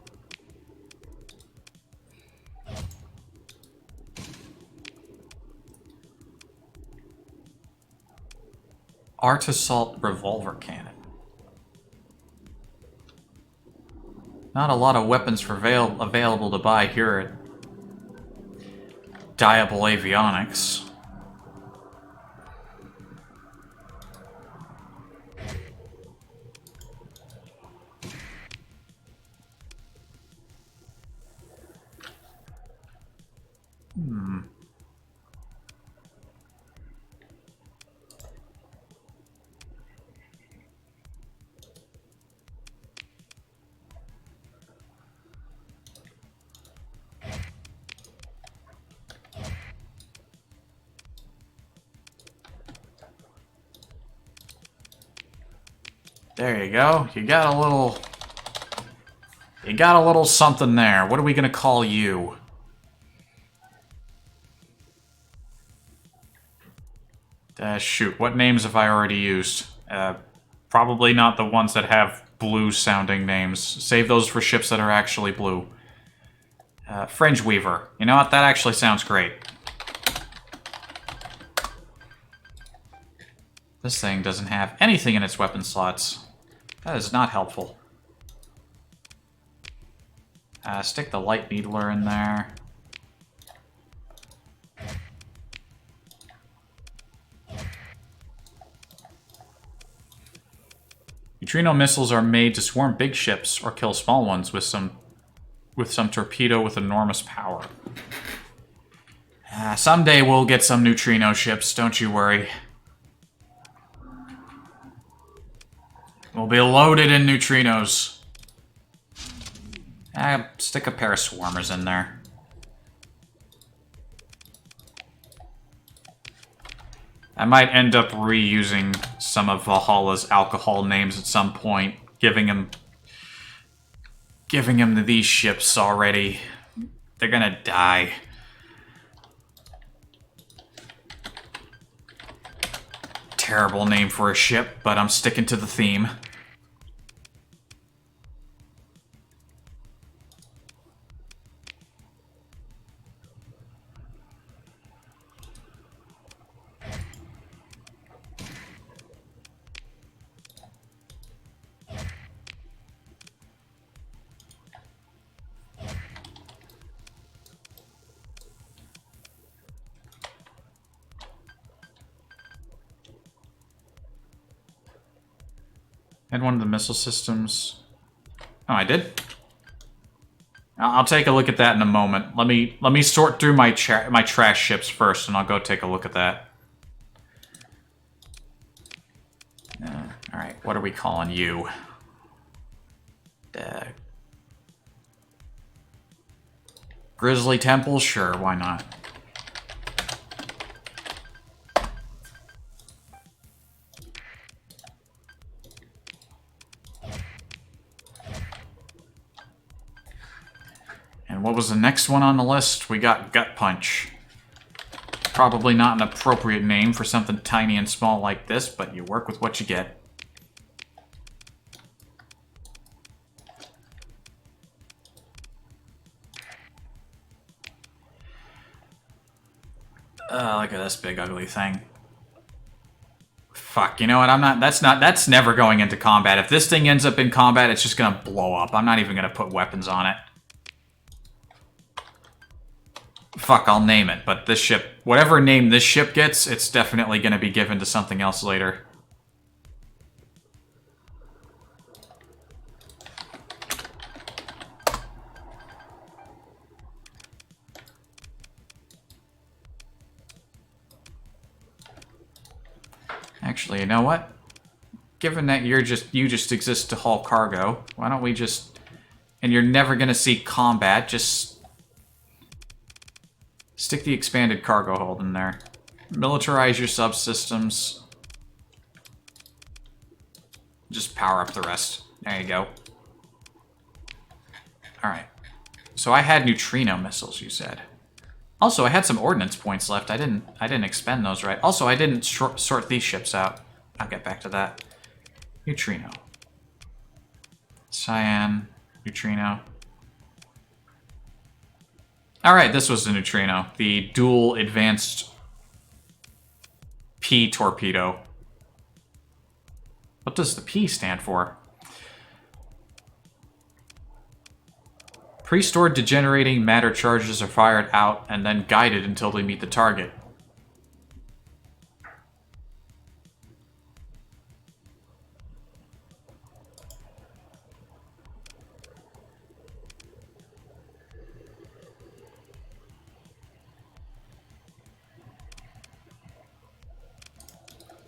Art Assault Revolver Cannon. Not a lot of weapons for available to buy here at Diable Avionics. There you go. You got a little something there. What are we gonna call you? Shoot, what names have I already used? Probably not the ones that have blue-sounding names. Save those for ships that are actually blue. Fringe Weaver. You know what? That actually sounds great. This thing doesn't have anything in its weapon slots. That is not helpful. Stick the light needler in there. Neutrino missiles are made to swarm big ships or kill small ones with some torpedo with enormous power. Someday we'll get some neutrino ships, don't you worry. We'll be loaded in neutrinos. Stick a pair of swarmers in there. I might end up reusing some of Valhalla's alcohol names at some point, giving him these ships already. They're gonna die. Terrible name for a ship, but I'm sticking to the theme. And one of the missile systems. Oh, I did? I'll take a look at that in a moment. Let me sort through my trash ships first, and I'll go take a look at that. All right, what are we calling you? Grizzly Temple? Sure, why not? And what was the next one on the list? We got Gut Punch. Probably not an appropriate name for something tiny and small like this, but you work with what you get. Look at this big ugly thing. Fuck, you know what? That's never going into combat. If this thing ends up in combat, it's just gonna blow up. I'm not even gonna put weapons on it. Fuck, I'll name it, but this ship, whatever name this ship gets, it's definitely gonna be given to something else later. Actually, you know what? Given that you just exist to haul cargo, why don't we just... And you're never gonna see combat, just... Stick the expanded cargo hold in there. Militarize your subsystems. Just power up the rest. There you go. Alright. So I had neutrino missiles, you said. Also, I had some ordnance points left. I didn't expend those right. Also, I didn't sort these ships out. I'll get back to that. Neutrino. Cyan. Neutrino. Alright, this was the neutrino. The dual advanced P torpedo. What does the P stand for? Pre-stored degenerating matter charges are fired out and then guided until they meet the target.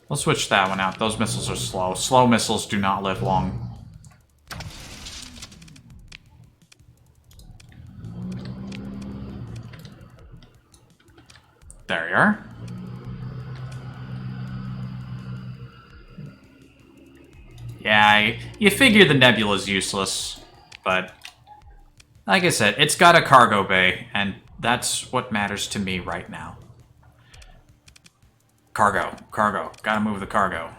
We'll switch that one out. Those missiles are slow. Slow missiles do not live long. There you are. Yeah, you figure the nebula's useless, but like I said, it's got a cargo bay, and that's what matters to me right now. Cargo, cargo. Gotta move the cargo.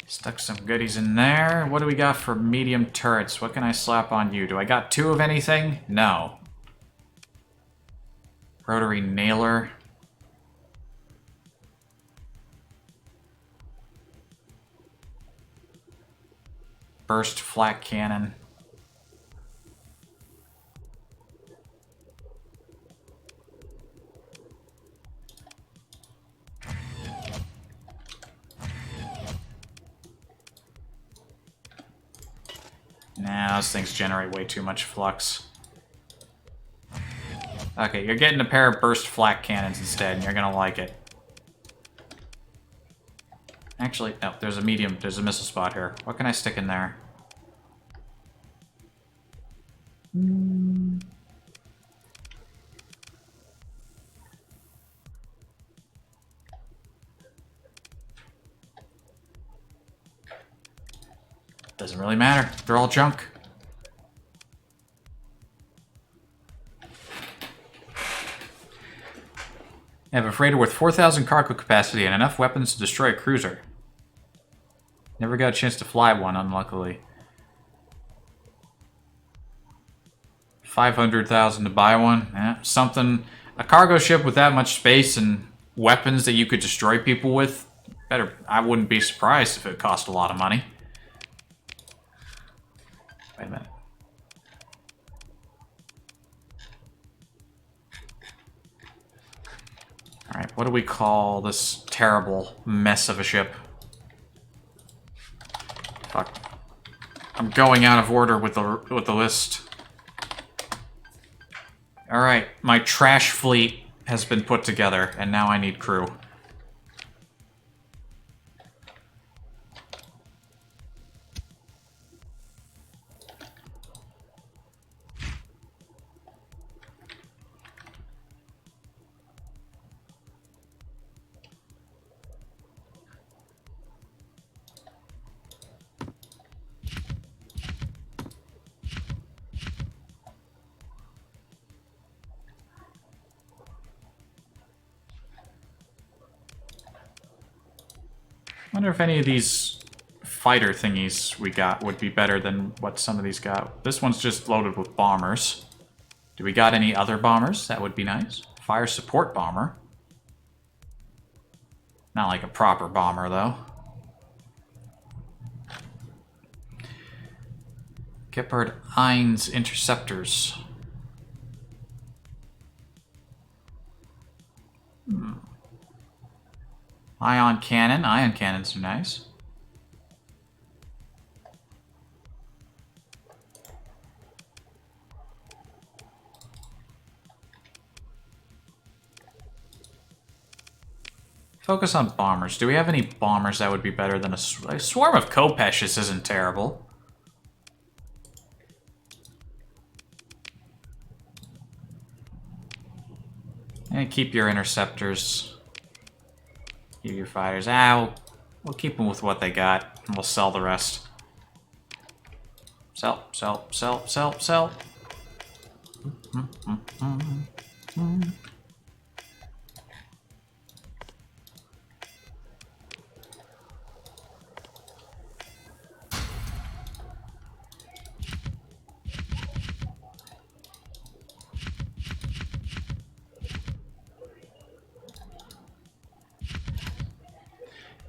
Stuck some goodies in there. What do we got for medium turrets? What can I slap on you? Do I got 2 of anything? No. Rotary nailer. Burst flak cannon. Nah, those things generate way too much flux. Okay, you're getting a pair of burst flak cannons instead, and you're gonna like it. Actually, no, there's a missile spot here. What can I stick in there? Doesn't really matter. They're all junk. I have a freighter with 4,000 cargo capacity and enough weapons to destroy a cruiser. Never got a chance to fly one, unluckily. 500,000 to buy one. Something. A cargo ship with that much space and weapons that you could destroy people with, I wouldn't be surprised if it cost a lot of money. Wait a minute. Alright, what do we call this terrible mess of a ship? Fuck. I'm going out of order with the list. Alright, my trash fleet has been put together, and now I need crew. I wonder if any of these fighter thingies we got would be better than what some of these got. This one's just loaded with bombers. Do we got any other bombers? That would be nice. Fire support bomber. Not like a proper bomber, though. Gepard Eins interceptors. Ion cannon. Ion cannons are nice. Focus on bombers. Do we have any bombers that would be better than a swarm of Kopeshes? Isn't terrible. And keep your interceptors. Keep your fighters. We'll keep them with what they got, and we'll sell the rest. Sell, sell, sell, sell, sell.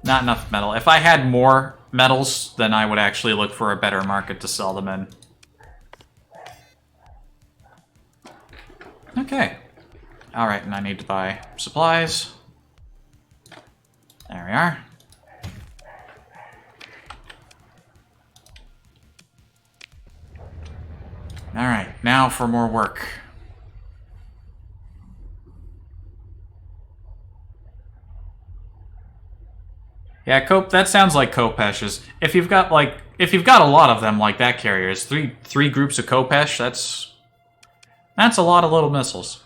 Not enough metal. If I had more metals, then I would actually look for a better market to sell them in. Okay. Alright, and I need to buy supplies. There we are. Alright, now for more work. Yeah, that sounds like Kopeshes. If you've got a lot of them like that carriers, three groups of Kopesh, that's a lot of little missiles.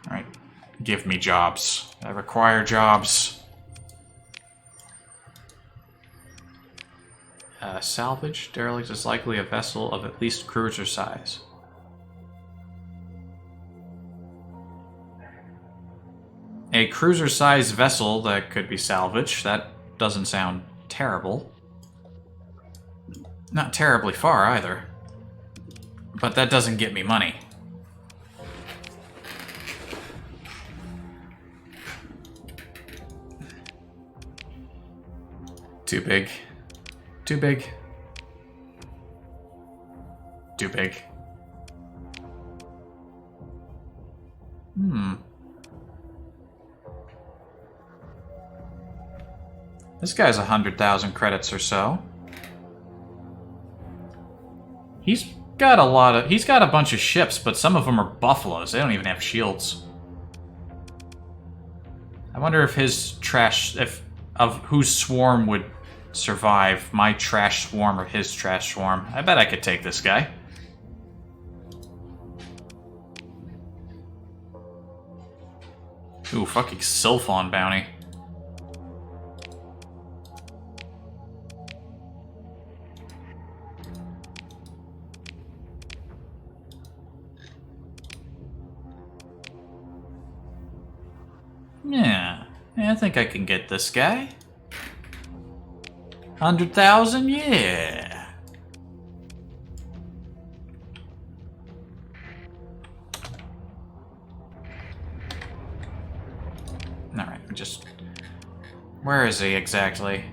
Alright. Give me jobs. I require jobs. Salvage. Derelict is likely a vessel of at least cruiser size. A cruiser-sized vessel that could be salvaged. That doesn't sound terrible. Not terribly far, either. But that doesn't get me money. Too big. Too big. Too big. This guy's 100,000 credits or so. He's got a bunch of ships, but some of them are buffaloes. They don't even have shields. I wonder if whose swarm would survive, my trash swarm or his trash swarm. I bet I could take this guy. Ooh, fucking Sylphon bounty. Yeah, I think I can get this guy. 100,000, yeah. Where is he exactly?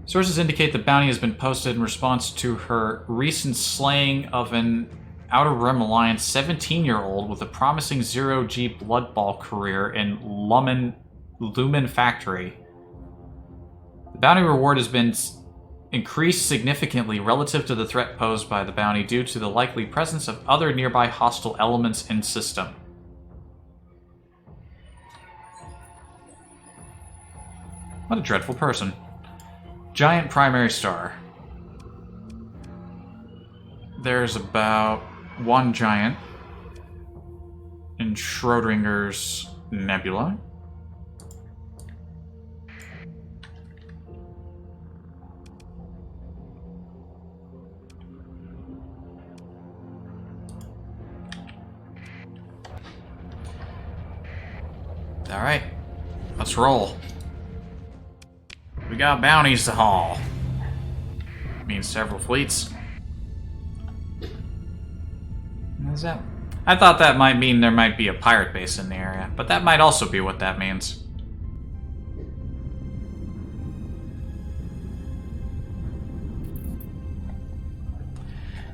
Sources indicate the bounty has been posted in response to her recent slaying of an Outer Rim Alliance 17-year-old with a promising zero-G blood ball career in Lumen Factory. The bounty reward has been increased significantly relative to the threat posed by the bounty due to the likely presence of other nearby hostile elements in system. What a dreadful person. Giant primary star. There's about one giant in Schrodinger's nebula. Alright, let's roll. We got bounties to haul. Means several fleets. What is that? I thought that might mean there might be a pirate base in the area, but that might also be what that means.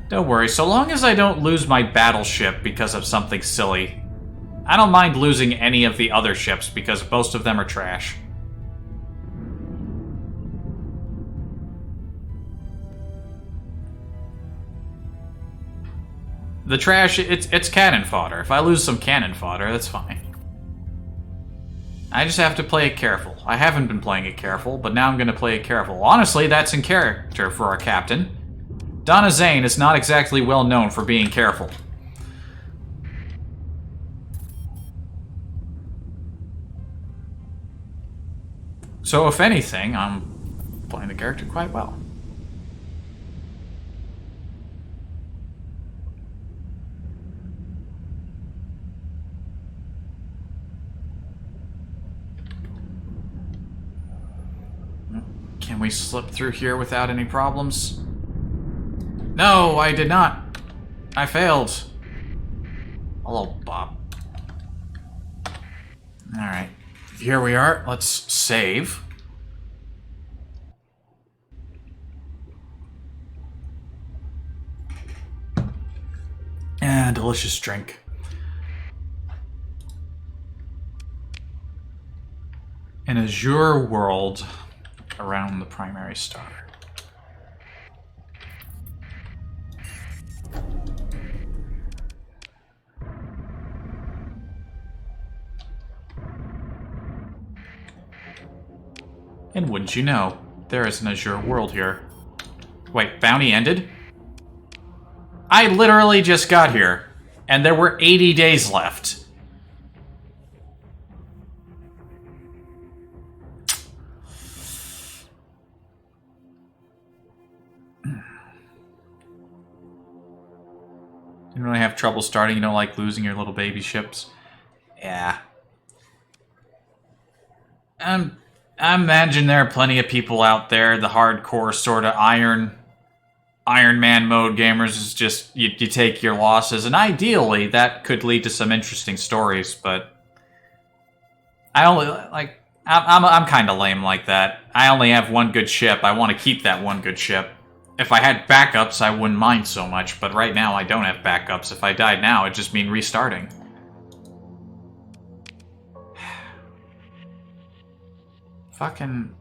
Don't worry, so long as I don't lose my battleship because of something silly. I don't mind losing any of the other ships because most of them are trash. The trash, it's cannon fodder. If I lose some cannon fodder, that's fine. I just have to play it careful. I haven't been playing it careful, but now I'm going to play it careful. Honestly, that's in character for our captain. Donna Zane is not exactly well known for being careful. So if anything, I'm playing the character quite well. Can we slip through here without any problems? No, I did not. I failed. Hello, Bob. Alright. Here we are. Let's save. And delicious drink. An azure world around the primary star. And wouldn't you know, there is an azure world here. Wait, bounty ended? I literally just got here, and there were 80 days left. You really have trouble starting, you don't like losing your little baby ships? Yeah. I imagine there are plenty of people out there, the hardcore sort of Iron Man mode gamers is just, you take your losses, and ideally that could lead to some interesting stories, but I only, like, I'm kind of lame like that. I only have one good ship, I want to keep that one good ship. If I had backups, I wouldn't mind so much, but right now I don't have backups. If I died now, it'd just mean restarting. Fucking...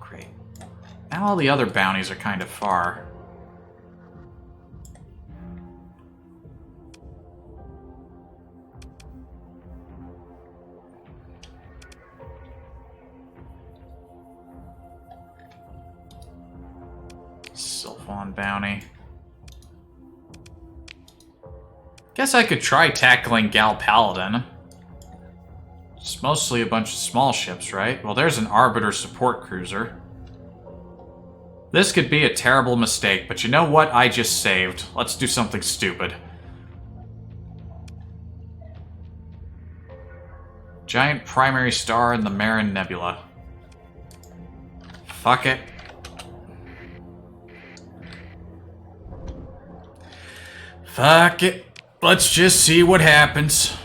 Great. Now all the other bounties are kind of far. Sylphon bounty. Guess I could try tackling Gal Paladin. It's mostly a bunch of small ships, right? Well, there's an Arbiter support cruiser. This could be a terrible mistake, but you know what I just saved? Let's do something stupid. Giant primary star in the Marin Nebula. Fuck it. Fuck it. Let's just see what happens.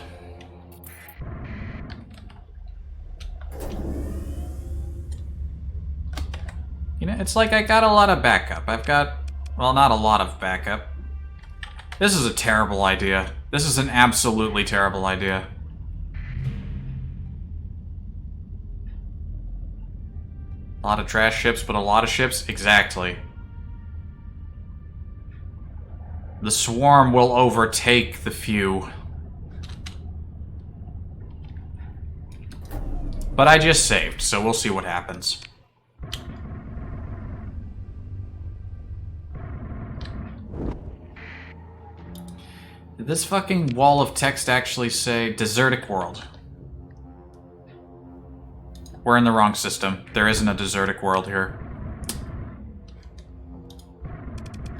You know, it's like I got a lot of backup. I've got, well, not a lot of backup. This is a terrible idea. This is an absolutely terrible idea. A lot of trash ships, but a lot of ships? Exactly. The swarm will overtake the few. But I just saved, so we'll see what happens. Did this fucking wall of text actually say desertic world? We're in the wrong system. There isn't a desertic world here.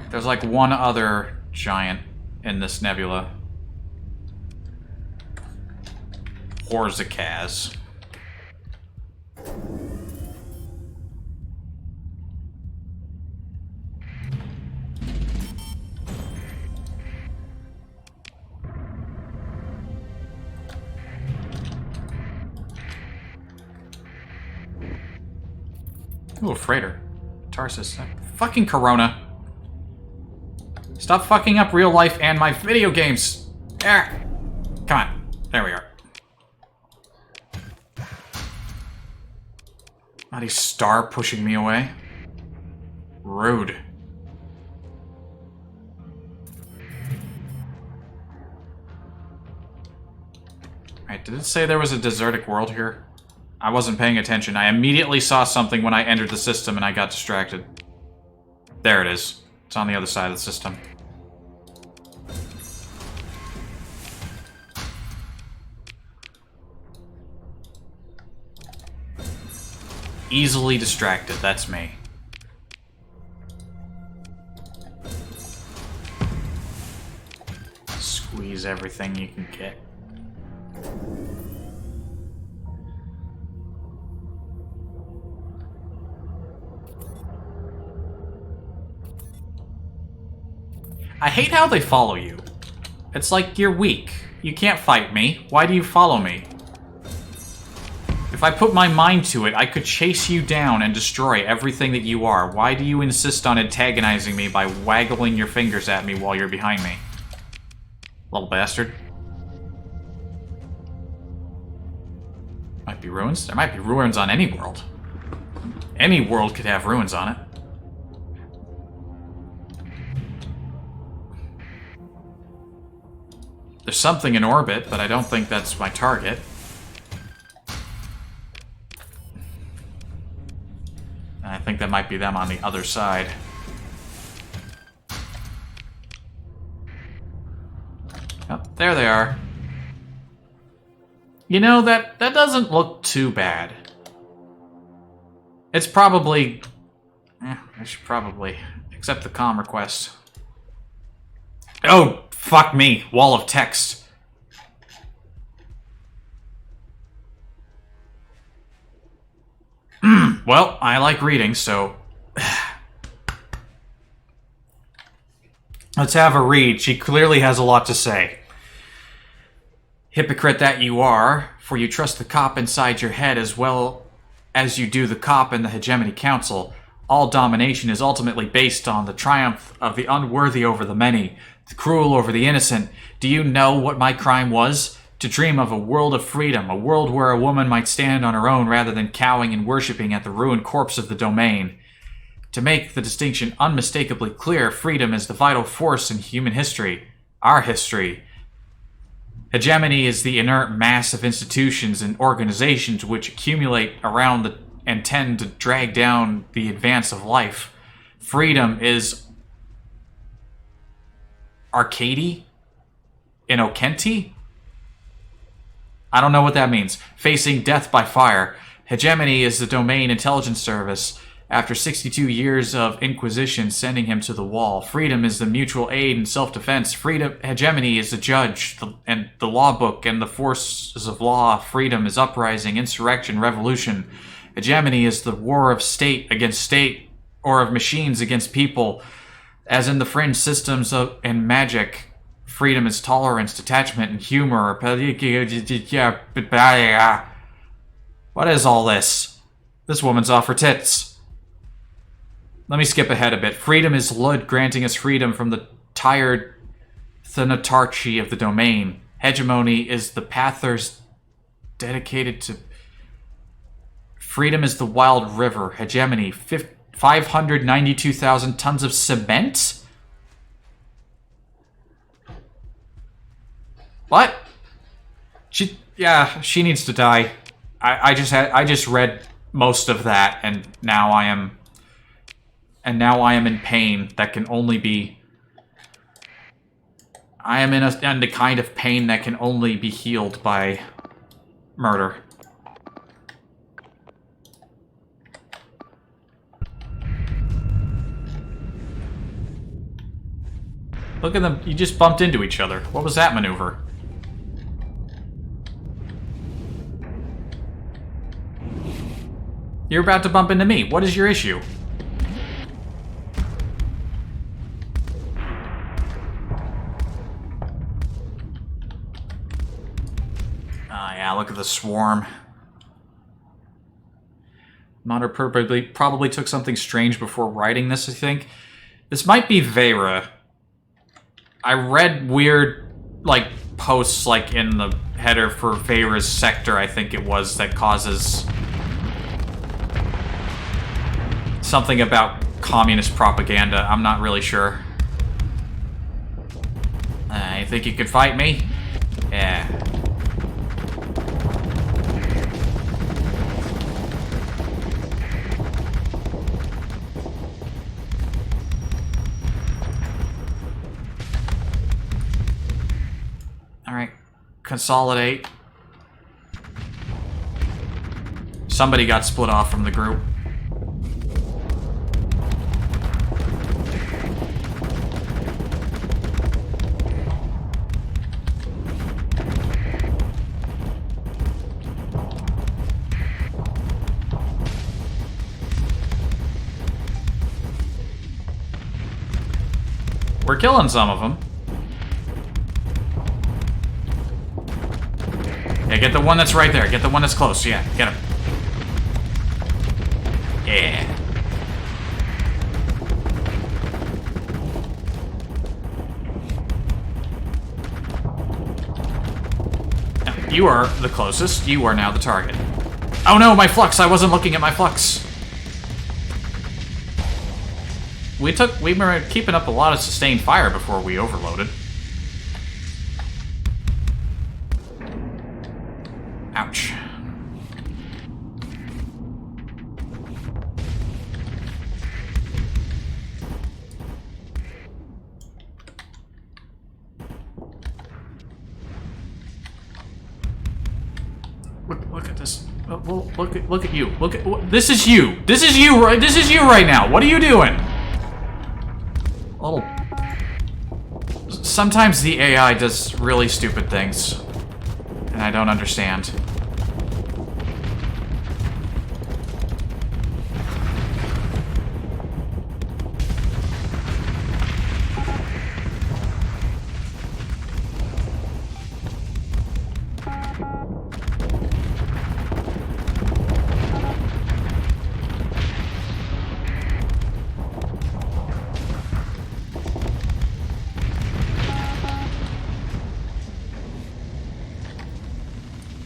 There's like one other giant in this nebula. Horzakaz. Ooh, a freighter. Tarsus. Fucking Corona. Stop fucking up real life and my video games. There. Come on. There we are. Bloody star pushing me away. Rude. Alright, did it say there was a desertic world here? I wasn't paying attention. I immediately saw something when I entered the system and I got distracted. There it is. It's on the other side of the system. Easily distracted, that's me. Squeeze everything you can get. I hate how they follow you. It's like, you're weak. You can't fight me. Why do you follow me? If I put my mind to it, I could chase you down and destroy everything that you are. Why do you insist on antagonizing me by waggling your fingers at me while you're behind me? Little bastard. Might be ruins. There might be ruins on any world. Any world could have ruins on it. There's something in orbit, but I don't think that's my target. And I think that might be them on the other side. Oh, there they are. You know, that doesn't look too bad. It's probably... I should probably accept the comm request. Oh, fuck me. Wall of text. Well, I like reading, so... Let's have a read. She clearly has a lot to say. Hypocrite that you are, for you trust the cop inside your head as well as you do the cop in the Hegemony Council. All domination is ultimately based on the triumph of the unworthy over the many, the cruel over the innocent. Do you know what my crime was? To dream of a world of freedom, a world where a woman might stand on her own rather than cowing and worshipping at the ruined corpse of the domain. To make the distinction unmistakably clear, freedom is the vital force in human history, our history. Hegemony is the inert mass of institutions and organizations which accumulate around and tend to drag down the advance of life. Freedom is Arcady? In Okenti? I don't know what that means. Facing death by fire. Hegemony is the domain intelligence service. After 62 years of inquisition sending him to the wall. Freedom is the mutual aid and self-defense. Freedom, hegemony is the judge and the law book and the forces of law. Freedom is uprising, insurrection, revolution. Hegemony is the war of state against state, or of machines against people. As in the fringe systems and magic, freedom is tolerance, detachment, and humor. What is all this? This woman's off her tits. Let me skip ahead a bit. Freedom is Lud granting us freedom from the tired thanatarchy of the domain. Hegemony is the Pathers dedicated to... Freedom is the wild river. Hegemony, 592,000 tons of cement? What? She needs to die. I just read most of that, and now I am in pain that can only be... I am in the kind of pain that can only be healed by murder. Look at them. You just bumped into each other. What was that maneuver? You're about to bump into me. What is your issue? Yeah, look at the swarm. Modder probably took something strange before writing this, I think. This might be Vera. I read weird, like, posts, like, in the header for Vera's sector, I think it was, that causes something about communist propaganda. I'm not really sure. You think you could fight me? Yeah. Alright. Consolidate. Somebody got split off from the group. We're killing some of them. Yeah, get the one that's right there. Get the one that's close. Yeah, get him. Yeah. No, you are the closest. You are now the target. Oh no, my flux! I wasn't looking at my flux. We were keeping up a lot of sustained fire before we overloaded. Ouch. Look at this. Look at you. This is you. This is you right now. What are you doing? Sometimes the AI does really stupid things, and I don't understand.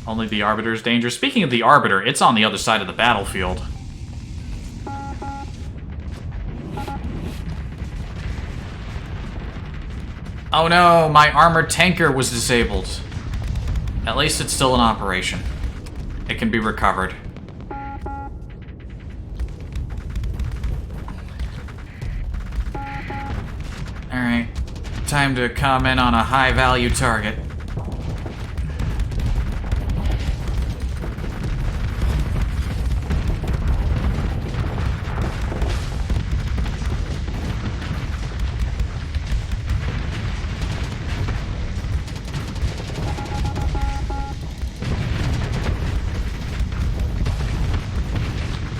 Only the Arbiter's danger. Speaking of the Arbiter, it's on the other side of the battlefield. Oh no, my armored tanker was disabled. At least it's still in operation. It can be recovered. Alright, time to comment on a high-value target.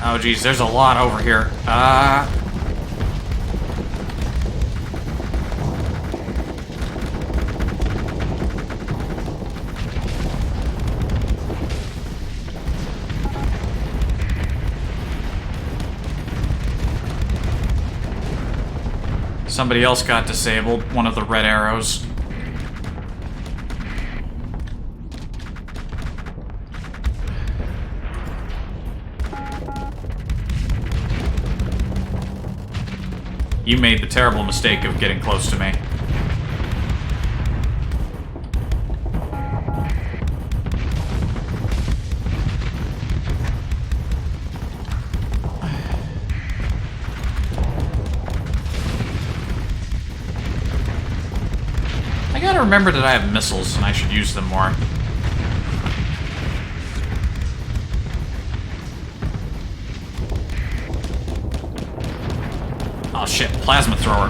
Oh geez, there's a lot over here. Somebody else got disabled, one of the red arrows. You made the terrible mistake of getting close to me. I gotta remember that I have missiles and I should use them more. Oh shit, plasma thrower.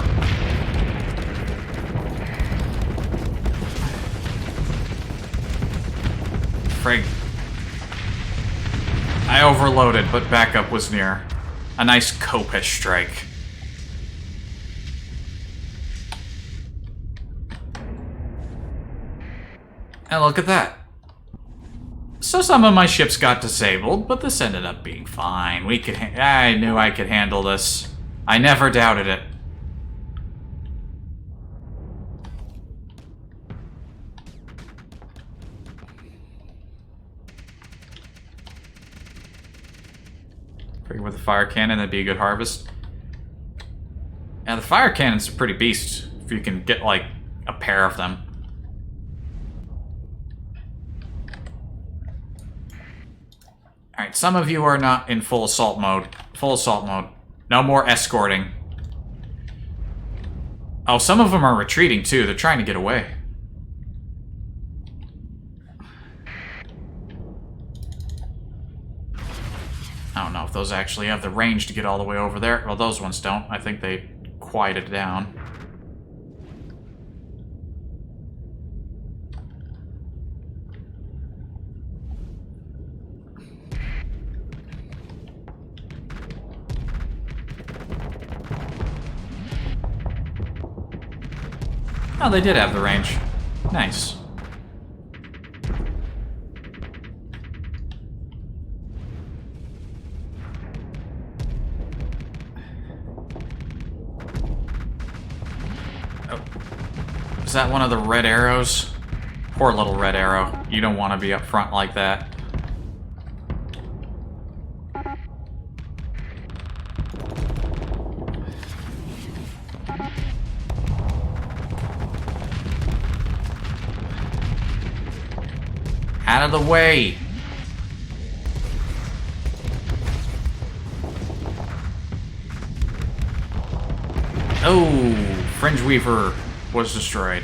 Frig. I overloaded, but backup was near. A nice Comet strike. And look at that. So some of my ships got disabled, but this ended up being fine. We could I knew I could handle this. I never doubted it. Figure with a fire cannon, that'd be a good harvest. Yeah, the fire cannon's a pretty beast if you can get, like, a pair of them. Alright, some of you are not in full assault mode. Full assault mode. No more escorting. Oh, some of them are retreating, too. They're trying to get away. I don't know if those actually have the range to get all the way over there. Well, those ones don't. I think they quieted down. Oh, they did have the range. Nice. Oh. Is that one of the red arrows? Poor little red arrow. You don't want to be up front like that. Out of the way! Oh, Fringe Weaver was destroyed.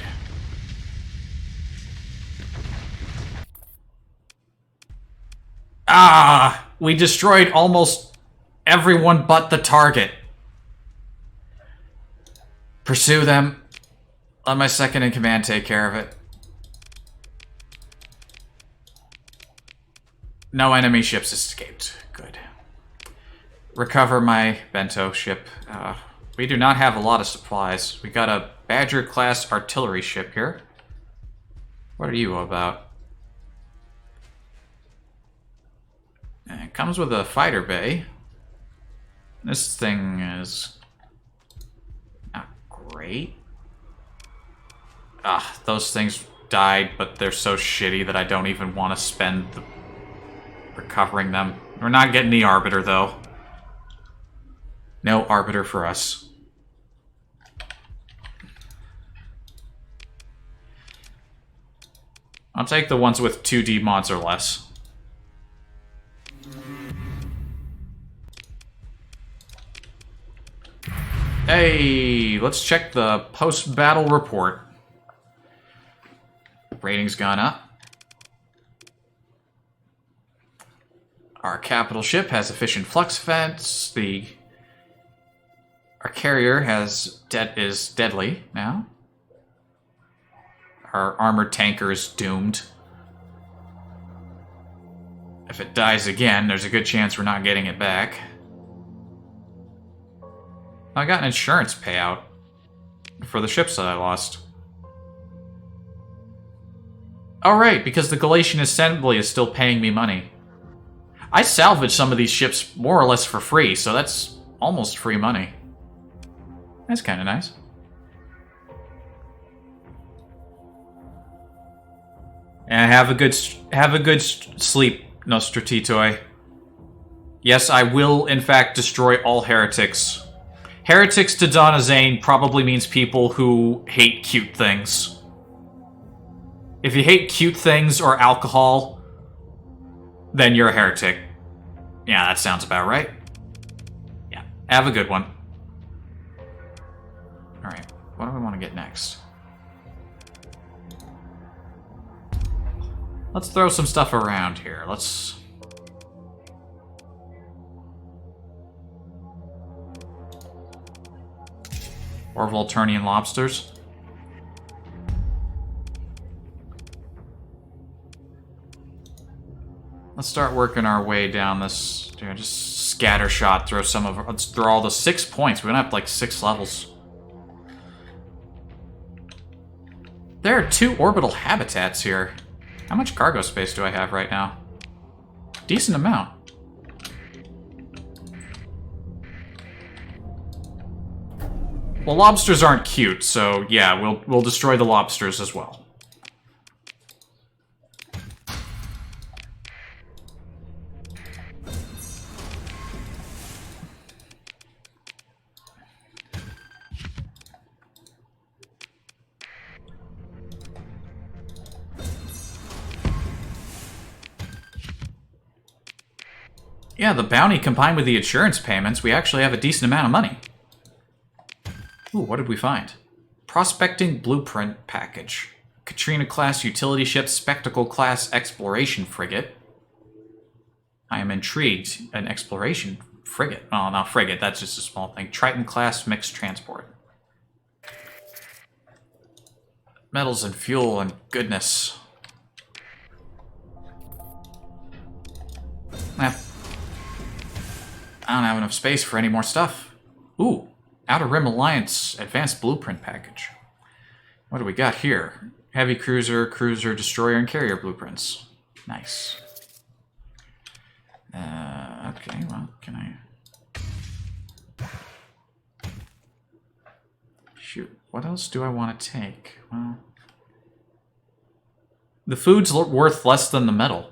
Ah! We destroyed almost everyone but the target. Pursue them. Let my second in command take care of it. No enemy ships escaped. Good. Recover my bento ship. We do not have a lot of supplies. We got a Badger-class artillery ship here. What are you about? And it comes with a fighter bay. This thing is not great. Ah, those things died, but they're so shitty that I don't even want to spend the recovering them. We're not getting the Arbiter, though. No Arbiter for us. I'll take the ones with 2D mods or less. Hey, let's check the post-battle report. Rating's gone up. Our capital ship has efficient flux vents. Our carrier is deadly now. Our armored tanker is doomed. If it dies again, there's a good chance we're not getting it back. I got an insurance payout for the ships that I lost. Oh right, because the Galatian Assembly is still paying me money. I salvaged some of these ships more or less for free, so that's almost free money. That's kind of nice. And have a good sleep, Nostratitoi. Yes, I will, in fact, destroy all heretics. Heretics to Donna Zane probably means people who hate cute things. If you hate cute things or alcohol, then you're a heretic. Yeah, that sounds about right. Yeah, have a good one. Alright, what do we want to get next? Let's throw some stuff around here. Let's... Or Volturnian lobsters. Let's start working our way down this. Just scattershot. Throw some of. Let's throw all the 6 points. We're gonna have like 6 levels. There are 2 orbital habitats here. How much cargo space do I have right now? Decent amount. Well, lobsters aren't cute, so yeah, we'll destroy the lobsters as well. Yeah, the bounty combined with the insurance payments, we actually have a decent amount of money. Ooh, what did we find? Prospecting Blueprint Package. Katrina-class utility ship, Spectacle-class exploration frigate. I am intrigued. An exploration frigate. Oh, no, frigate, that's just a small thing. Triton-class mixed transport. Metals and fuel and goodness. I don't have enough space for any more stuff. Ooh, Outer Rim Alliance Advanced Blueprint Package. What do we got here? Heavy cruiser, destroyer, and carrier blueprints. Nice. Okay, well, can I... Shoot, what else do I want to take? Well... The food's worth less than the metal.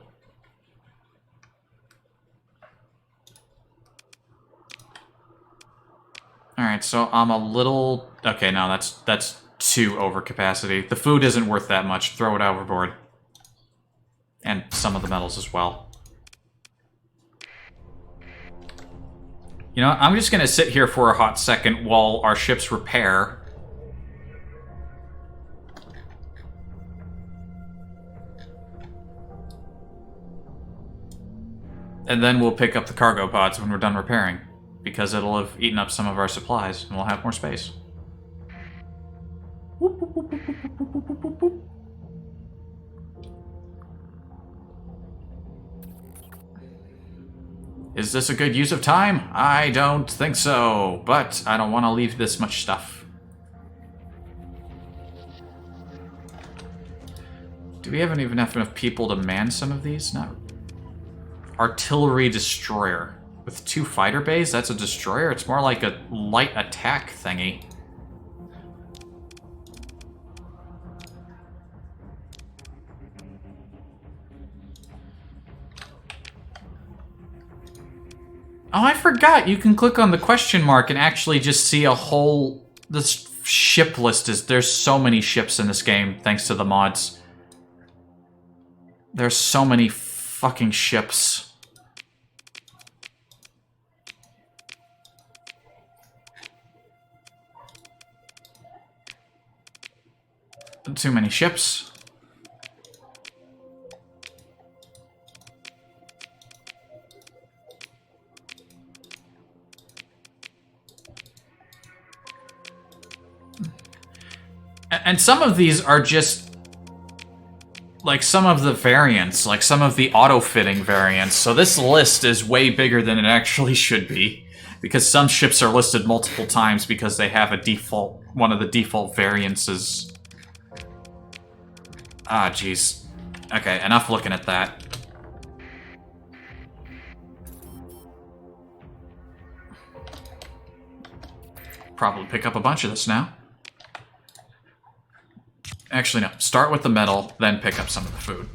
Alright, so I'm a little... Okay, no, that's too overcapacity. The food isn't worth that much. Throw it overboard. And some of the metals as well. You know, I'm just gonna sit here for a hot second while our ships repair. And then we'll pick up the cargo pods when we're done repairing. Because it'll have eaten up some of our supplies, and we'll have more space. Is this a good use of time? I don't think so, but I don't want to leave this much stuff. Do we have even have enough people to man some of these? No. Artillery destroyer. With 2 fighter bays? That's a destroyer? It's more like a light attack thingy. Oh, I forgot! You can click on the question mark and actually just see a whole... This ship list is... There's so many ships in this game, thanks to the mods. There's so many fucking ships. Too many ships. And some of these are just like some of the variants, like some of the auto-fitting variants. So this list is way bigger than it actually should be, because some ships are listed multiple times because they have a default, one of the default variants is... Ah, jeez. Okay, enough looking at that. Probably pick up a bunch of this now. Actually, no. Start with the metal, then pick up some of the food.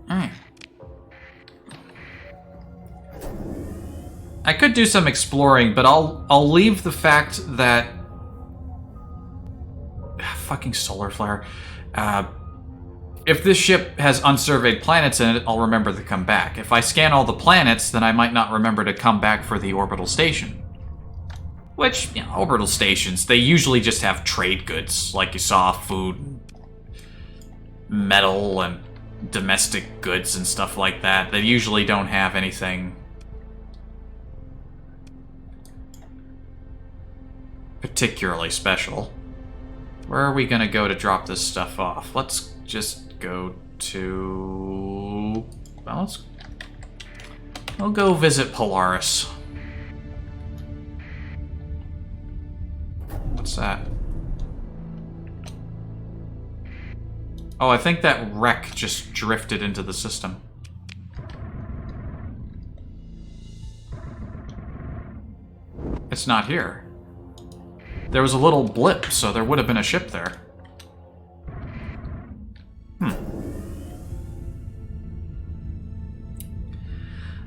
Alright. I could do some exploring, but I'll leave the fact that... Fucking solar flare. If this ship has unsurveyed planets in it, I'll remember to come back. If I scan all the planets, then I might not remember to come back for the orbital station. Which, you know, orbital stations, they usually just have trade goods, like you saw, food, metal, and domestic goods and stuff like that. They usually don't have anything particularly special. Where are we gonna go to drop this stuff off? Let's just go to... Well, we'll go visit Polaris. What's that? Oh, I think that wreck just drifted into the system. It's not here. There was a little blip, so there would have been a ship there.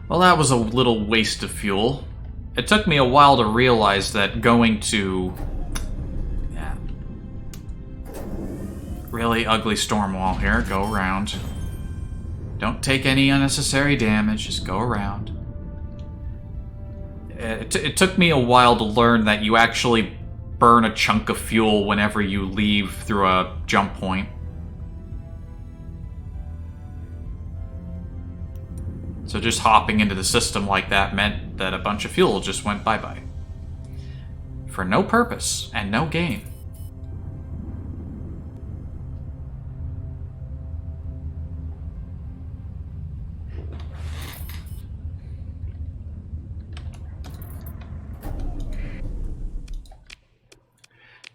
Well, that was a little waste of fuel. It took me a while to realize that going to... Yeah. Really ugly storm wall here. Go around. Don't take any unnecessary damage. Just go around. It took me a while to learn that you actually burn a chunk of fuel whenever you leave through a jump point. So just hopping into the system like that meant that a bunch of fuel just went bye-bye. For no purpose and no gain.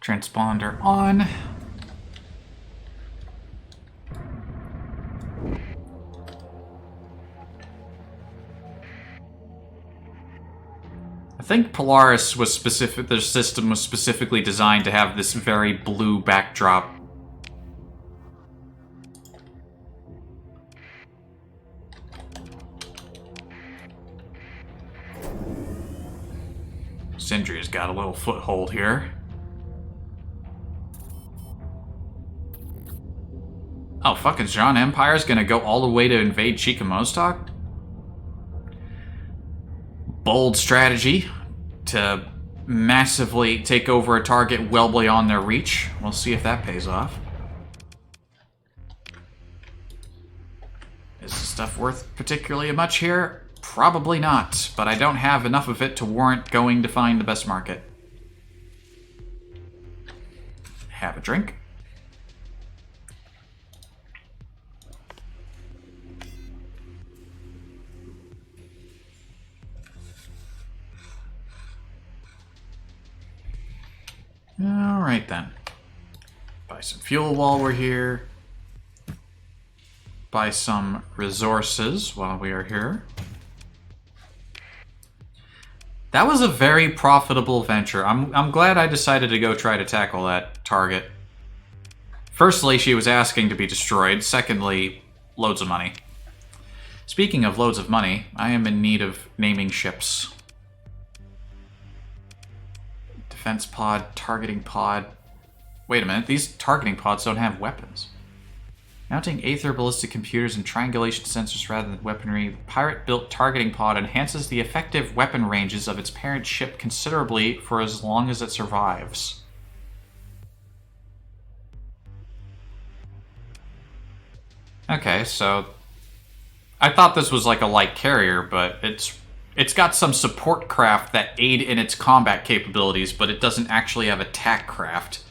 Transponder on. I think Polaris was specific. The system was specifically designed to have this very blue backdrop. Sindri's got a little foothold here. Oh, fucking Jean Empire's gonna go all the way to invade Chica Mostok? Bold strategy to massively take over a target well beyond their reach. We'll see if that pays off. Is the stuff worth particularly much here? Probably not, but I don't have enough of it to warrant going to find the best market. Have a drink. Alright then. Buy some fuel while we're here. Buy some resources while we are here. That was a very profitable venture. I'm glad I decided to go try to tackle that target. Firstly, she was asking to be destroyed. Secondly, loads of money. Speaking of loads of money, I am in need of naming ships. Defense pod, targeting pod. Wait a minute, these targeting pods don't have weapons. Mounting Aether ballistic computers and triangulation sensors rather than weaponry, the pirate-built targeting pod enhances the effective weapon ranges of its parent ship considerably for as long as it survives. Okay, so I thought this was like a light carrier, but it's got some support craft that aid in its combat capabilities, but it doesn't actually have attack craft.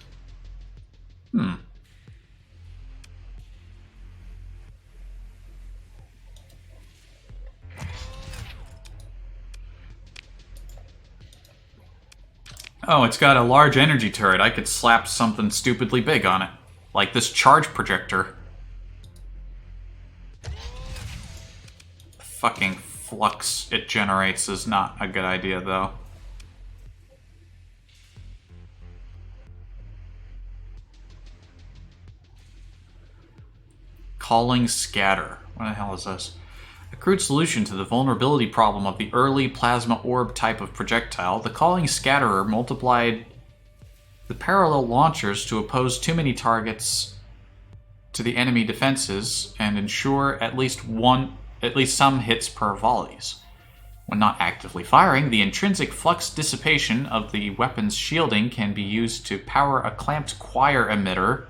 Oh, it's got a large energy turret. I could slap something stupidly big on it. Like this charge projector. The fucking flux it generates is not a good idea, though. Calling Scatter. What the hell is this? A crude solution to the vulnerability problem of the early plasma orb type of projectile, the Calling Scatterer multiplied the parallel launchers to oppose too many targets to the enemy defenses and ensure at least some hits per volleys. When not actively firing, the intrinsic flux dissipation of the weapon's shielding can be used to power a clamped choir emitter.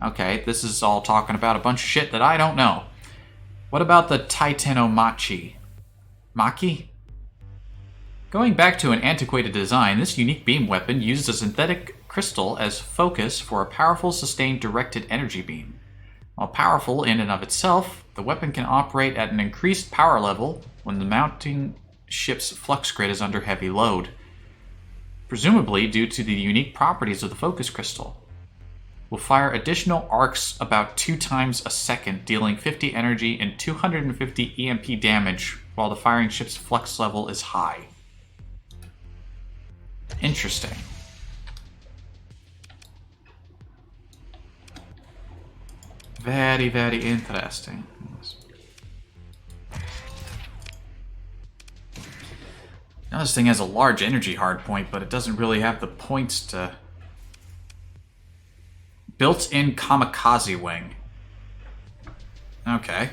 Okay, this is all talking about a bunch of shit that I don't know. What about the Titanomachi? Maki? Going back to an antiquated design, this unique beam weapon uses a synthetic crystal as focus for a powerful sustained directed energy beam. While powerful in and of itself, the weapon can operate at an increased power level when the mounting ship's flux grid is under heavy load, presumably due to the unique properties of the focus crystal. Will fire additional arcs about 2 times a second, dealing 50 energy and 250 EMP damage while the firing ship's flux level is high. Interesting. Very, very interesting. Now this thing has a large energy hardpoint, but it doesn't really have the points to... Built-in kamikaze wing. Okay.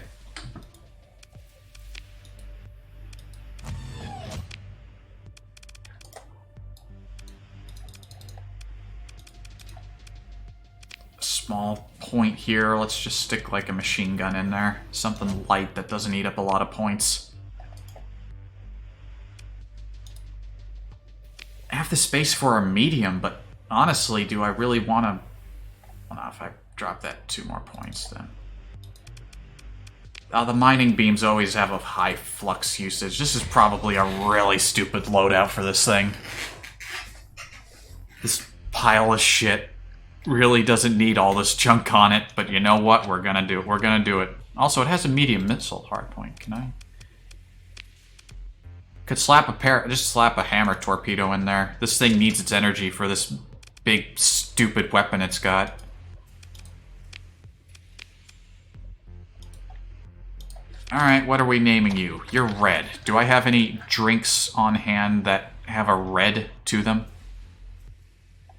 Small point here. Let's just stick like a machine gun in there. Something light that doesn't eat up a lot of points. I have the space for a medium, but honestly, do I really want to... Well, no, if I drop that 2 more points, then... The mining beams always have a high flux usage. This is probably a really stupid loadout for this thing. This pile of shit really doesn't need all this junk on it, but you know what? We're gonna do it. We're gonna do it. Also, it has a medium missile hardpoint. Can I? Could slap just slap a hammer torpedo in there. This thing needs its energy for this big, stupid weapon it's got. Alright, what are we naming you? You're red. Do I have any drinks on hand that have a red to them?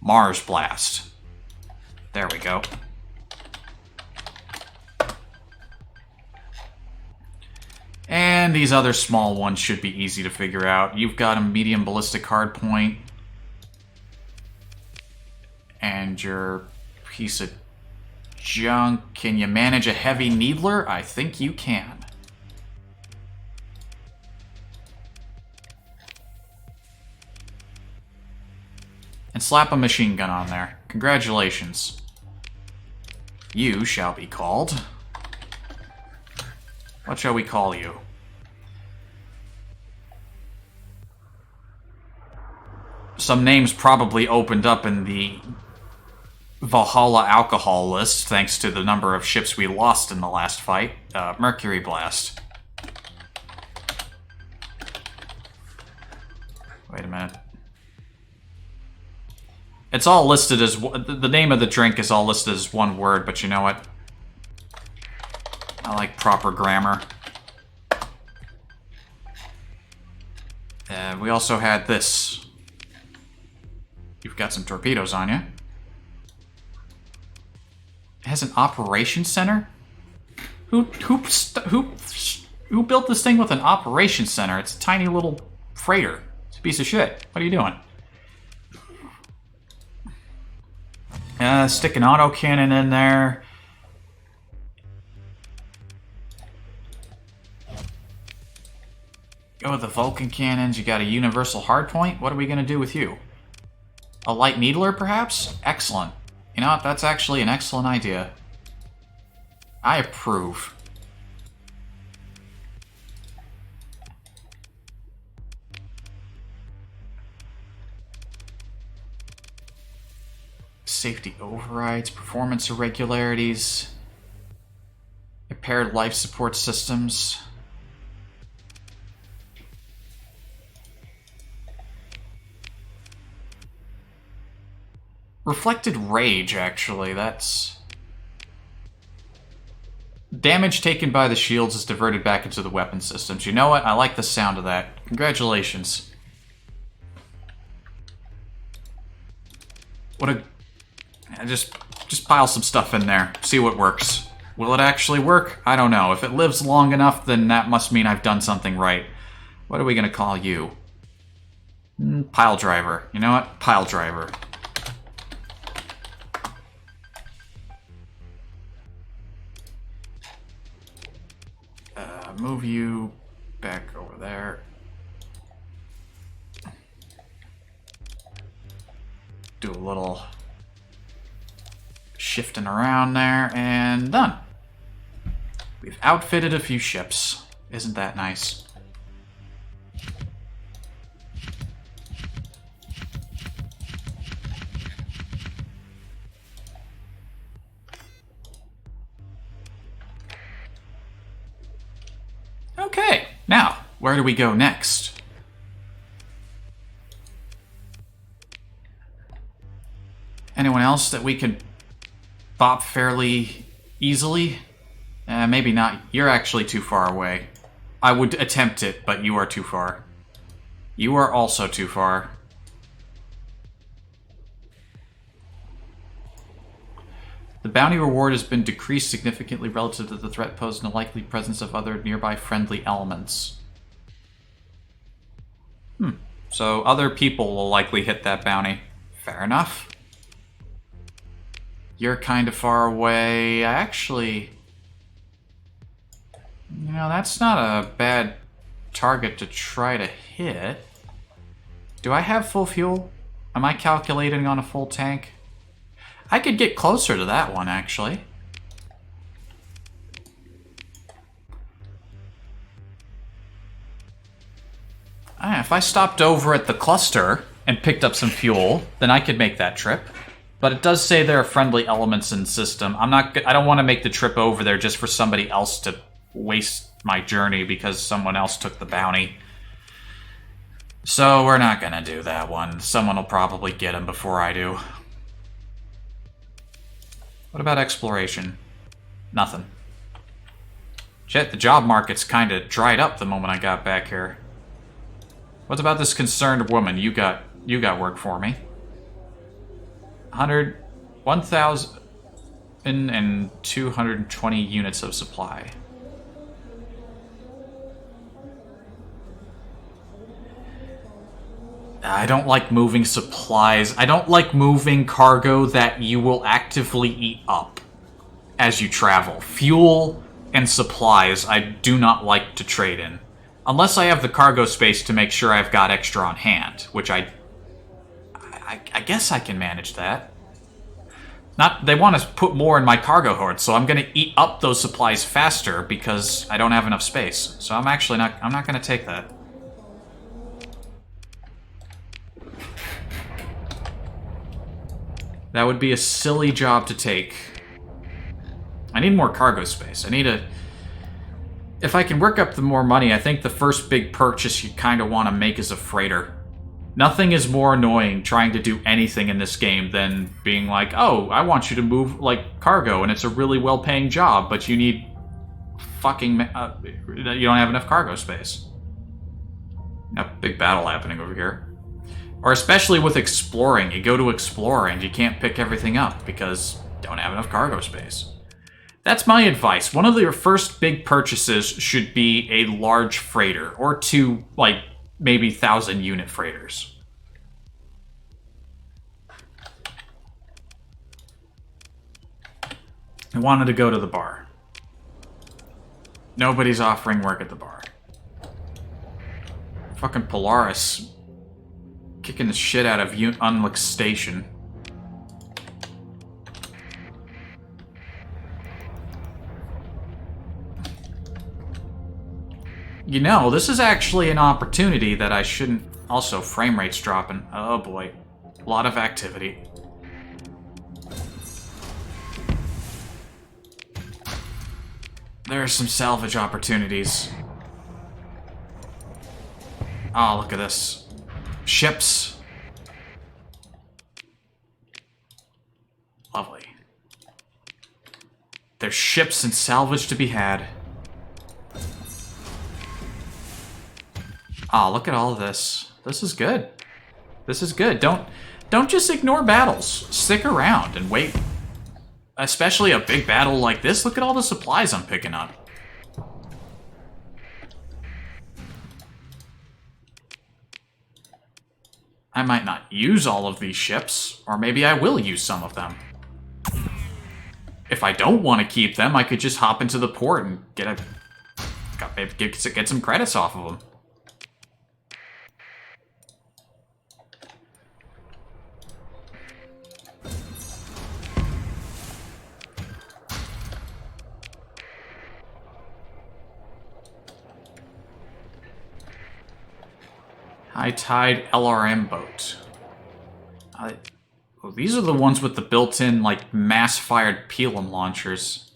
Mars Blast. There we go. And these other small ones should be easy to figure out. You've got a medium ballistic hardpoint. And your piece of junk. Can you manage a heavy needler? I think you can. And slap a machine gun on there. Congratulations. You shall be called... What shall we call you? Some names probably opened up in the Valhalla alcohol list, thanks to the number of ships we lost in the last fight. Mercury Blast. Wait a minute. It's all listed as... The name of the drink is all listed as one word, but you know what? I like proper grammar. We also had this. You've got some torpedoes on you. It has an operations center? Who built this thing with an operations center? It's a tiny little freighter. It's a piece of shit. What are you doing? Stick an autocannon in there. Go with the Vulcan cannons. You got a universal hardpoint. What are we going to do with you? A light needler, perhaps? Excellent. You know what? That's actually an excellent idea. I approve. Safety overrides, performance irregularities, impaired life support systems. Reflected rage, actually, that's... Damage taken by the shields is diverted back into the weapon systems. You know what? I like the sound of that. Congratulations. What a... Just pile some stuff in there. See what works. Will it actually work? I don't know. If it lives long enough, then that must mean I've done something right. What are we going to call you? Pile driver. You know what? Pile driver. Move you back over there. Do a little shifting around there, and done. We've outfitted a few ships. Isn't that nice? Okay, now, where do we go next? Anyone else that we can bop fairly easily? Maybe not. You're actually too far away. I would attempt it, but you are too far. You are also too far. The bounty reward has been decreased significantly relative to the threat posed in the likely presence of other nearby friendly elements. So other people will likely hit that bounty. Fair enough. You're kind of far away. Actually... You know, that's not a bad target to try to hit. Do I have full fuel? Am I calculating on a full tank? I could get closer to that one, actually. If I stopped over at the cluster and picked up some fuel, then I could make that trip. But it does say there are friendly elements in the system. I don't want to make the trip over there just for somebody else to waste my journey because someone else took the bounty. So we're not gonna do that one. Someone will probably get him before I do. What about exploration? Nothing. Shit, the job market's kind of dried up the moment I got back here. What about this concerned woman? You got work for me. 1,220 units of supply. I don't like moving supplies. I don't like moving cargo that you will actively eat up as you travel. Fuel and supplies I do not like to trade in. Unless I have the cargo space to make sure I've got extra on hand, which I guess I can manage that. They want to put more in my cargo hoard, so I'm going to eat up those supplies faster because I don't have enough space. So I'm not going to take that. That would be a silly job to take. I need more cargo space. If I can work up the more money, I think the first big purchase you kind of want to make is a freighter. Nothing is more annoying trying to do anything in this game than being like, oh, I want you to move, like, cargo, and it's a really well-paying job, but you need fucking... you don't have enough cargo space. A big battle happening over here. Or especially with exploring. You go to explore and you can't pick everything up because you don't have enough cargo space. That's my advice. One of your first big purchases should be a large freighter. Or two, like, maybe 1,000-unit freighters. I wanted to go to the bar. Nobody's offering work at the bar. Fucking Polaris... kicking the shit out of Unlick Station. You know, this is actually an opportunity that I shouldn't... Also, frame rate's dropping. Oh boy. A lot of activity. There are some salvage opportunities. Oh, look at this. Ships. Lovely. There's ships and salvage to be had. Ah, look at all of this. This is good. This is good. Don't just ignore battles. Stick around and wait. Especially a big battle like this. Look at all the supplies I'm picking up. I might not use all of these ships, or maybe I will use some of them. If I don't want to keep them, I could just hop into the port and get some credits off of them. High Tide LRM boat. Oh, these are the ones with the built-in, like, mass-fired Pelham launchers.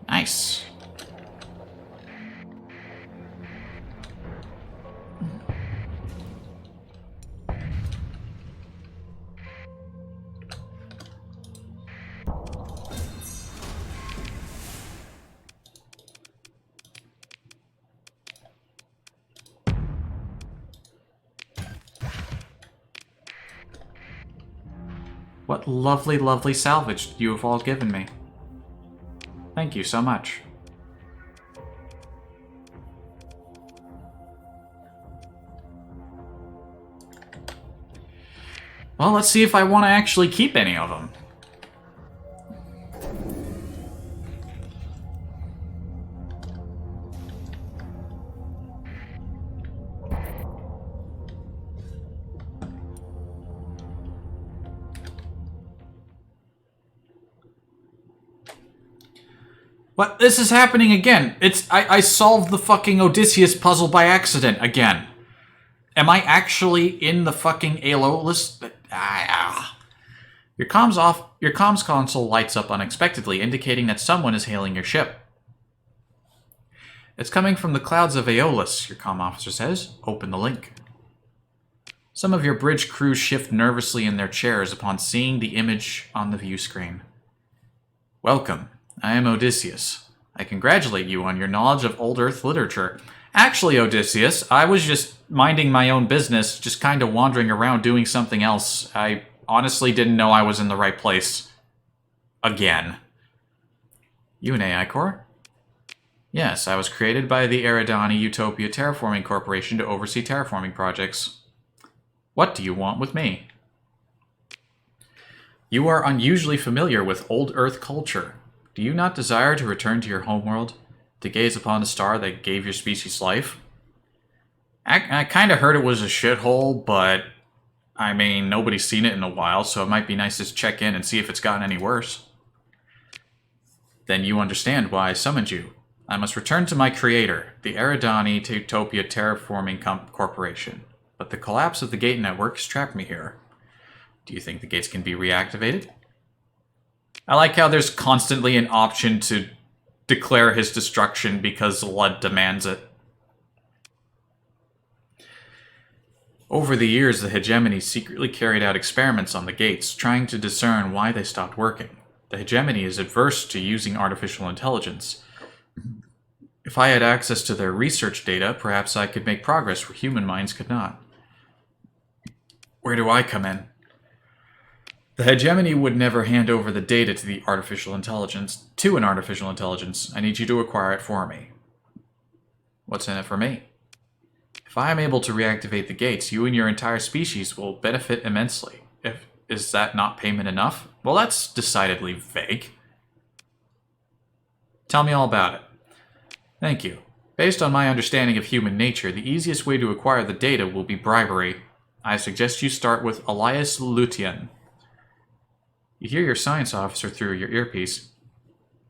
Nice. What lovely, lovely salvage you have all given me. Thank you so much. Well, let's see if I want to actually keep any of them. What? This is happening again. I solved the fucking Odysseus puzzle by accident again. Am I actually in the fucking ALO list? Your comms console lights up unexpectedly, indicating that someone is hailing your ship. It's coming from the clouds of Aeolus, your comm officer says. Open the link. Some of your bridge crew shift nervously in their chairs upon seeing the image on the view screen. Welcome. I am Odysseus. I congratulate you on your knowledge of old Earth literature. Actually, Odysseus, I was just minding my own business, just kind of wandering around doing something else. I honestly didn't know I was in the right place. Again. You an AI core? Yes, I was created by the Eridani Utopia Terraforming Corporation to oversee terraforming projects. What do you want with me? You are unusually familiar with old Earth culture. Do you not desire to return to your homeworld, to gaze upon the star that gave your species life? I kind of heard it was a shithole, but, I mean, nobody's seen it in a while, so it might be nice to check in and see if it's gotten any worse. Then you understand why I summoned you. I must return to my creator, the Eridani Utopia Terraforming Corporation. But the collapse of the gate network has trapped me here. Do you think the gates can be reactivated? I like how there's constantly an option to declare his destruction because Lud demands it. Over the years, the hegemony secretly carried out experiments on the gates, trying to discern why they stopped working. The hegemony is adverse to using artificial intelligence. If I had access to their research data, perhaps I could make progress where human minds could not. Where do I come in? The hegemony would never hand over the data to an artificial intelligence. I need you to acquire it for me. What's in it for me? If I am able to reactivate the gates, you and your entire species will benefit immensely. Is that not payment enough? Well, that's decidedly vague. Tell me all about it. Thank you. Based on my understanding of human nature, the easiest way to acquire the data will be bribery. I suggest you start with Elias Lutian. You hear your science officer through your earpiece.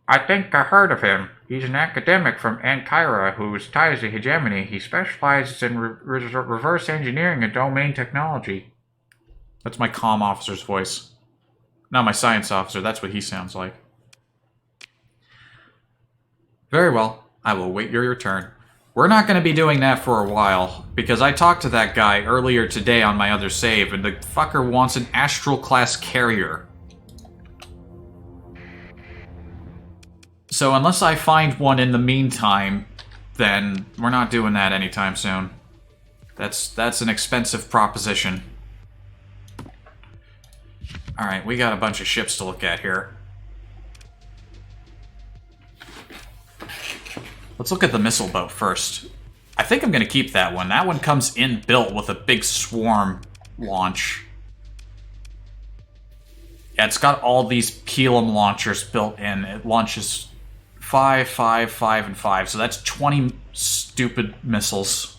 I think I heard of him. He's an academic from Ankara whose ties to hegemony. He specializes in reverse engineering and domain technology. That's my comm officer's voice. Not my science officer, that's what he sounds like. Very well, I will await your return. We're not going to be doing that for a while, because I talked to that guy earlier today on my other save, and the fucker wants an Astral-class carrier. So unless I find one in the meantime, then we're not doing that anytime soon. That's an expensive proposition. Alright, we got a bunch of ships to look at here. Let's look at the missile boat first. I think I'm going to keep that one. That one comes inbuilt with a big swarm launch. Yeah, it's got all these Pelham launchers built in. It launches 5, 5, 5, and 5. So that's 20 stupid missiles.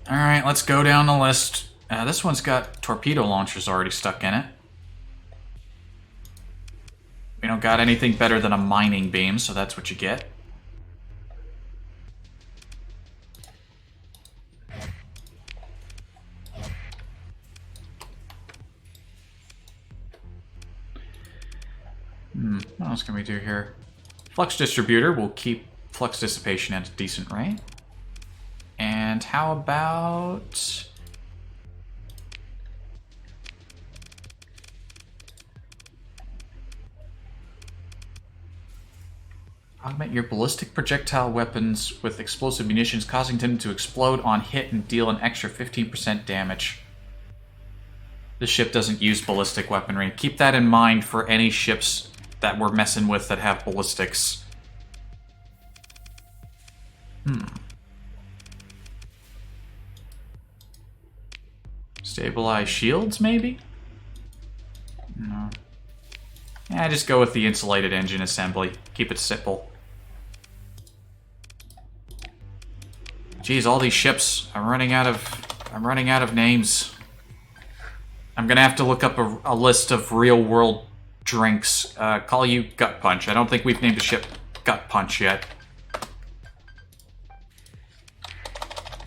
Alright, let's go down the list. This one's got torpedo launchers already stuck in it. We don't got anything better than a mining beam, so that's what you get. What else can we do here? Flux distributor will keep flux dissipation at a decent rate. And how about... augment your ballistic projectile weapons with explosive munitions, causing them to explode on hit and deal an extra 15% damage. This ship doesn't use ballistic weaponry. Keep that in mind for any ships that we're messing with that have ballistics. Stabilize shields, maybe? No. Yeah, just go with the insulated engine assembly. Keep it simple. Geez, all these ships. I'm running out of names. I'm gonna have to look up a list of real-world drinks. Call you Gut Punch. I don't think we've named a ship Gut Punch yet.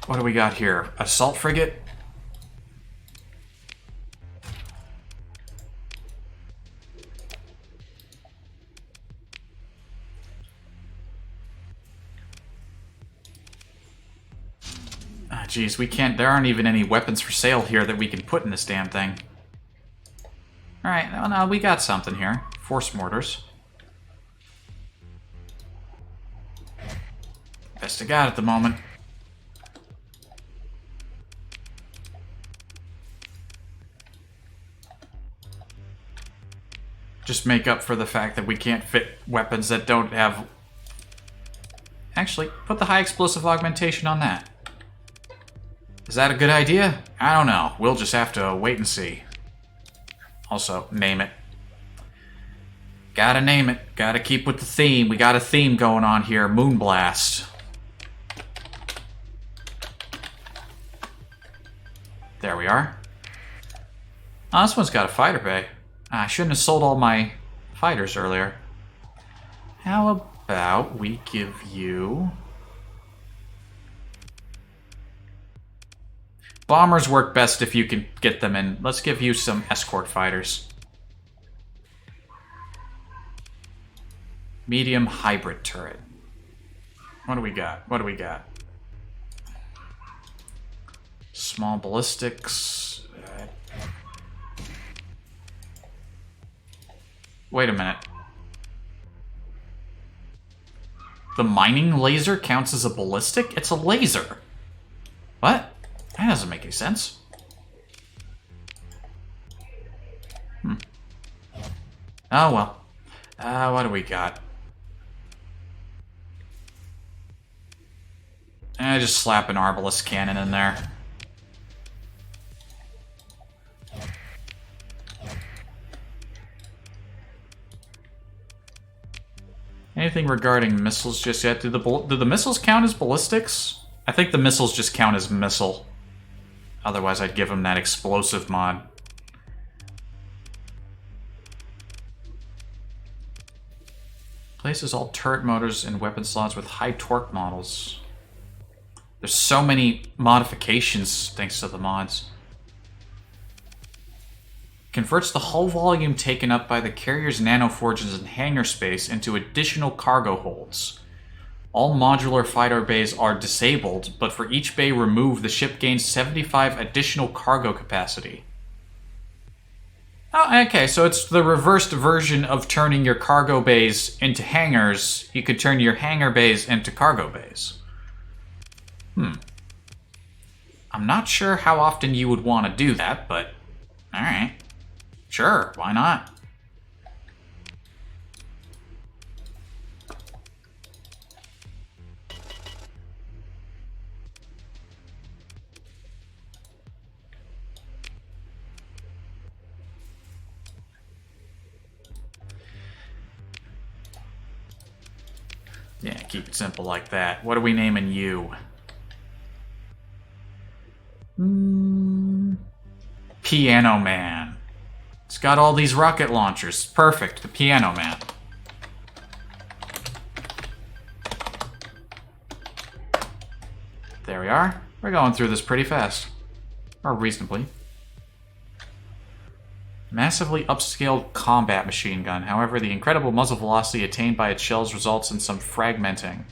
What do we got here? Assault frigate? Jeez, we can't... there aren't even any weapons for sale here that we can put in this damn thing. Alright, no, we got something here. Force mortars. Best I got at the moment. Just make up for the fact that we can't fit weapons that don't have... Actually, put the high explosive augmentation on that. Is that a good idea? I don't know. We'll just have to wait and see. Also, name it. Gotta name it. Gotta keep with the theme. We got a theme going on here. Moonblast. There we are. Oh, this one's got a fighter bay. I shouldn't have sold all my fighters earlier. How about we give you... bombers work best if you can get them in. Let's give you some escort fighters. Medium hybrid turret. What do we got? What do we got? Small ballistics. Wait a minute. The mining laser counts as a ballistic? It's a laser. What? That doesn't make any sense. Oh, well. What do we got? Just slap an arbalest cannon in there. Anything regarding missiles just yet? Do the missiles count as ballistics? I think the missiles just count as missile. Otherwise, I'd give them that explosive mod. Places all turret motors and weapon slots with high torque models. There's so many modifications thanks to the mods. Converts the hull volume taken up by the carrier's nanoforges and hangar space into additional cargo holds. All modular fighter bays are disabled, but for each bay removed, the ship gains 75 additional cargo capacity. Oh, okay, so it's the reversed version of turning your cargo bays into hangars. You could turn your hangar bays into cargo bays. I'm not sure how often you would want to do that, but alright. Sure, why not? Yeah, keep it simple like that. What are we naming you? Piano Man. It's got all these rocket launchers. Perfect, the Piano Man. There we are. We're going through this pretty fast. Or reasonably. Massively upscaled combat machine gun. However, the incredible muzzle velocity attained by its shells results in some fragmenting.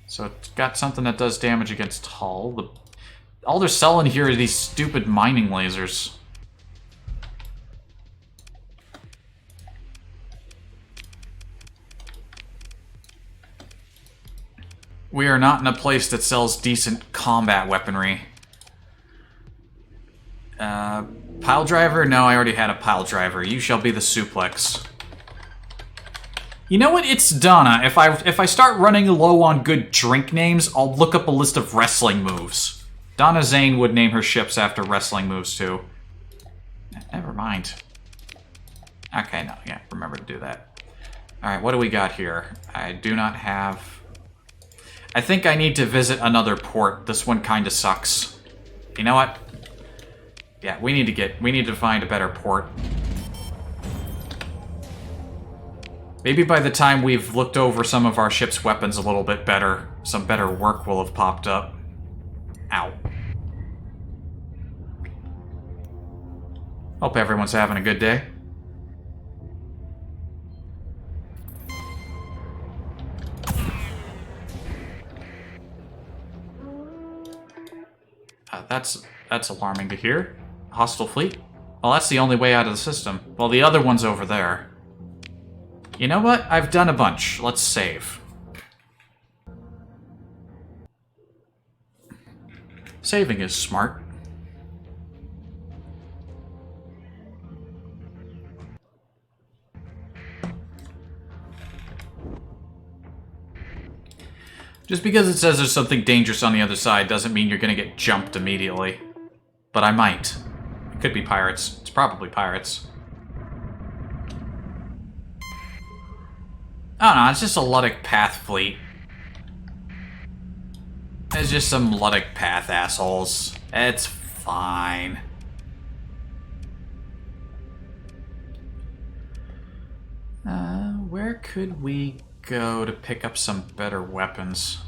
So it's got something that does damage against hull. All they're selling here are these stupid mining lasers. We are not in a place that sells decent combat weaponry. Pile driver? No, I already had a pile driver. You shall be the suplex. You know what? It's Donna. If I start running low on good drink names, I'll look up a list of wrestling moves. Donna Zane would name her ships after wrestling moves, too. Never mind. Okay, no, yeah, remember to do that. Alright, what do we got here? I do not have... I think I need to visit another port. This one kinda sucks. You know what? Yeah, we need to find a better port. Maybe by the time we've looked over some of our ship's weapons a little bit better, some better work will have popped up. Ow. Hope everyone's having a good day. That's alarming to hear. Hostile fleet? Well, that's the only way out of the system. Well, the other one's over there. You know what? I've done a bunch. Let's save. Saving is smart. Just because it says there's something dangerous on the other side doesn't mean you're gonna get jumped immediately. But I might. It could be pirates. It's probably pirates. Oh no, it's just a Luddic Path fleet. It's just some Luddic Path assholes. It's fine. Where could we go to pick up some better weapons?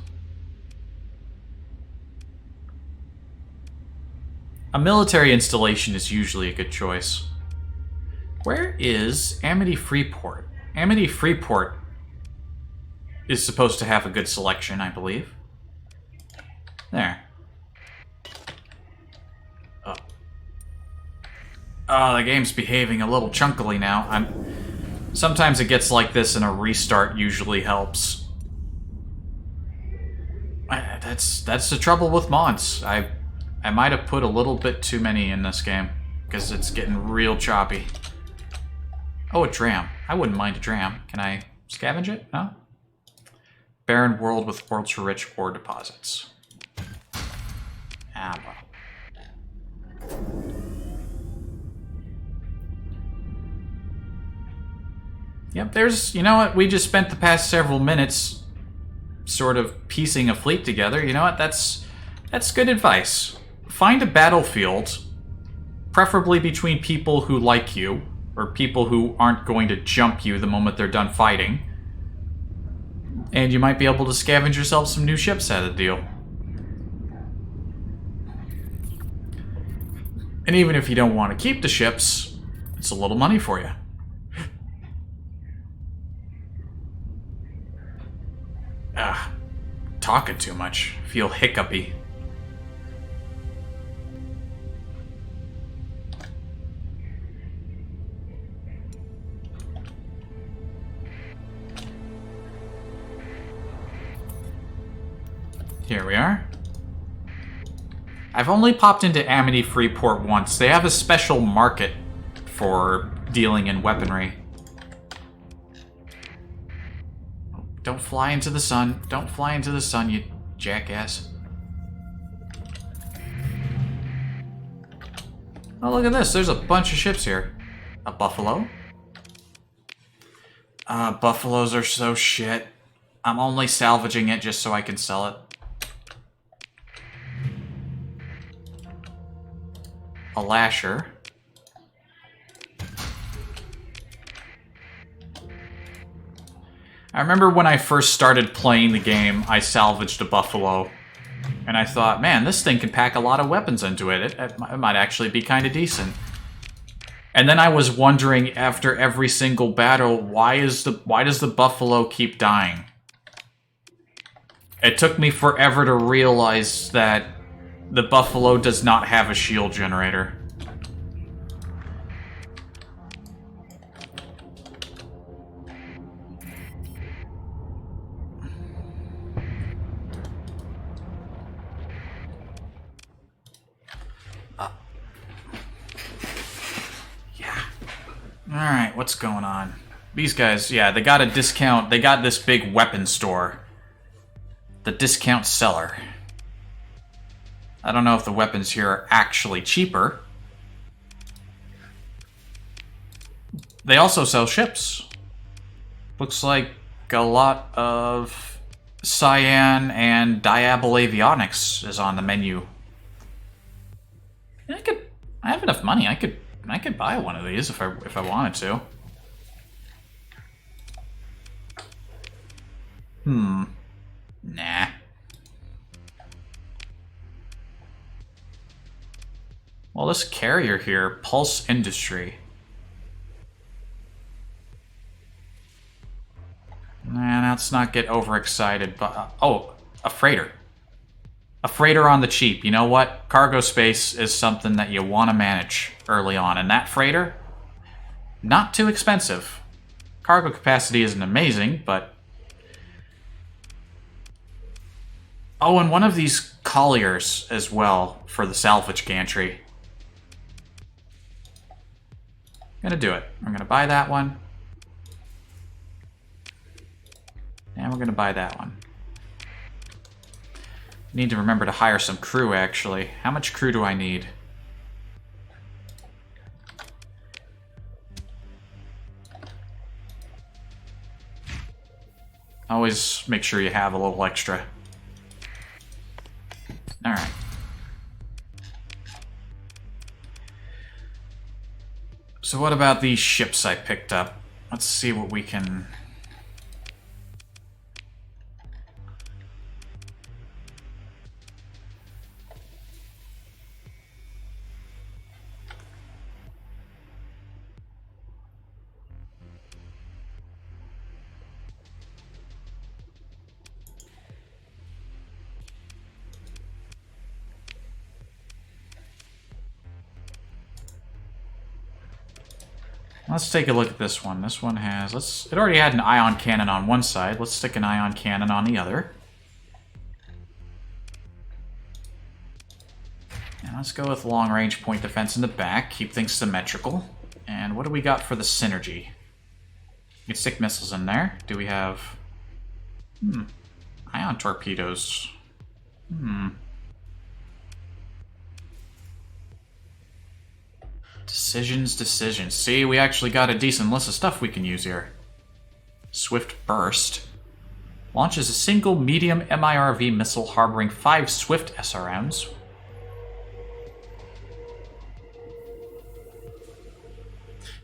A military installation is usually a good choice. Where is Amity Freeport? Amity Freeport is supposed to have a good selection, I believe. There. Oh. Oh, the game's behaving a little chunkily now. Sometimes it gets like this and a restart usually helps. That's the trouble with mods. I might have put a little bit too many in this game, because it's getting real choppy. Oh, a dram. I wouldn't mind a dram. Can I scavenge it? No? Barren world with ultra-rich ore deposits. Ah, well. Yep, there's... You know what? We just spent the past several minutes sort of piecing a fleet together. You know what? That's good advice. Find a battlefield, preferably between people who like you, or people who aren't going to jump you the moment they're done fighting. And you might be able to scavenge yourself some new ships out of the deal. And even if you don't want to keep the ships, it's a little money for you. talking too much. I feel hiccupy. Here we are. I've only popped into Amity Freeport once. They have a special market for dealing in weaponry. Don't fly into the sun. Don't fly into the sun, you jackass. Oh, look at this. There's a bunch of ships here. A buffalo. Buffaloes are so shit. I'm only salvaging it just so I can sell it. A lasher. I remember when I first started playing the game, I salvaged a buffalo. And I thought, man, this thing can pack a lot of weapons into it. It might actually be kind of decent. And then I was wondering after every single battle, why does the buffalo keep dying? It took me forever to realize that the buffalo does not have a shield generator. Yeah. Alright, what's going on? These guys, yeah, they got a discount. They got this big weapon store. The discount seller. I don't know if the weapons here are actually cheaper. They also sell ships. Looks like a lot of cyan and diable avionics is on the menu. I have enough money. I could buy one of these if I wanted to. Nah. Well, this carrier here, Pulse Industry. Nah, let's not get overexcited, but... oh, a freighter. A freighter on the cheap. You know what? Cargo space is something that you want to manage early on. And that freighter, not too expensive. Cargo capacity isn't amazing, but... oh, and one of these colliers as well for the salvage gantry. I'm gonna do it. I'm gonna buy that one. And we're gonna buy that one. Need to remember to hire some crew, actually. How much crew do I need? Always make sure you have a little extra. Alright. So what about these ships I picked up? Let's see what we can... Let's take a look at this one. This one has... it already had an ion cannon on one side. Let's stick an ion cannon on the other. And let's go with long-range point defense in the back. Keep things symmetrical. And what do we got for the synergy? We can stick missiles in there. Do we have... ion torpedoes. Decisions. See, we actually got a decent list of stuff we can use here. Swift Burst. Launches a single medium MIRV missile harboring 5 Swift SRMs.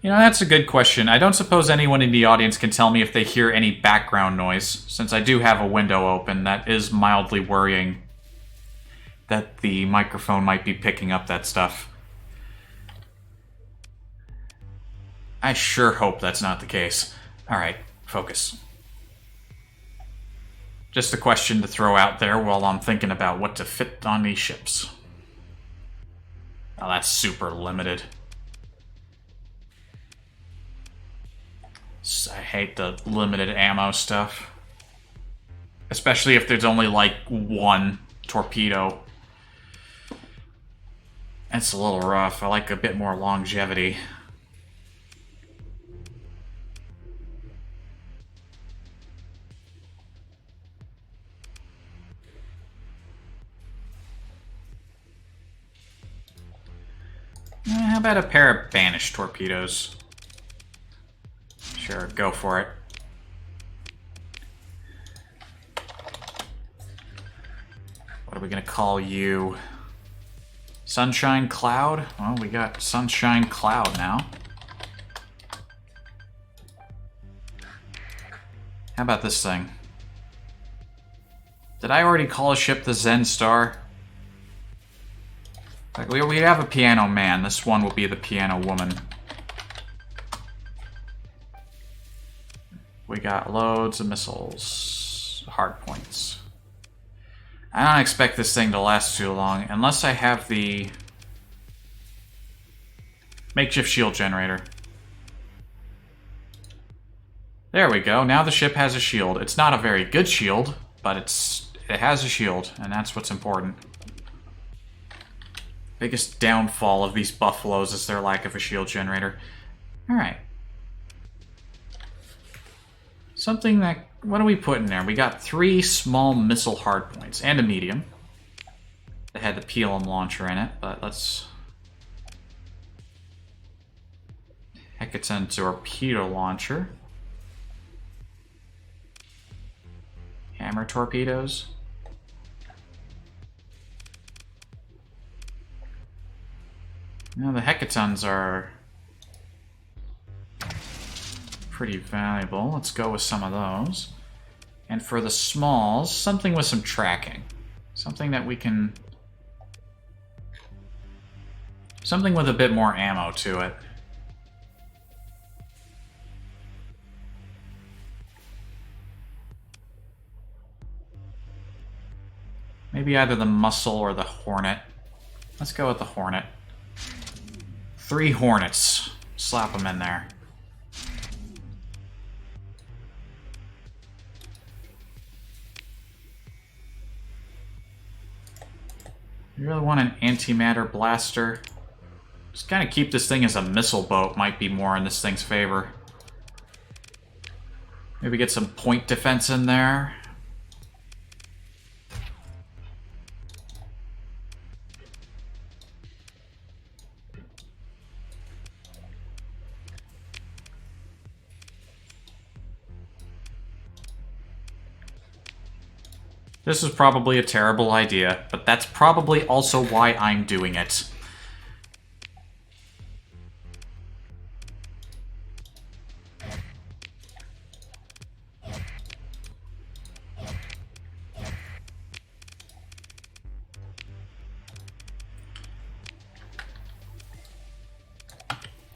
You know, that's a good question. I don't suppose anyone in the audience can tell me if they hear any background noise, since I do have a window open. That is mildly worrying that the microphone might be picking up that stuff. I sure hope that's not the case. Alright, focus. Just a question to throw out there while I'm thinking about what to fit on these ships. Oh, that's super limited. I hate the limited ammo stuff. Especially if there's only like one torpedo. That's a little rough. I like a bit more longevity. How about a pair of banished torpedoes? Sure, go for it. What are we gonna call you? Sunshine Cloud? Well, we got Sunshine Cloud now. How about this thing? Did I already call a ship the Zen Star? Like, we have a piano man. This one will be the piano woman. We got loads of missiles. Hard points. I don't expect this thing to last too long, unless I have the makeshift shield generator. There we go. Now the ship has a shield. It's not a very good shield, but it has a shield, and that's what's important. Biggest downfall of these buffaloes is their lack of a shield generator. Alright. Something that... What do we put in there? We got 3 small missile hardpoints and a medium. That had the PLM launcher in it, but let's... Hecaton torpedo launcher. Hammer torpedoes. Now the Hecatons are pretty valuable. Let's go with some of those. And for the smalls, something with some tracking. Something that we can... Something with a bit more ammo to it. Maybe either the Muscle or the Hornet. Let's go with the Hornet. 3 Hornets. Slap them in there. You really want an antimatter blaster? Just kind of keep this thing as a missile boat might be more in this thing's favor. Maybe get some point defense in there. This is probably a terrible idea, but that's probably also why I'm doing it.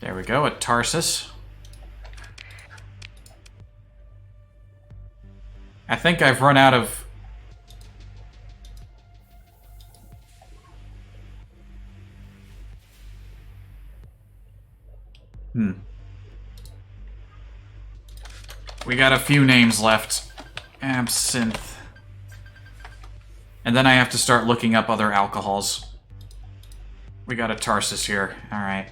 There we go, at Tarsus. I think I've run out of... We got a few names left. Absinthe. And then I have to start looking up other alcohols. We got a Tarsus here. Alright.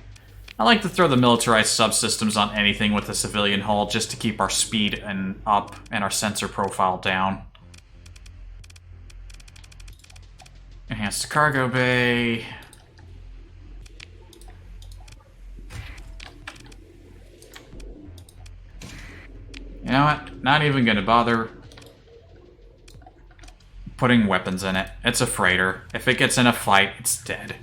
I like to throw the militarized subsystems on anything with a civilian hull just to keep our speed up and our sensor profile down. Enhanced cargo bay. You know what? Not even gonna bother putting weapons in it. It's a freighter. If it gets in a fight, it's dead.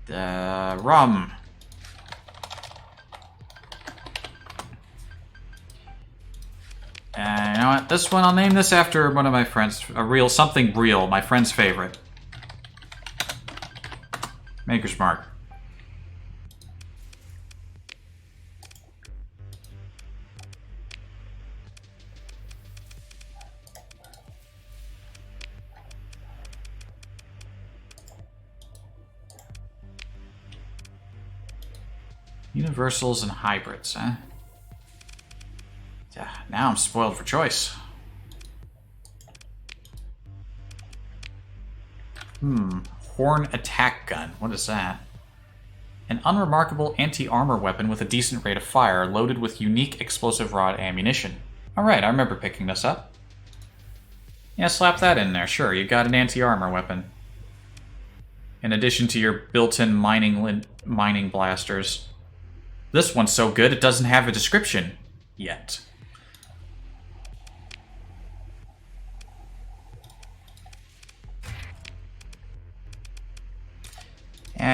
Rum. You know what? This one, I'll name this after one of my friends. Something real. My friend's favorite. Maker's Mark. Universals and hybrids, huh? Yeah, now I'm spoiled for choice. Horn attack gun. What is that? An unremarkable anti-armor weapon with a decent rate of fire, loaded with unique explosive rod ammunition. Alright, I remember picking this up. Yeah, slap that in there. Sure, you got an anti-armor weapon. In addition to your built-in mining blasters. This one's so good it doesn't have a description yet.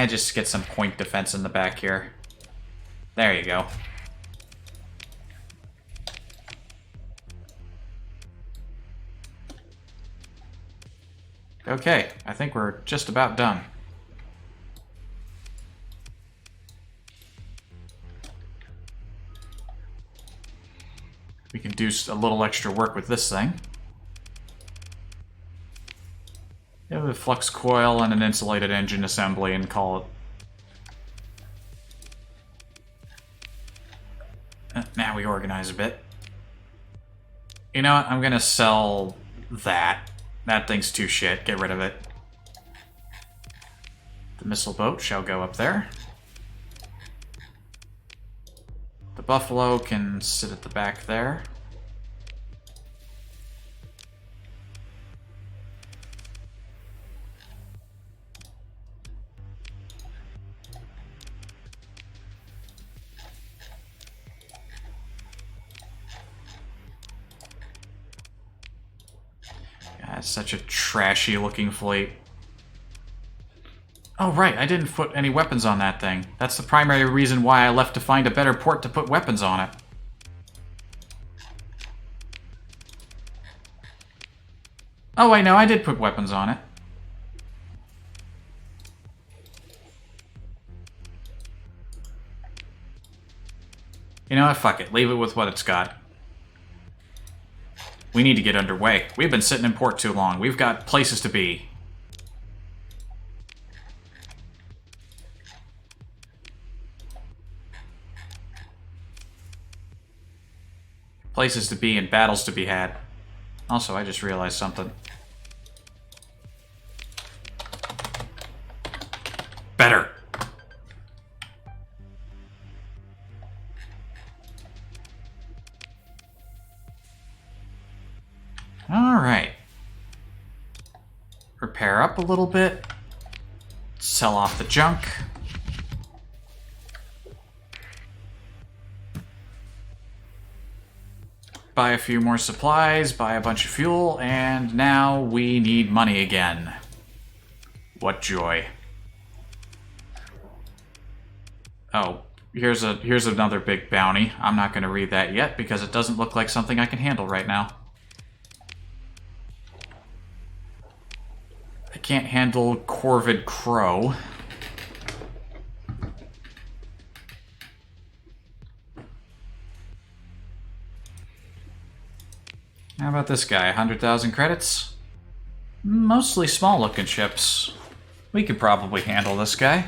Just get some point defense in the back here. There you go. Okay, I think we're just about done. We can do a little extra work with this thing. Have a flux coil and an insulated engine assembly and call it. Now we organize a bit. You know what? I'm gonna sell that. That thing's too shit. Get rid of it. The missile boat shall go up there. The Buffalo can sit at the back there. It's such a trashy looking fleet. Oh right, I didn't put any weapons on that thing. That's the primary reason why I left to find a better port to put weapons on it. Oh wait, no, I did put weapons on it. You know what, fuck it. Leave it with what it's got. We need to get underway. We've been sitting in port too long. We've got places to be. Places to be and battles to be had. Also, I just realized something. Better. Alright. Repair up a little bit. Sell off the junk. Buy a few more supplies, buy a bunch of fuel, and now we need money again. What joy. Oh, here's another big bounty. I'm not going to read that yet because it doesn't look like something I can handle right now. I can't handle Corvid Crow. How about this guy? 100,000 credits? Mostly small-looking ships. We could probably handle this guy.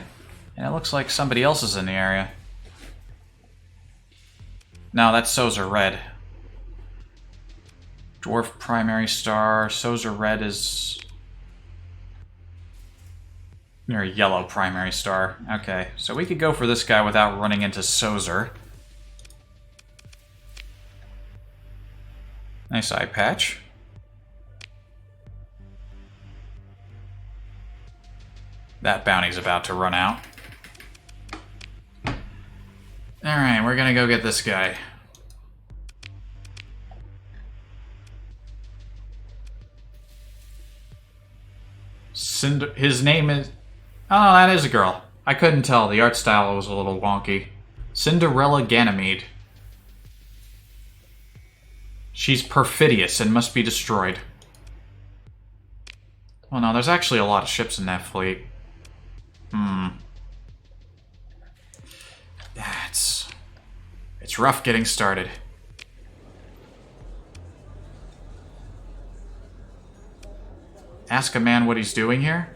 And it looks like somebody else is in the area. No, that's Sozer Red. Dwarf primary star. Sozer Red is near a yellow primary star. Okay, so we could go for this guy without running into Sozer. Nice eye patch. That bounty's about to run out. Alright, we're gonna go get this guy. His name is... Oh, that is a girl. I couldn't tell. The art style was a little wonky. Cinderella Ganymede. She's perfidious and must be destroyed. Well, no, there's actually a lot of ships in that fleet. It's rough getting started. Ask a man what he's doing here?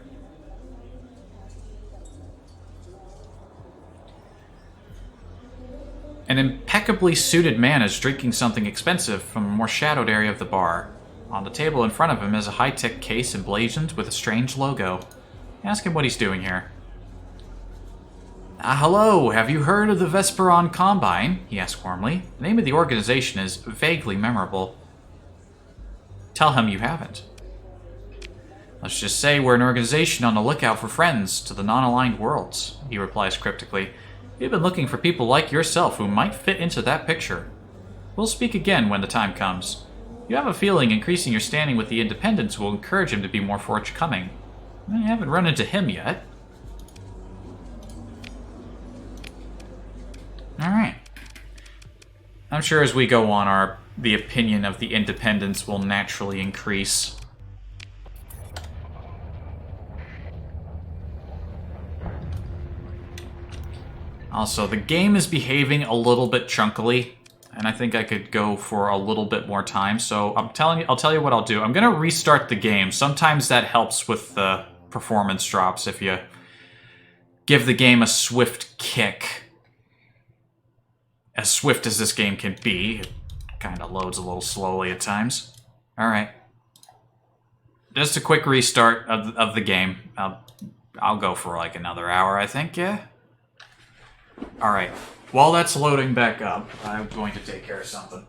An impeccably suited man is drinking something expensive from a more shadowed area of the bar. On the table in front of him is a high-tech case emblazoned with a strange logo. Ask him what he's doing here. Hello, have you heard of the Vesperon Combine? He asked warmly. The name of the organization is vaguely memorable. Tell him you haven't. Let's just say we're an organization on the lookout for friends to the non-aligned worlds, he replies cryptically. We've been looking for people like yourself who might fit into that picture. We'll speak again when the time comes. You have a feeling increasing your standing with the Independents will encourage him to be more forthcoming. I haven't run into him yet. Alright. I'm sure as we go on, the opinion of the Independents will naturally increase. Also, the game is behaving a little bit chunkily, and I think I could go for a little bit more time, so I'll tell you what I'll do. I'm gonna restart the game. Sometimes that helps with the performance drops if you give the game a swift kick. As swift as this game can be, it kind of loads a little slowly at times. Alright. Just a quick restart of the game. I'll go for like another hour, I think, yeah? Alright, while that's loading back up, I'm going to take care of something.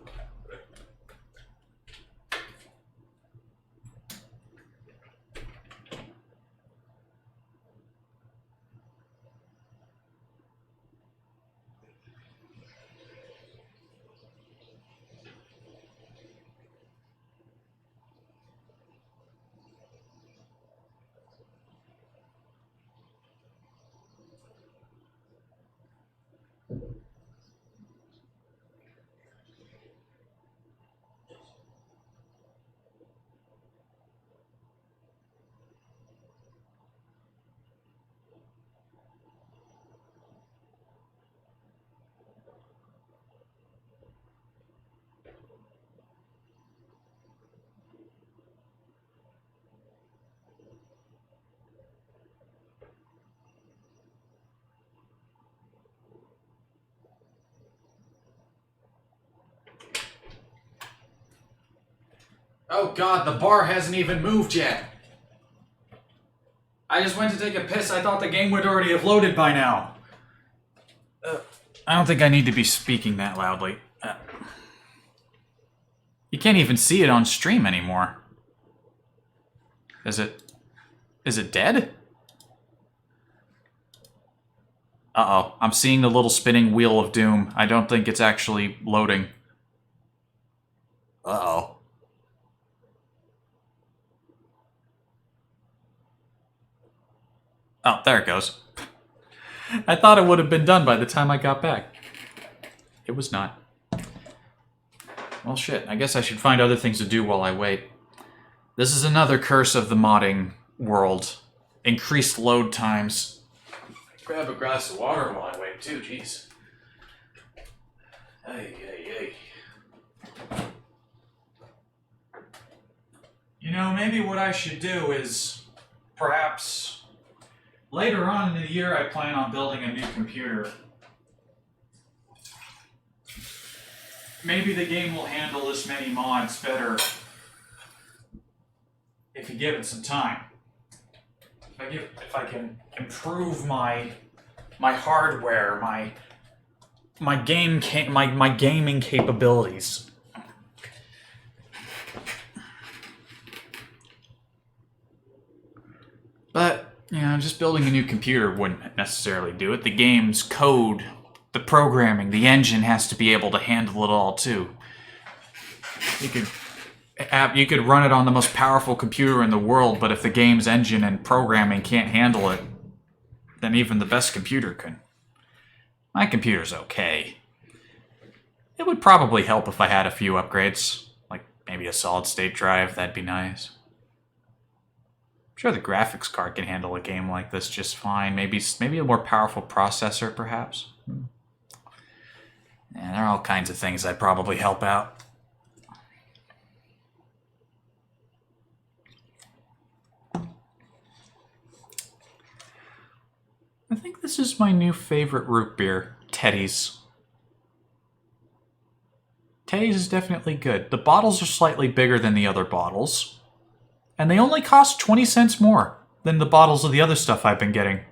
Oh god, the bar hasn't even moved yet. I just went to take a piss. I thought the game would already have loaded by now. I don't think I need to be speaking that loudly. You can't even see it on stream anymore. Is it dead? Uh-oh, I'm seeing the little spinning wheel of doom. I don't think it's actually loading. Uh-oh. Oh, there it goes. I thought it would have been done by the time I got back. It was not. Well, shit. I guess I should find other things to do while I wait. This is another curse of the modding world. Increased load times. Grab a glass of water while I wait, too. Jeez. Ay, ay, ay. You know, maybe what I should do is perhaps... Later on in the year, I plan on building a new computer. Maybe the game will handle this many mods better if you give it some time. If I can improve my hardware, my gaming capabilities. But you know, just building a new computer wouldn't necessarily do it. The game's code, the programming, the engine has to be able to handle it all too. You could run it on the most powerful computer in the world, but if the game's engine and programming can't handle it, then even the best computer can. My computer's okay. It would probably help if I had a few upgrades, like maybe a solid-state drive. That'd be nice. I'm sure the graphics card can handle a game like this just fine. Maybe a more powerful processor, perhaps. Yeah, there are all kinds of things that probably help out. I think this is my new favorite root beer, Teddy's. Teddy's is definitely good. The bottles are slightly bigger than the other bottles. And they only cost 20 cents more than the bottles of the other stuff I've been getting.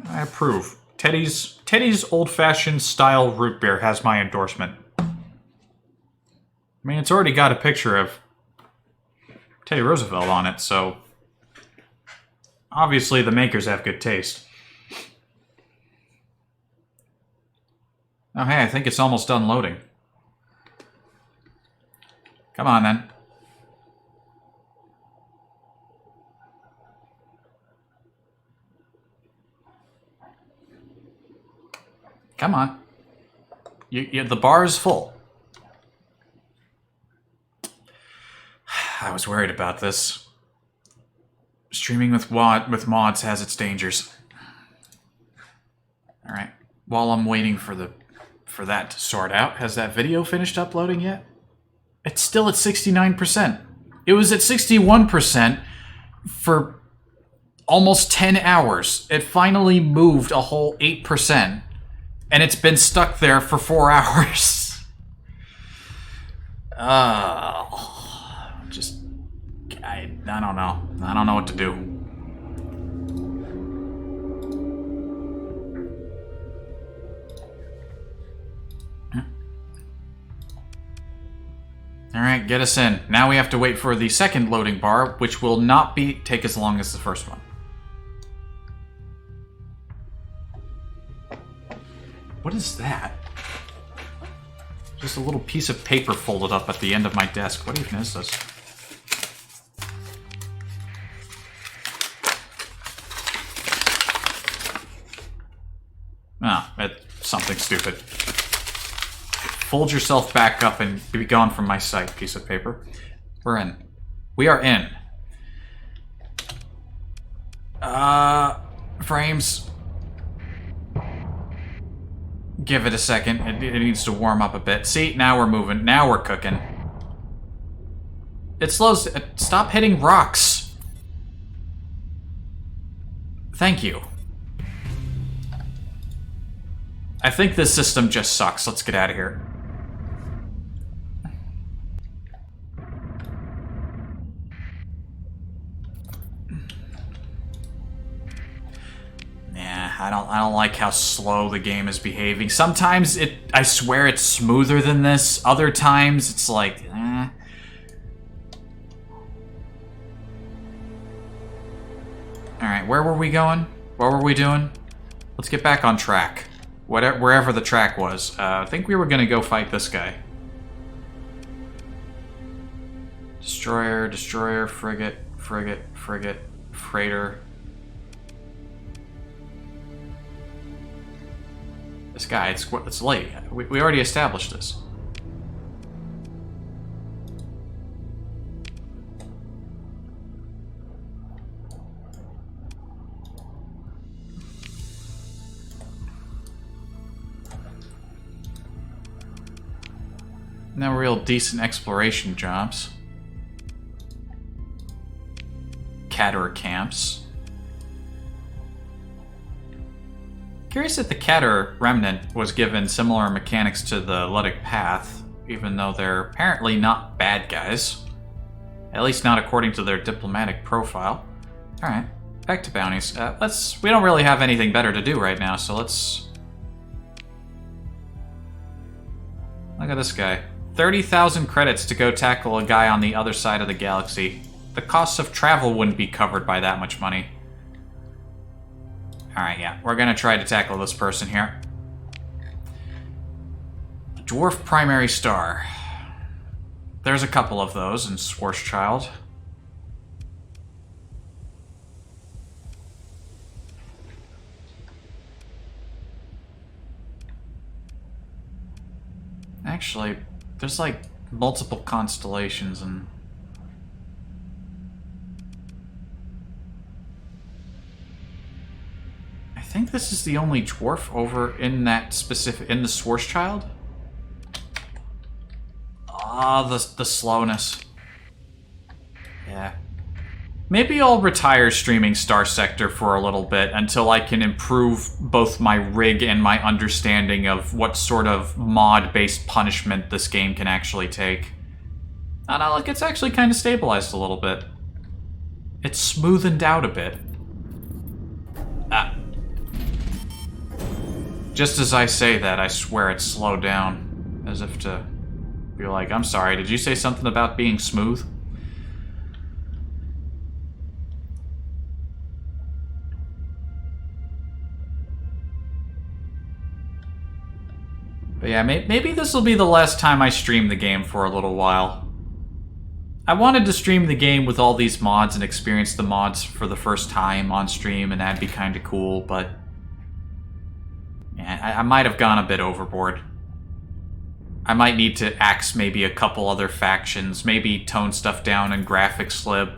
I approve. Teddy's old-fashioned style root beer has my endorsement. I mean, it's already got a picture of Teddy Roosevelt on it, so obviously the makers have good taste. Oh, hey, I think it's almost done loading. Come on, then. Come on. The bar is full. I was worried about this. Streaming with mods has its dangers. Alright. While I'm waiting for that to sort out, has that video finished uploading yet? It's still at 69%. It was at 61% for almost 10 hours. It finally moved a whole 8%. And it's been stuck there for 4 hours. I don't know. I don't know what to do. Alright, get us in. Now we have to wait for the second loading bar, which will not take as long as the first one. What is that? Just a little piece of paper folded up at the end of my desk. What even is this? Ah, it's something stupid. Fold yourself back up and be gone from my sight, piece of paper. We're in. We are in. Frames. Give it a second. It needs to warm up a bit. See, now we're moving. Now we're cooking. It slows. Stop hitting rocks. Thank you. I think this system just sucks. Let's get out of here. I don't like how slow the game is behaving. Sometimes I swear it's smoother than this. Other times it's like, eh. Alright, where were we going? What were we doing? Let's get back on track. Wherever the track was. I think we were gonna go fight this guy. Destroyer, frigate, freighter. This guy, it's late. We already established this. No real decent exploration jobs. Catter camps. Curious that the Catter Remnant was given similar mechanics to the Ludic Path, even though they're apparently not bad guys. At least not according to their diplomatic profile. Alright, back to bounties. We don't really have anything better to do right now, so let's... Look at this guy. 30,000 credits to go tackle a guy on the other side of the galaxy. The costs of travel wouldn't be covered by that much money. Alright, yeah. We're gonna try to tackle this person here. Dwarf Primary Star. There's a couple of those in Schwarzschild. Actually, there's like multiple constellations and... I think this is the only dwarf over in that specific... in the Schwarzschild? Ah, the slowness. Yeah. Maybe I'll retire streaming Starsector for a little bit until I can improve both my rig and my understanding of what sort of mod-based punishment this game can actually take. And look, it's actually kind of stabilized a little bit. It's smoothened out a bit. Just as I say that, I swear it's slowed down. As if to be like, I'm sorry, did you say something about being smooth? But yeah, maybe this will be the last time I stream the game for a little while. I wanted to stream the game with all these mods and experience the mods for the first time on stream, and that'd be kind of cool, but... yeah, I might have gone a bit overboard. I might need to axe maybe a couple other factions, maybe tone stuff down in graphics lib.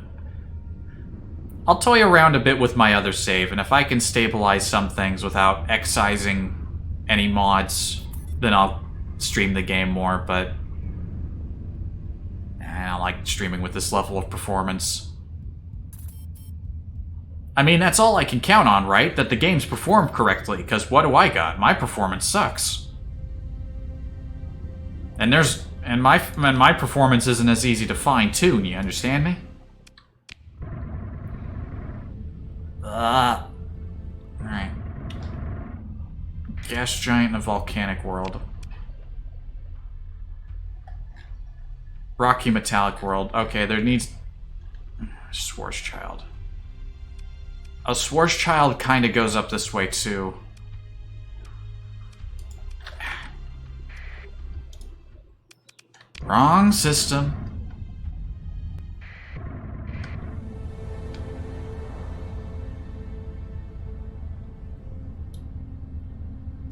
I'll toy around a bit with my other save, and if I can stabilize some things without excising any mods, then I'll stream the game more, but I don't like streaming with this level of performance. I mean, that's all I can count on, right? That the game's performed correctly, because what do I got? My performance sucks. And my performance isn't as easy to fine-tune, you understand me? Alright. Gas giant in a volcanic world. Rocky metallic world. Okay, there needs... Schwarzschild. A Schwarzschild kind of goes up this way, too. Wrong system.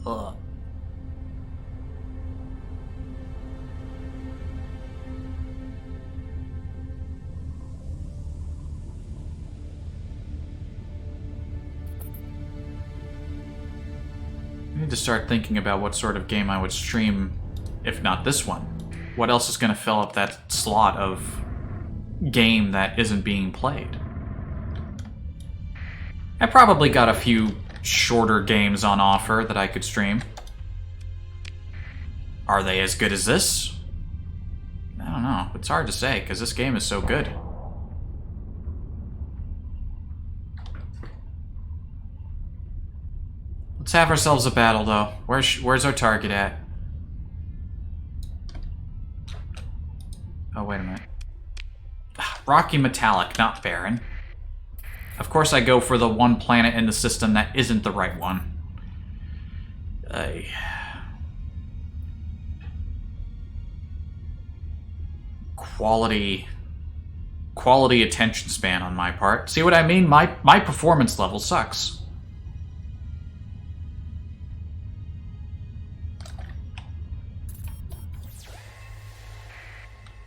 Ugh. I need to start thinking about what sort of game I would stream, if not this one. What else is going to fill up that slot of game that isn't being played? I probably got a few shorter games on offer that I could stream. Are they as good as this? I don't know. It's hard to say, because this game is so good. Let's have ourselves a battle, though. Where's our target at? Oh, wait a minute. Rocky metallic, not barren. Of course I go for the one planet in the system that isn't the right one. Quality attention span on my part. See what I mean? My performance level sucks.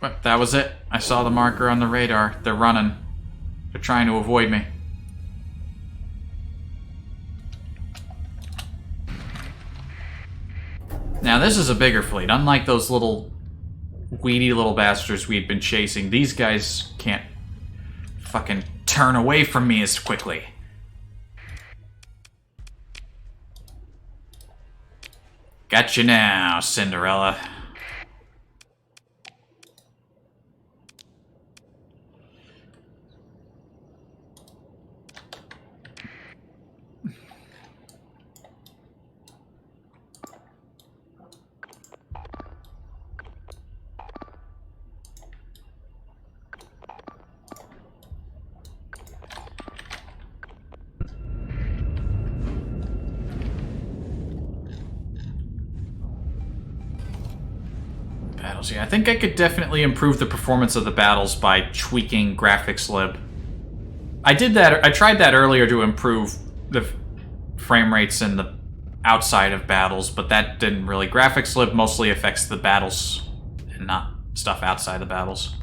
But that was it. I saw the marker on the radar. They're running. They're trying to avoid me. Now this is a bigger fleet. Unlike those little weedy little bastards we'd been chasing, these guys can't fucking turn away from me as quickly. Gotcha now, Cinderella. Battles, yeah. I think I could definitely improve the performance of the battles by tweaking graphics lib. I did that. I tried that earlier to improve the frame rates in the outside of battles, but that didn't really. Graphics lib mostly affects the battles and not stuff outside the battles.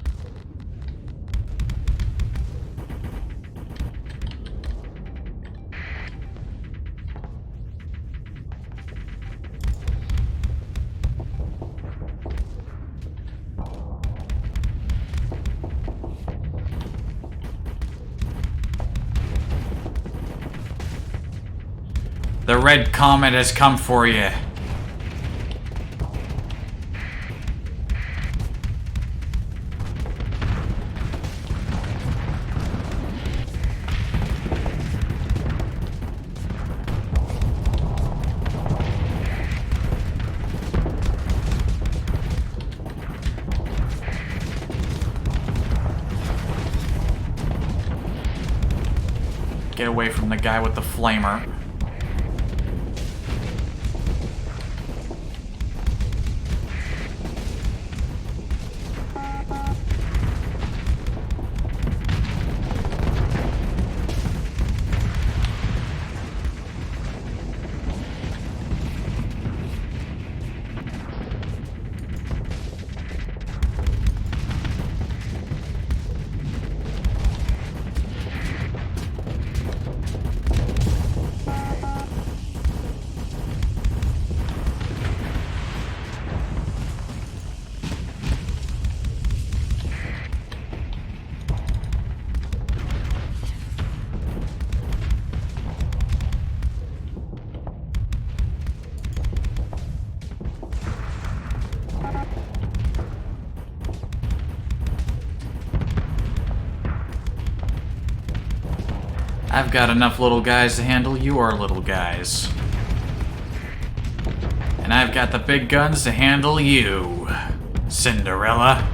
The Red Comet has come for you. Get away from the guy with the flamer. I've got enough little guys to handle your little guys. And I've got the big guns to handle you, Cinderella.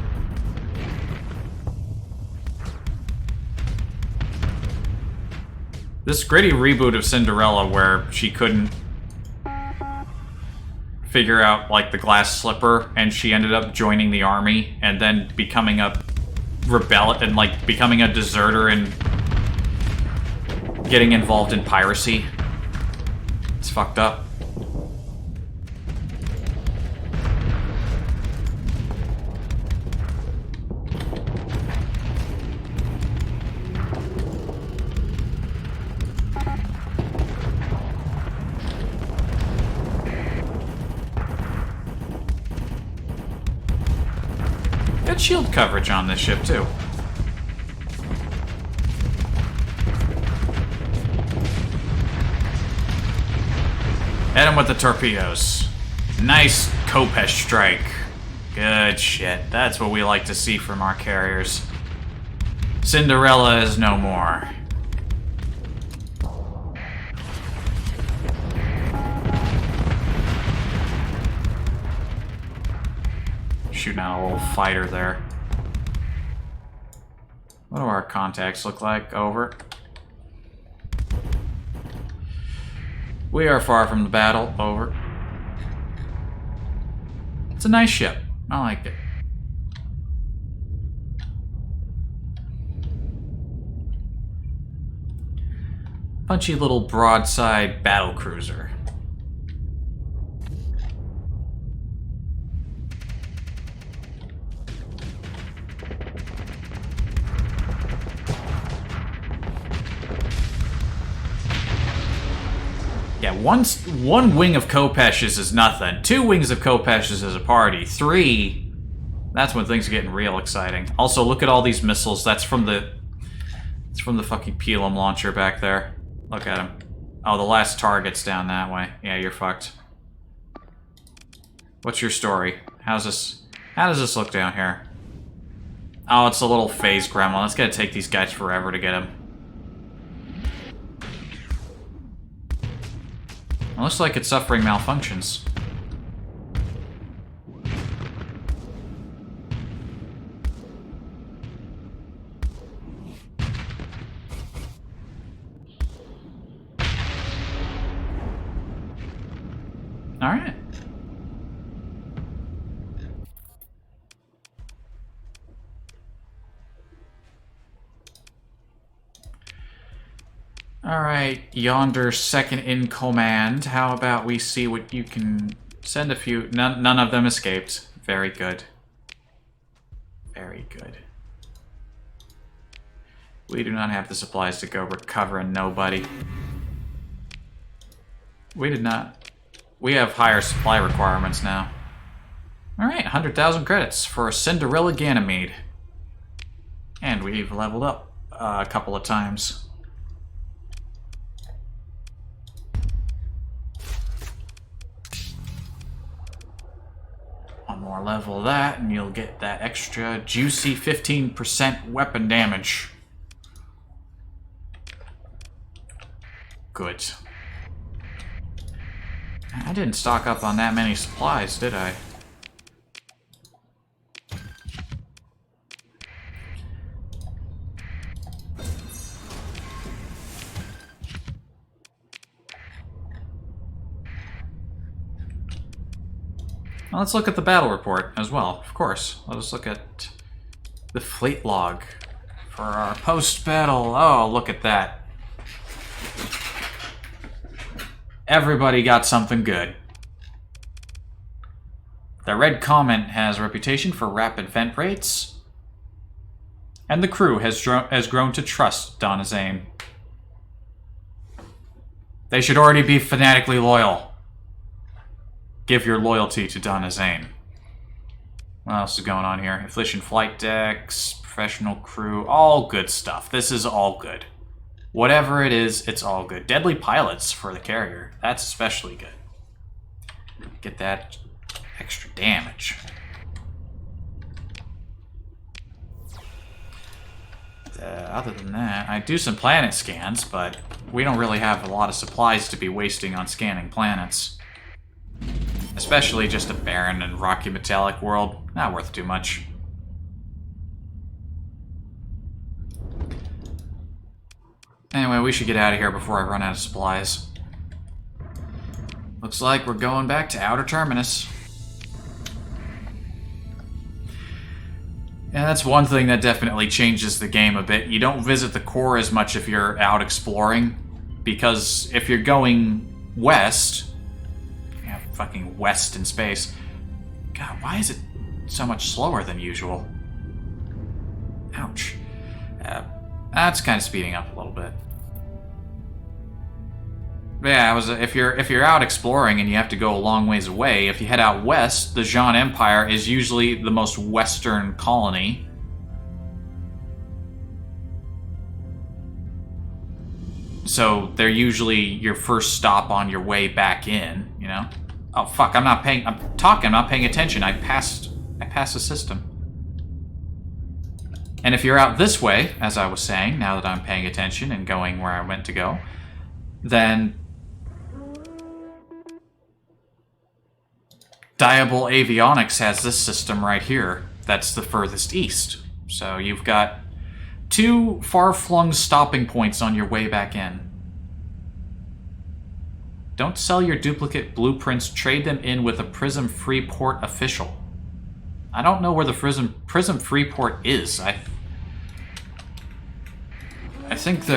This gritty reboot of Cinderella where she couldn't figure out, like, the glass slipper, and she ended up joining the army, and then becoming a and, like, becoming a deserter and getting involved in piracy. It's fucked up. Good shield coverage on this ship, too. Hit him with the torpedoes. Nice Kopesh strike. Good shit. That's what we like to see from our carriers. Cinderella is no more. Shooting out a little fighter there. What do our contacts look like? Over. We are far from the battle. Over. It's a nice ship. I like it. Punchy little broadside battle cruiser. Yeah, one wing of Kopeshes is nothing. 2 wings of Kopeshes is a party. 3, that's when things are getting real exciting. Also, look at all these missiles. It's from the fucking Pelham launcher back there. Look at him. Oh, the last target's down that way. Yeah, you're fucked. What's your story? How does this look down here? Oh, it's a little phase gremlin. It's gonna take these guys forever to get him. It looks like it's suffering malfunctions. All right. Alright, yonder second in command. How about we see what you can send a few... None of them escaped. Very good. Very good. We do not have the supplies to go recovering nobody. We did not. We have higher supply requirements now. Alright, 100,000 credits for a Cinderella Ganymede. And we've leveled up a couple of times. One more level of that, and you'll get that extra juicy 15% weapon damage. Good. I didn't stock up on that many supplies, did I? Well, let's look at the battle report as well, of course. Let us look at the fleet log for our post-battle. Oh, look at that. Everybody got something good. The Red Comet has a reputation for rapid vent rates, and the crew has grown to trust Donna Zane. They should already be fanatically loyal. Give your loyalty to Donna Zane. What else is going on here? Efficient flight decks, professional crew, all good stuff. This is all good. Whatever it is, it's all good. Deadly pilots for the carrier. That's especially good. Get that extra damage. Other than that, I do some planet scans, but we don't really have a lot of supplies to be wasting on scanning planets. Especially just a barren and rocky metallic world. Not worth too much. Anyway, we should get out of here before I run out of supplies. Looks like we're going back to Outer Terminus. Yeah, that's one thing that definitely changes the game a bit. You don't visit the core as much if you're out exploring, because if you're going west... Yeah, fucking west in space. God, why is it so much slower than usual? Ouch. That's kind of speeding up a little bit. But yeah, if you're out exploring and you have to go a long ways away, if you head out west, the Jean Empire is usually the most western colony. So they're usually your first stop on your way back in, you know? Oh fuck, I'm not paying attention. I passed the system. And if you're out this way, as I was saying, now that I'm paying attention and going where I meant to go, then Diable Avionics has this system right here that's the furthest east. So you've got two far-flung stopping points on your way back in. Don't sell your duplicate blueprints, trade them in with a Prism Freeport official. I don't know where the Prism Freeport is. I think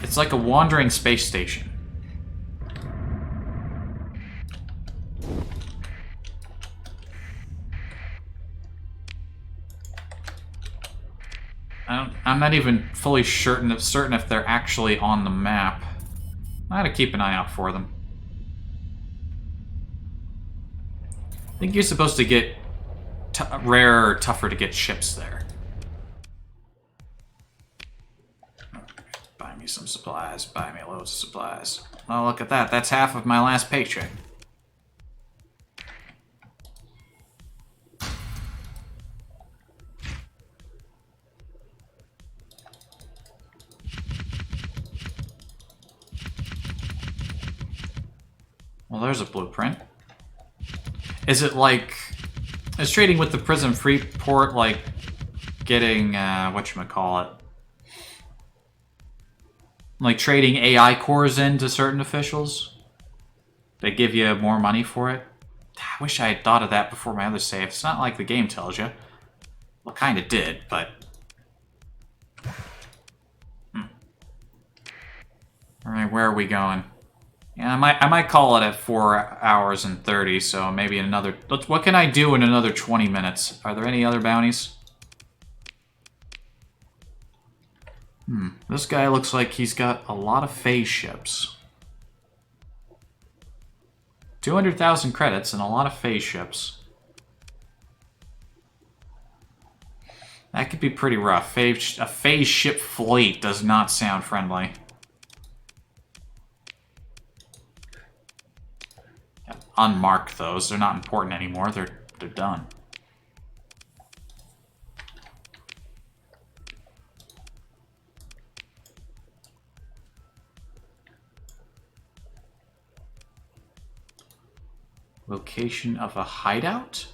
it's like a wandering space station. I'm not even fully certain if they're actually on the map. I gotta keep an eye out for them. I think you're supposed to get rarer or tougher to get ships there. Buy me some supplies. Buy me loads of supplies. Oh, look at that. That's half of my last paycheck. Well, there's a blueprint. Is it like... Is trading with the Prism Freeport like getting, whatchamacallit? Like trading AI cores into certain officials? They give you more money for it? I wish I had thought of that before my other save. It's not like the game tells you. Well, kind of did, but... Alright, where are we going? Yeah, I might call it at 4 hours and 30, so maybe another... What can I do in another 20 minutes? Are there any other bounties? This guy looks like he's got a lot of phase ships. 200,000 credits and a lot of phase ships. That could be pretty rough. A phase ship fleet does not sound friendly. Unmark those. They're not important anymore. They're They're done. Location of a hideout?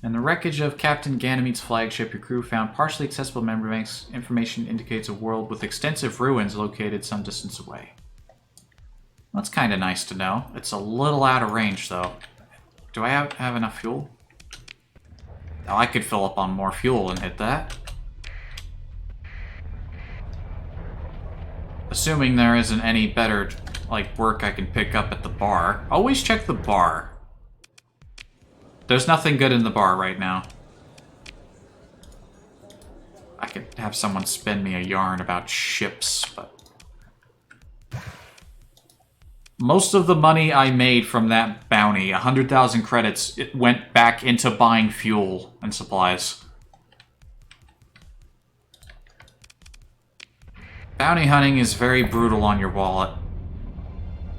In the wreckage of Captain Ganymede's flagship, your crew found partially accessible memory banks. Information indicates a world with extensive ruins located some distance away. That's kind of nice to know. It's a little out of range, though. Do I have enough fuel? Oh, I could fill up on more fuel and hit that. Assuming there isn't any better, like, work I can pick up at the bar. Always check the bar. There's nothing good in the bar right now. I could have someone spin me a yarn about ships, but... Most of the money I made from that bounty, 100,000 credits, it went back into buying fuel and supplies. Bounty hunting is very brutal on your wallet.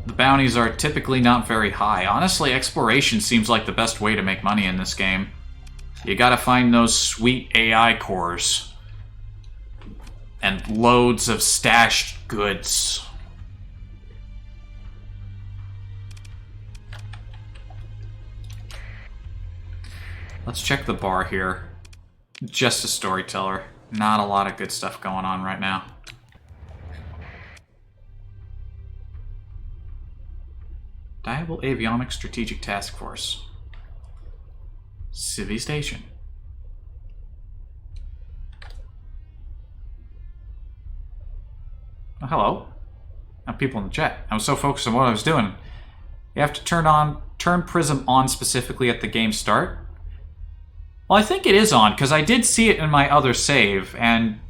The bounties are typically not very high. Honestly, exploration seems like the best way to make money in this game. You gotta find those sweet AI cores. And loads of stashed goods. Let's check the bar here. Just a storyteller. Not a lot of good stuff going on right now. Diable Avionics Strategic Task Force. Civvy Station. Oh, hello. Now people in the chat. I was so focused on what I was doing. You have to turn Prism on specifically at the game start. Well, I think it is on, because I did see it in my other save, and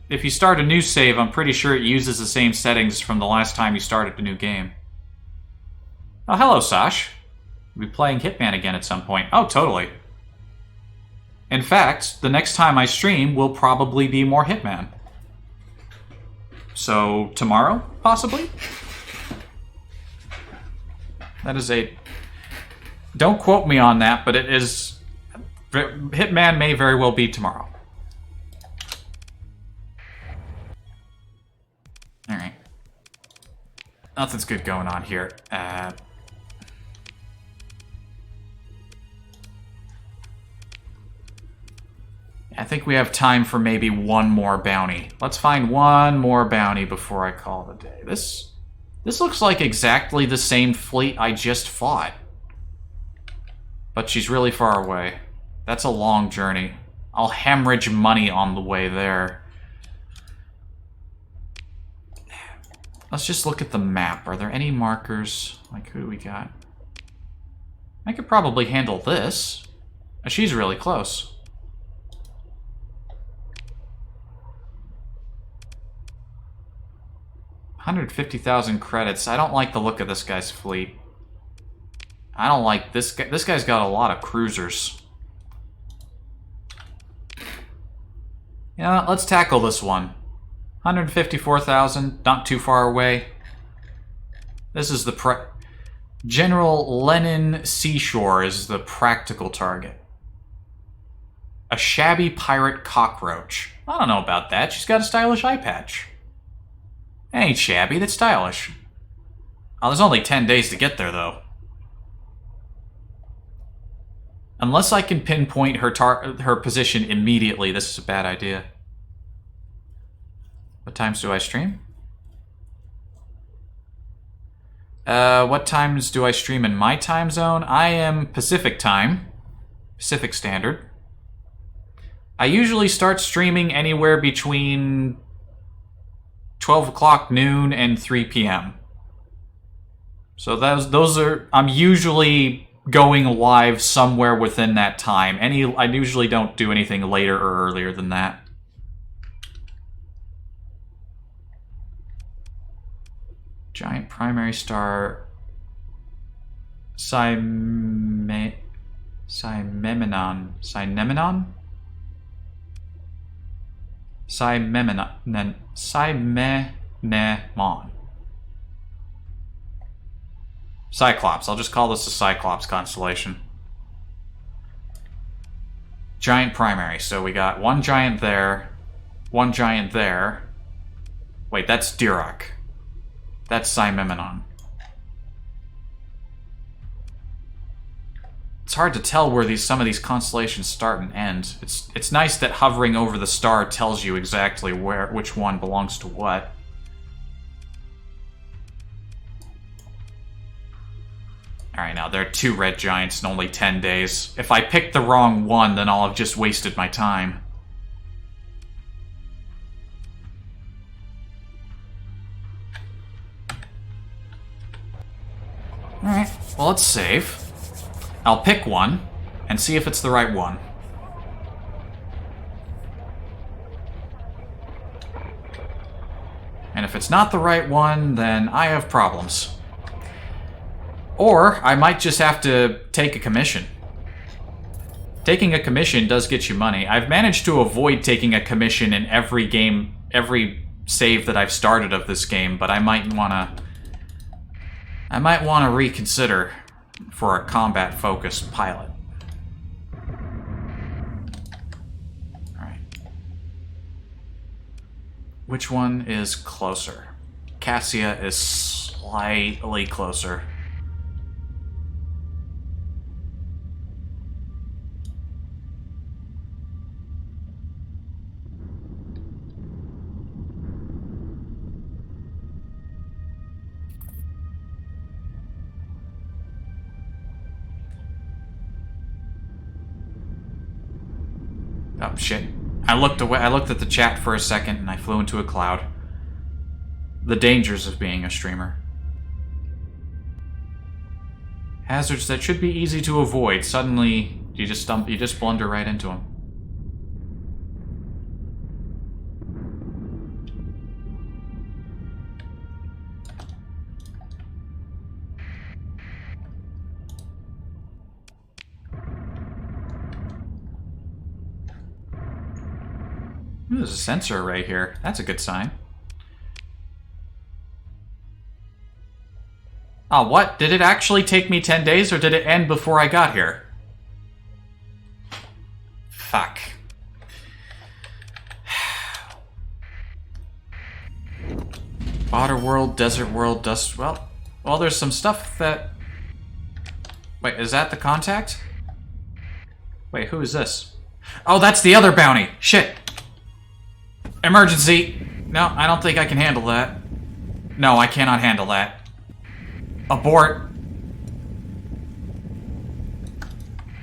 if you start a new save, I'm pretty sure it uses the same settings from the last time you started a new game. Oh, hello, Sash. We'll be playing Hitman again at some point. Oh, totally. In fact, the next time I stream will probably be more Hitman. So, tomorrow, possibly? That is a... Don't quote me on that, but it is... Hitman may very well be tomorrow. Alright. Nothing's good going on here. I think we have time for maybe one more bounty. Let's find one more bounty before I call it a day. This looks like exactly the same fleet I just fought. But she's really far away. That's a long journey. I'll hemorrhage money on the way there. Let's just look at the map. Are there any markers? Like, who do we got? I could probably handle this. She's really close. 150,000 credits. I don't like the look of this guy's fleet. I don't like this guy. This guy's got a lot of cruisers. Yeah, let's tackle this one. 154,000, not too far away. This is the General Lenin Seashore is the practical target. A shabby pirate cockroach. I don't know about that. She's got a stylish eye patch. That ain't shabby, that's stylish. Oh, there's only 10 days to get there, though. Unless I can pinpoint her position immediately, this is a bad idea. What times do I stream? What times do I stream in my time zone? I am Pacific time. Pacific Standard. I usually start streaming anywhere between 12 o'clock noon and 3 p.m. So those are... I'm usually going live somewhere within that time. I usually don't do anything later or earlier than that. Giant primary star... Symemenon? Symemenon? Cyclops. I'll just call this the Cyclops constellation. Giant primary. So we got one giant there, one giant there. Wait, that's Dirac. That's Xymemnon. It's hard to tell where some of these constellations start and end. It's nice that hovering over the star tells you exactly which one belongs to what. Alright, now there are 2 red giants in only 10 days. If I pick the wrong one, then I'll have just wasted my time. Alright, well, let's save. I'll pick one and see if it's the right one. And if it's not the right one, then I have problems. Or I might just have to take a commission. Taking a commission does get you money. I've managed to avoid taking a commission in every game, every save that I've started of this game, but I might wanna reconsider for a combat-focused pilot. Alright. Which one is closer? Cassia is slightly closer. Oh, shit. I looked away. I looked at the chat for a second and I flew into a cloud. The dangers of being a streamer. Hazards that should be easy to avoid. Suddenly, you just blunder right into them. There's a sensor array here. That's a good sign. Oh, what? Did it actually take me 10 days, or did it end before I got here? Fuck. Water world, desert world, dust... Well, there's some stuff that... Wait, is that the contact? Wait, who is this? Oh, that's the other bounty! Shit! Emergency! No, I don't think I can handle that. No, I cannot handle that. Abort.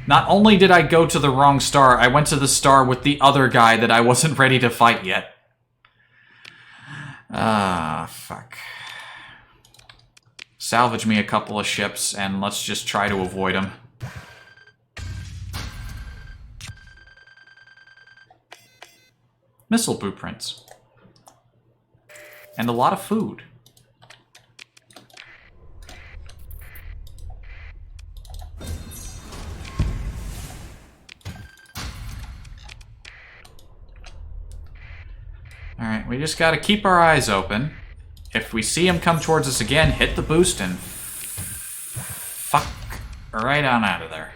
Not only did I go to the wrong star, I went to the star with the other guy that I wasn't ready to fight yet. Ah, fuck. Salvage me a couple of ships, and let's just try to avoid them. Missile blueprints. And a lot of food. Alright, we just gotta keep our eyes open. If we see him come towards us again, hit the boost and fuck right on out of there.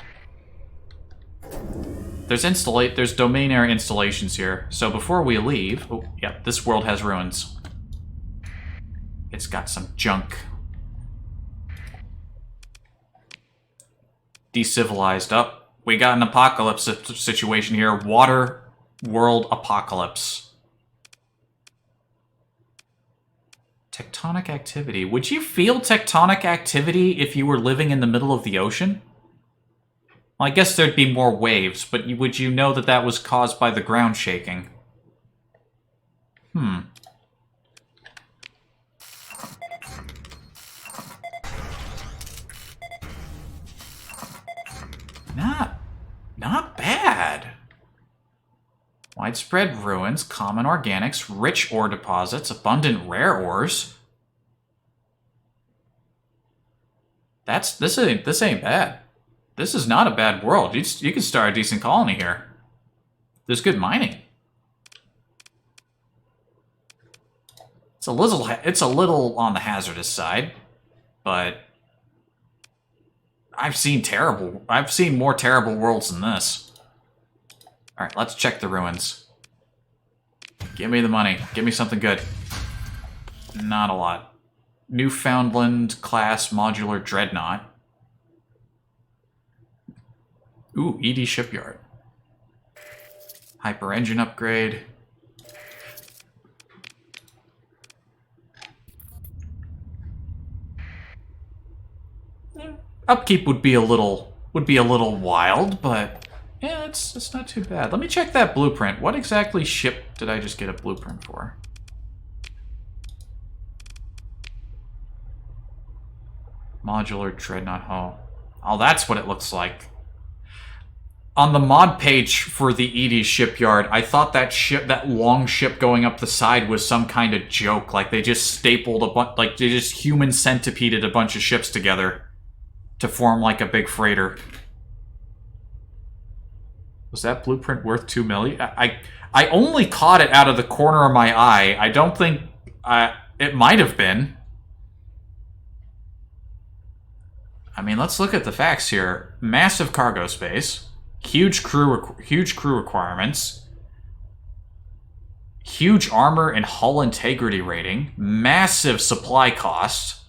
There's domain-air installations here, so before we leave... Oh, yeah, this world has ruins. It's got some junk. Decivilized up. We got an apocalypse situation here. Water world apocalypse. Tectonic activity. Would you feel tectonic activity if you were living in the middle of the ocean? Well, I guess there'd be more waves, but would you know that that was caused by the ground shaking? Not bad. Widespread ruins, common organics, rich ore deposits, abundant rare ores. This ain't bad. This is not a bad world. You can start a decent colony here. There's good mining. It's a little on the hazardous side, but I've seen more terrible worlds than this. Alright, let's check the ruins. Give me the money. Give me something good. Not a lot. Newfoundland class modular dreadnought. Ooh, ED shipyard. Hyper engine upgrade. Upkeep would be a little wild, but yeah, it's not too bad. Let me check that blueprint. What exactly ship did I just get a blueprint for? Modular dreadnought hull. Oh, that's what it looks like. On the mod page for the ED shipyard, I thought that long ship going up the side was some kind of joke. Like they just stapled they just human centipeded a bunch of ships together to form like a big freighter. Was that blueprint worth 2 million? I only caught it out of the corner of my eye. I don't think it might have been. I mean, let's look at the facts here. Massive cargo space, huge crew requirements, huge armor and hull integrity rating, massive supply cost.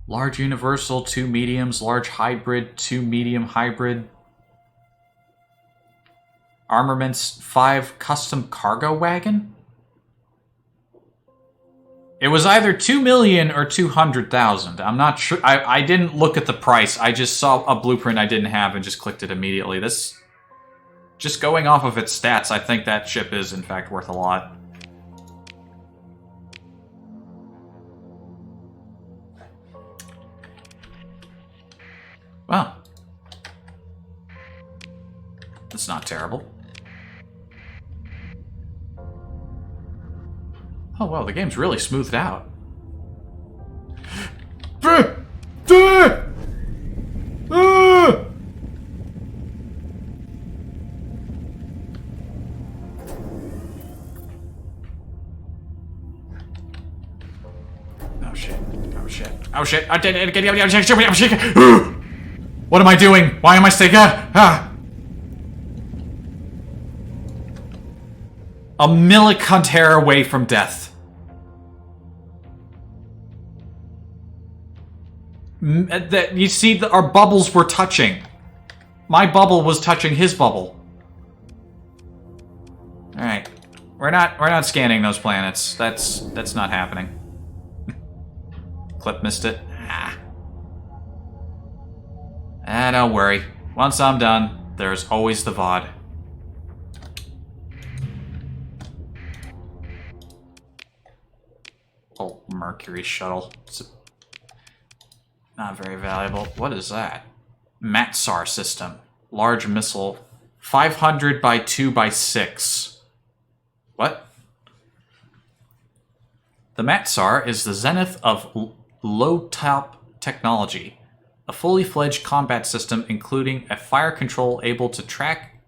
Large universal, 2 mediums, large hybrid, 2 medium hybrid. Armaments, 5 custom cargo wagon? It was either 2 million or 200,000. I'm not sure. I didn't look at the price. I just saw a blueprint I didn't have and just clicked it immediately. This, just going off of its stats, I think that ship is in fact worth a lot. Well, that's not terrible. Oh, wow, the game's really smoothed out. Oh shit, oh shit, oh shit, I did it. What am I doing? Why am I staying? A millisecond hair away from death. You see, our bubbles were touching. My bubble was touching his bubble. All right, we're not scanning those planets. That's not happening. Clip missed it. Don't worry. Once I'm done, there's always the VOD. Oh, Mercury shuttle. It's not very valuable. What is that? Matsar system. Large missile. 500 by 2 by 6. What? The Matsar is the zenith of low-top technology. A fully fledged combat system including a fire control able to track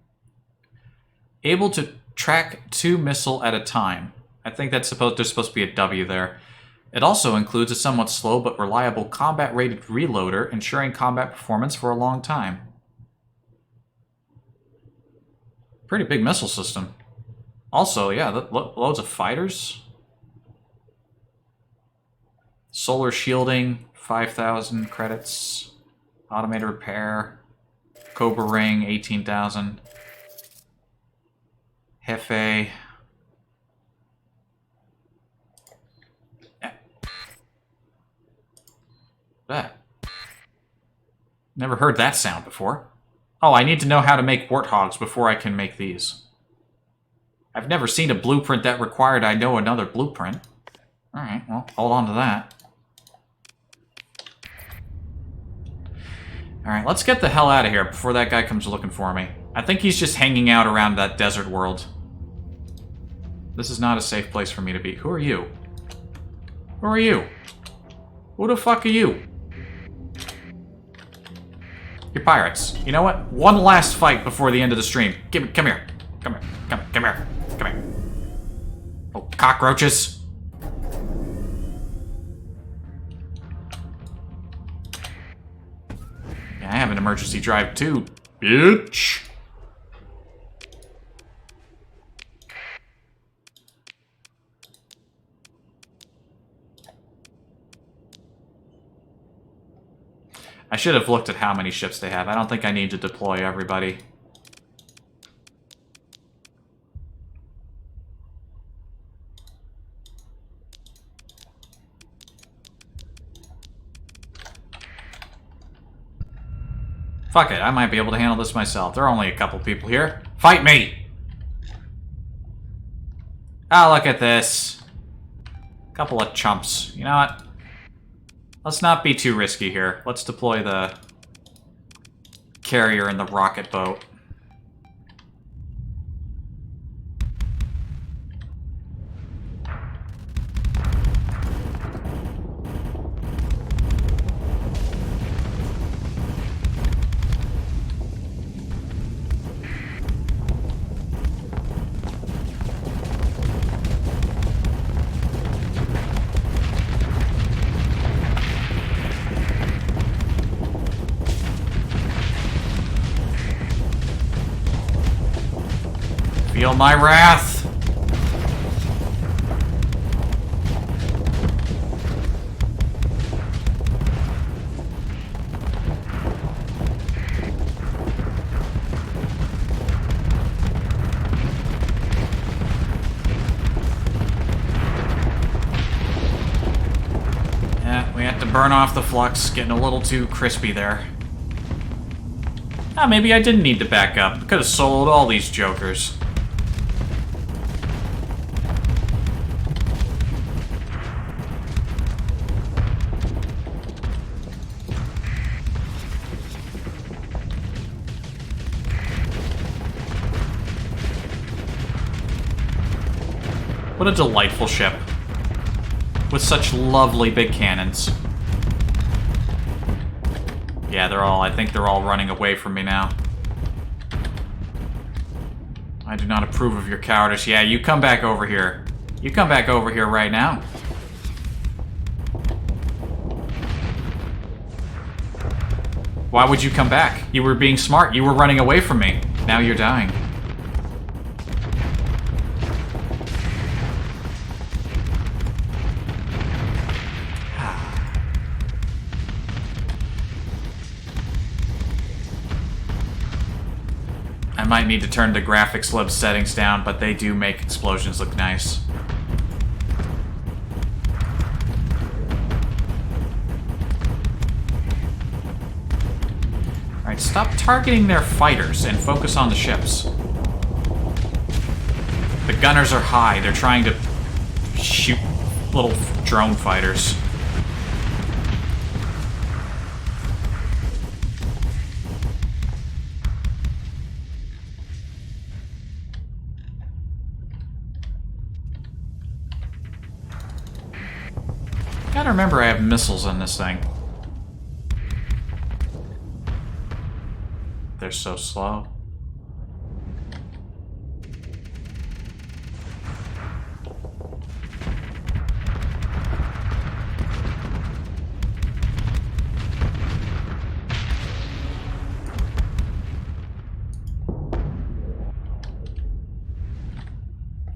2 missiles at a time. I think there's supposed to be a W there. It also includes a somewhat slow but reliable combat-rated reloader, ensuring combat performance for a long time. Pretty big missile system. Also, yeah, loads of fighters. Solar shielding, 5,000 credits. Automated repair. Cobra ring, 18,000. Hefe. That. Never heard that sound before. Oh, I need to know how to make warthogs before I can make these. I've never seen a blueprint that required I know another blueprint. Alright, well, hold on to that. Alright, let's get the hell out of here before that guy comes looking for me. I think he's just hanging out around that desert world. This is not a safe place for me to be. Who are you? Who are you? Who the fuck are you? You're pirates. You know what? One last fight before the end of the stream. Come here. Come here. Come here. Come here. Oh, cockroaches. Yeah, I have an emergency drive too, Bitch! I should have looked at how many ships they have. I don't think I need to deploy everybody. Fuck it, I might be able to handle this myself. There are only a couple people here. Fight me! Ah, look at this. Couple of chumps. You know what? Let's not be too risky here. Let's deploy the carrier and the rocket boat. Feel my wrath! Yeah, we have to burn off the flux, getting a little too crispy there. Ah, maybe I didn't need to back up. Could have soloed all these jokers. What a delightful ship. With such lovely big cannons. Yeah, I think they're all running away from me now. I do not approve of your cowardice. Yeah, you come back over here. You come back over here right now. Why would you come back? You were being smart. You were running away from me. Now you're dying. I might need to turn the graphics lib settings down, but they do make explosions look nice. Alright, stop targeting their fighters and focus on the ships. The gunners are high. They're trying to shoot little drone fighters. Gotta remember I have missiles in this thing. They're so slow.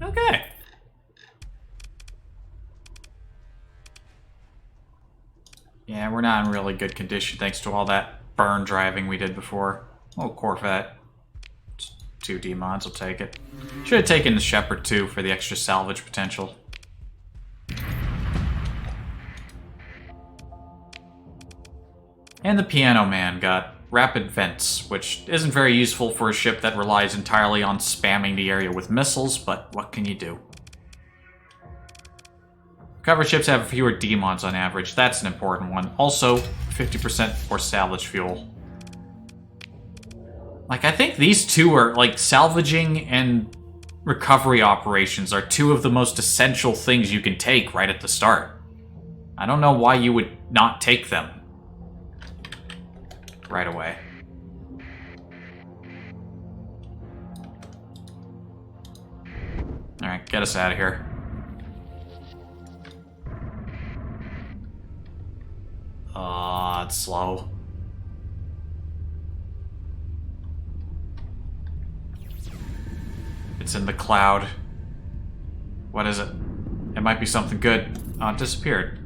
Okay. Yeah, we're not in really good condition thanks to all that burn driving we did before. Oh, Corvette. 2D mods will take it. Should have taken the Shepherd too for the extra salvage potential. And the Piano Man got rapid vents, which isn't very useful for a ship that relies entirely on spamming the area with missiles, but what can you do? Cover ships have fewer D-mods on average. That's an important one. Also, 50% more salvage fuel. Like, I think these two are, like, salvaging and recovery operations are two of the most essential things you can take right at the start. I don't know why you would not take them right away. Alright, get us out of here. It's slow. It's in the cloud. What is it? It might be something good. Oh, it disappeared.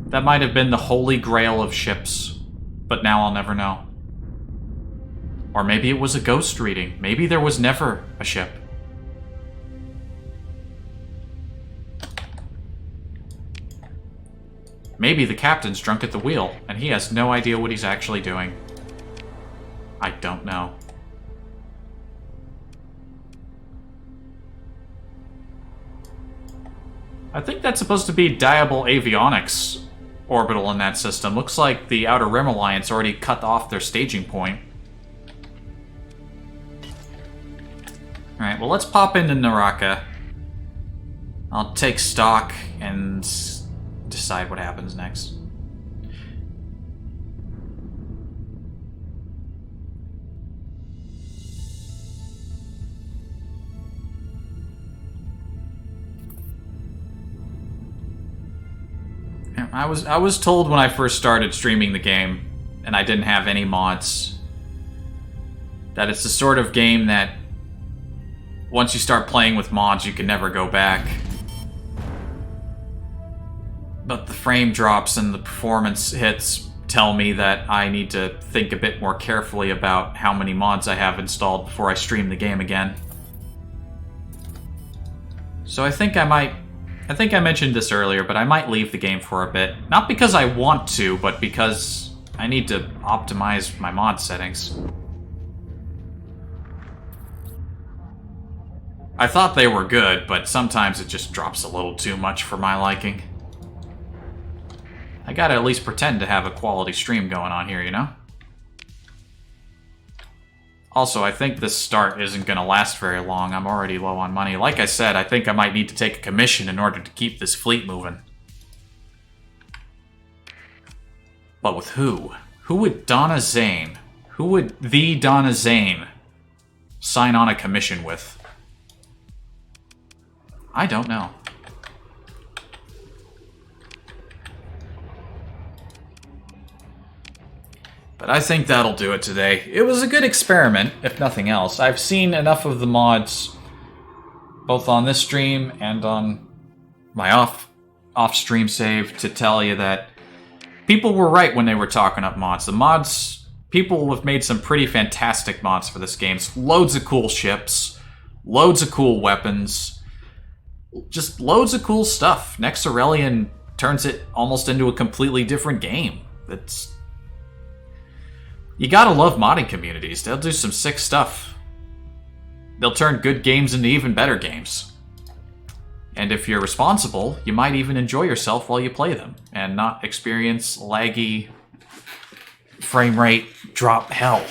That might have been the holy grail of ships, but now I'll never know. Or maybe it was a ghost reading. Maybe there was never a ship. Maybe the captain's drunk at the wheel, and he has no idea what he's actually doing. I don't know. I think that's supposed to be Diable Avionics orbital in that system. Looks like the Outer Rim Alliance already cut off their staging point. Alright, well, let's pop into Naraka. I'll take stock and decide what happens next. I was told when I first started streaming the game, and I didn't have any mods, that it's the sort of game that once you start playing with mods, you can never go back. But the frame drops and the performance hits tell me that I need to think a bit more carefully about how many mods I have installed before I stream the game again. So I think I mentioned this earlier, but I might leave the game for a bit. Not because I want to, but because I need to optimize my mod settings. I thought they were good, but sometimes it just drops a little too much for my liking. I gotta at least pretend to have a quality stream going on here, you know? Also, I think this start isn't gonna last very long. I'm already low on money. Like I said, I think I might need to take a commission in order to keep this fleet moving. But with who? Who would Donna Zane? Who would the Donna Zane sign on a commission with? I don't know. But I think that'll do it today. It was a good experiment, if nothing else. I've seen enough of the mods, both on this stream and on my off-stream save, to tell you that people were right when they were talking up mods. The mods, people have made some pretty fantastic mods for this game. Loads of cool ships, loads of cool weapons, just loads of cool stuff. Next Aurelian turns it almost into a completely different game. You gotta love modding communities. They'll do some sick stuff. They'll turn good games into even better games. And if you're responsible, you might even enjoy yourself while you play them, and not experience laggy frame rate drop hell.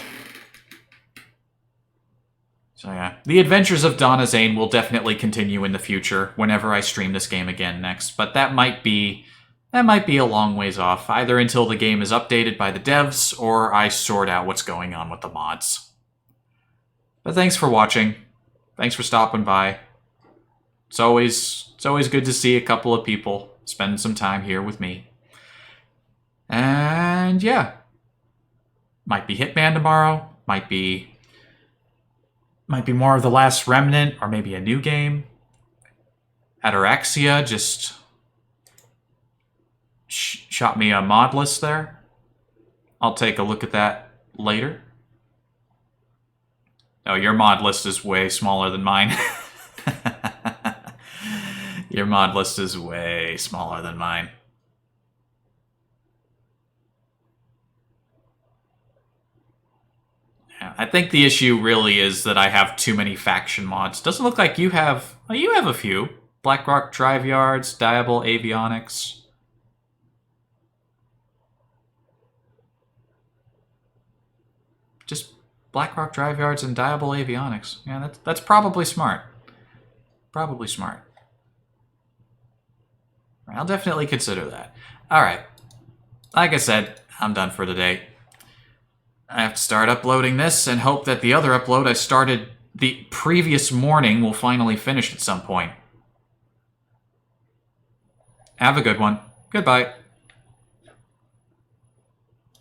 So yeah, the adventures of Donna Zane will definitely continue in the future whenever I stream this game again next, but that might be a long ways off, either until the game is updated by the devs, or I sort out what's going on with the mods. But thanks for watching. Thanks for stopping by. It's always good to see a couple of people spend some time here with me. And yeah. Might be Hitman tomorrow. Might be more of The Last Remnant, or maybe a new game. Ataraxia just shot me a mod list there. I'll take a look at that later. Oh, your mod list is way smaller than mine. Your mod list is way smaller than mine. Yeah, I think the issue really is that I have too many faction mods. Doesn't look like you have... Well, you have a few. Blackrock Drive Yards, Diable Avionics. Just Blackrock Drive Yards and Diable Avionics. Yeah, that's probably smart. Probably smart. I'll definitely consider that. Alright. Like I said, I'm done for today. I have to start uploading this and hope that the other upload I started the previous morning will finally finish at some point. Have a good one. Goodbye.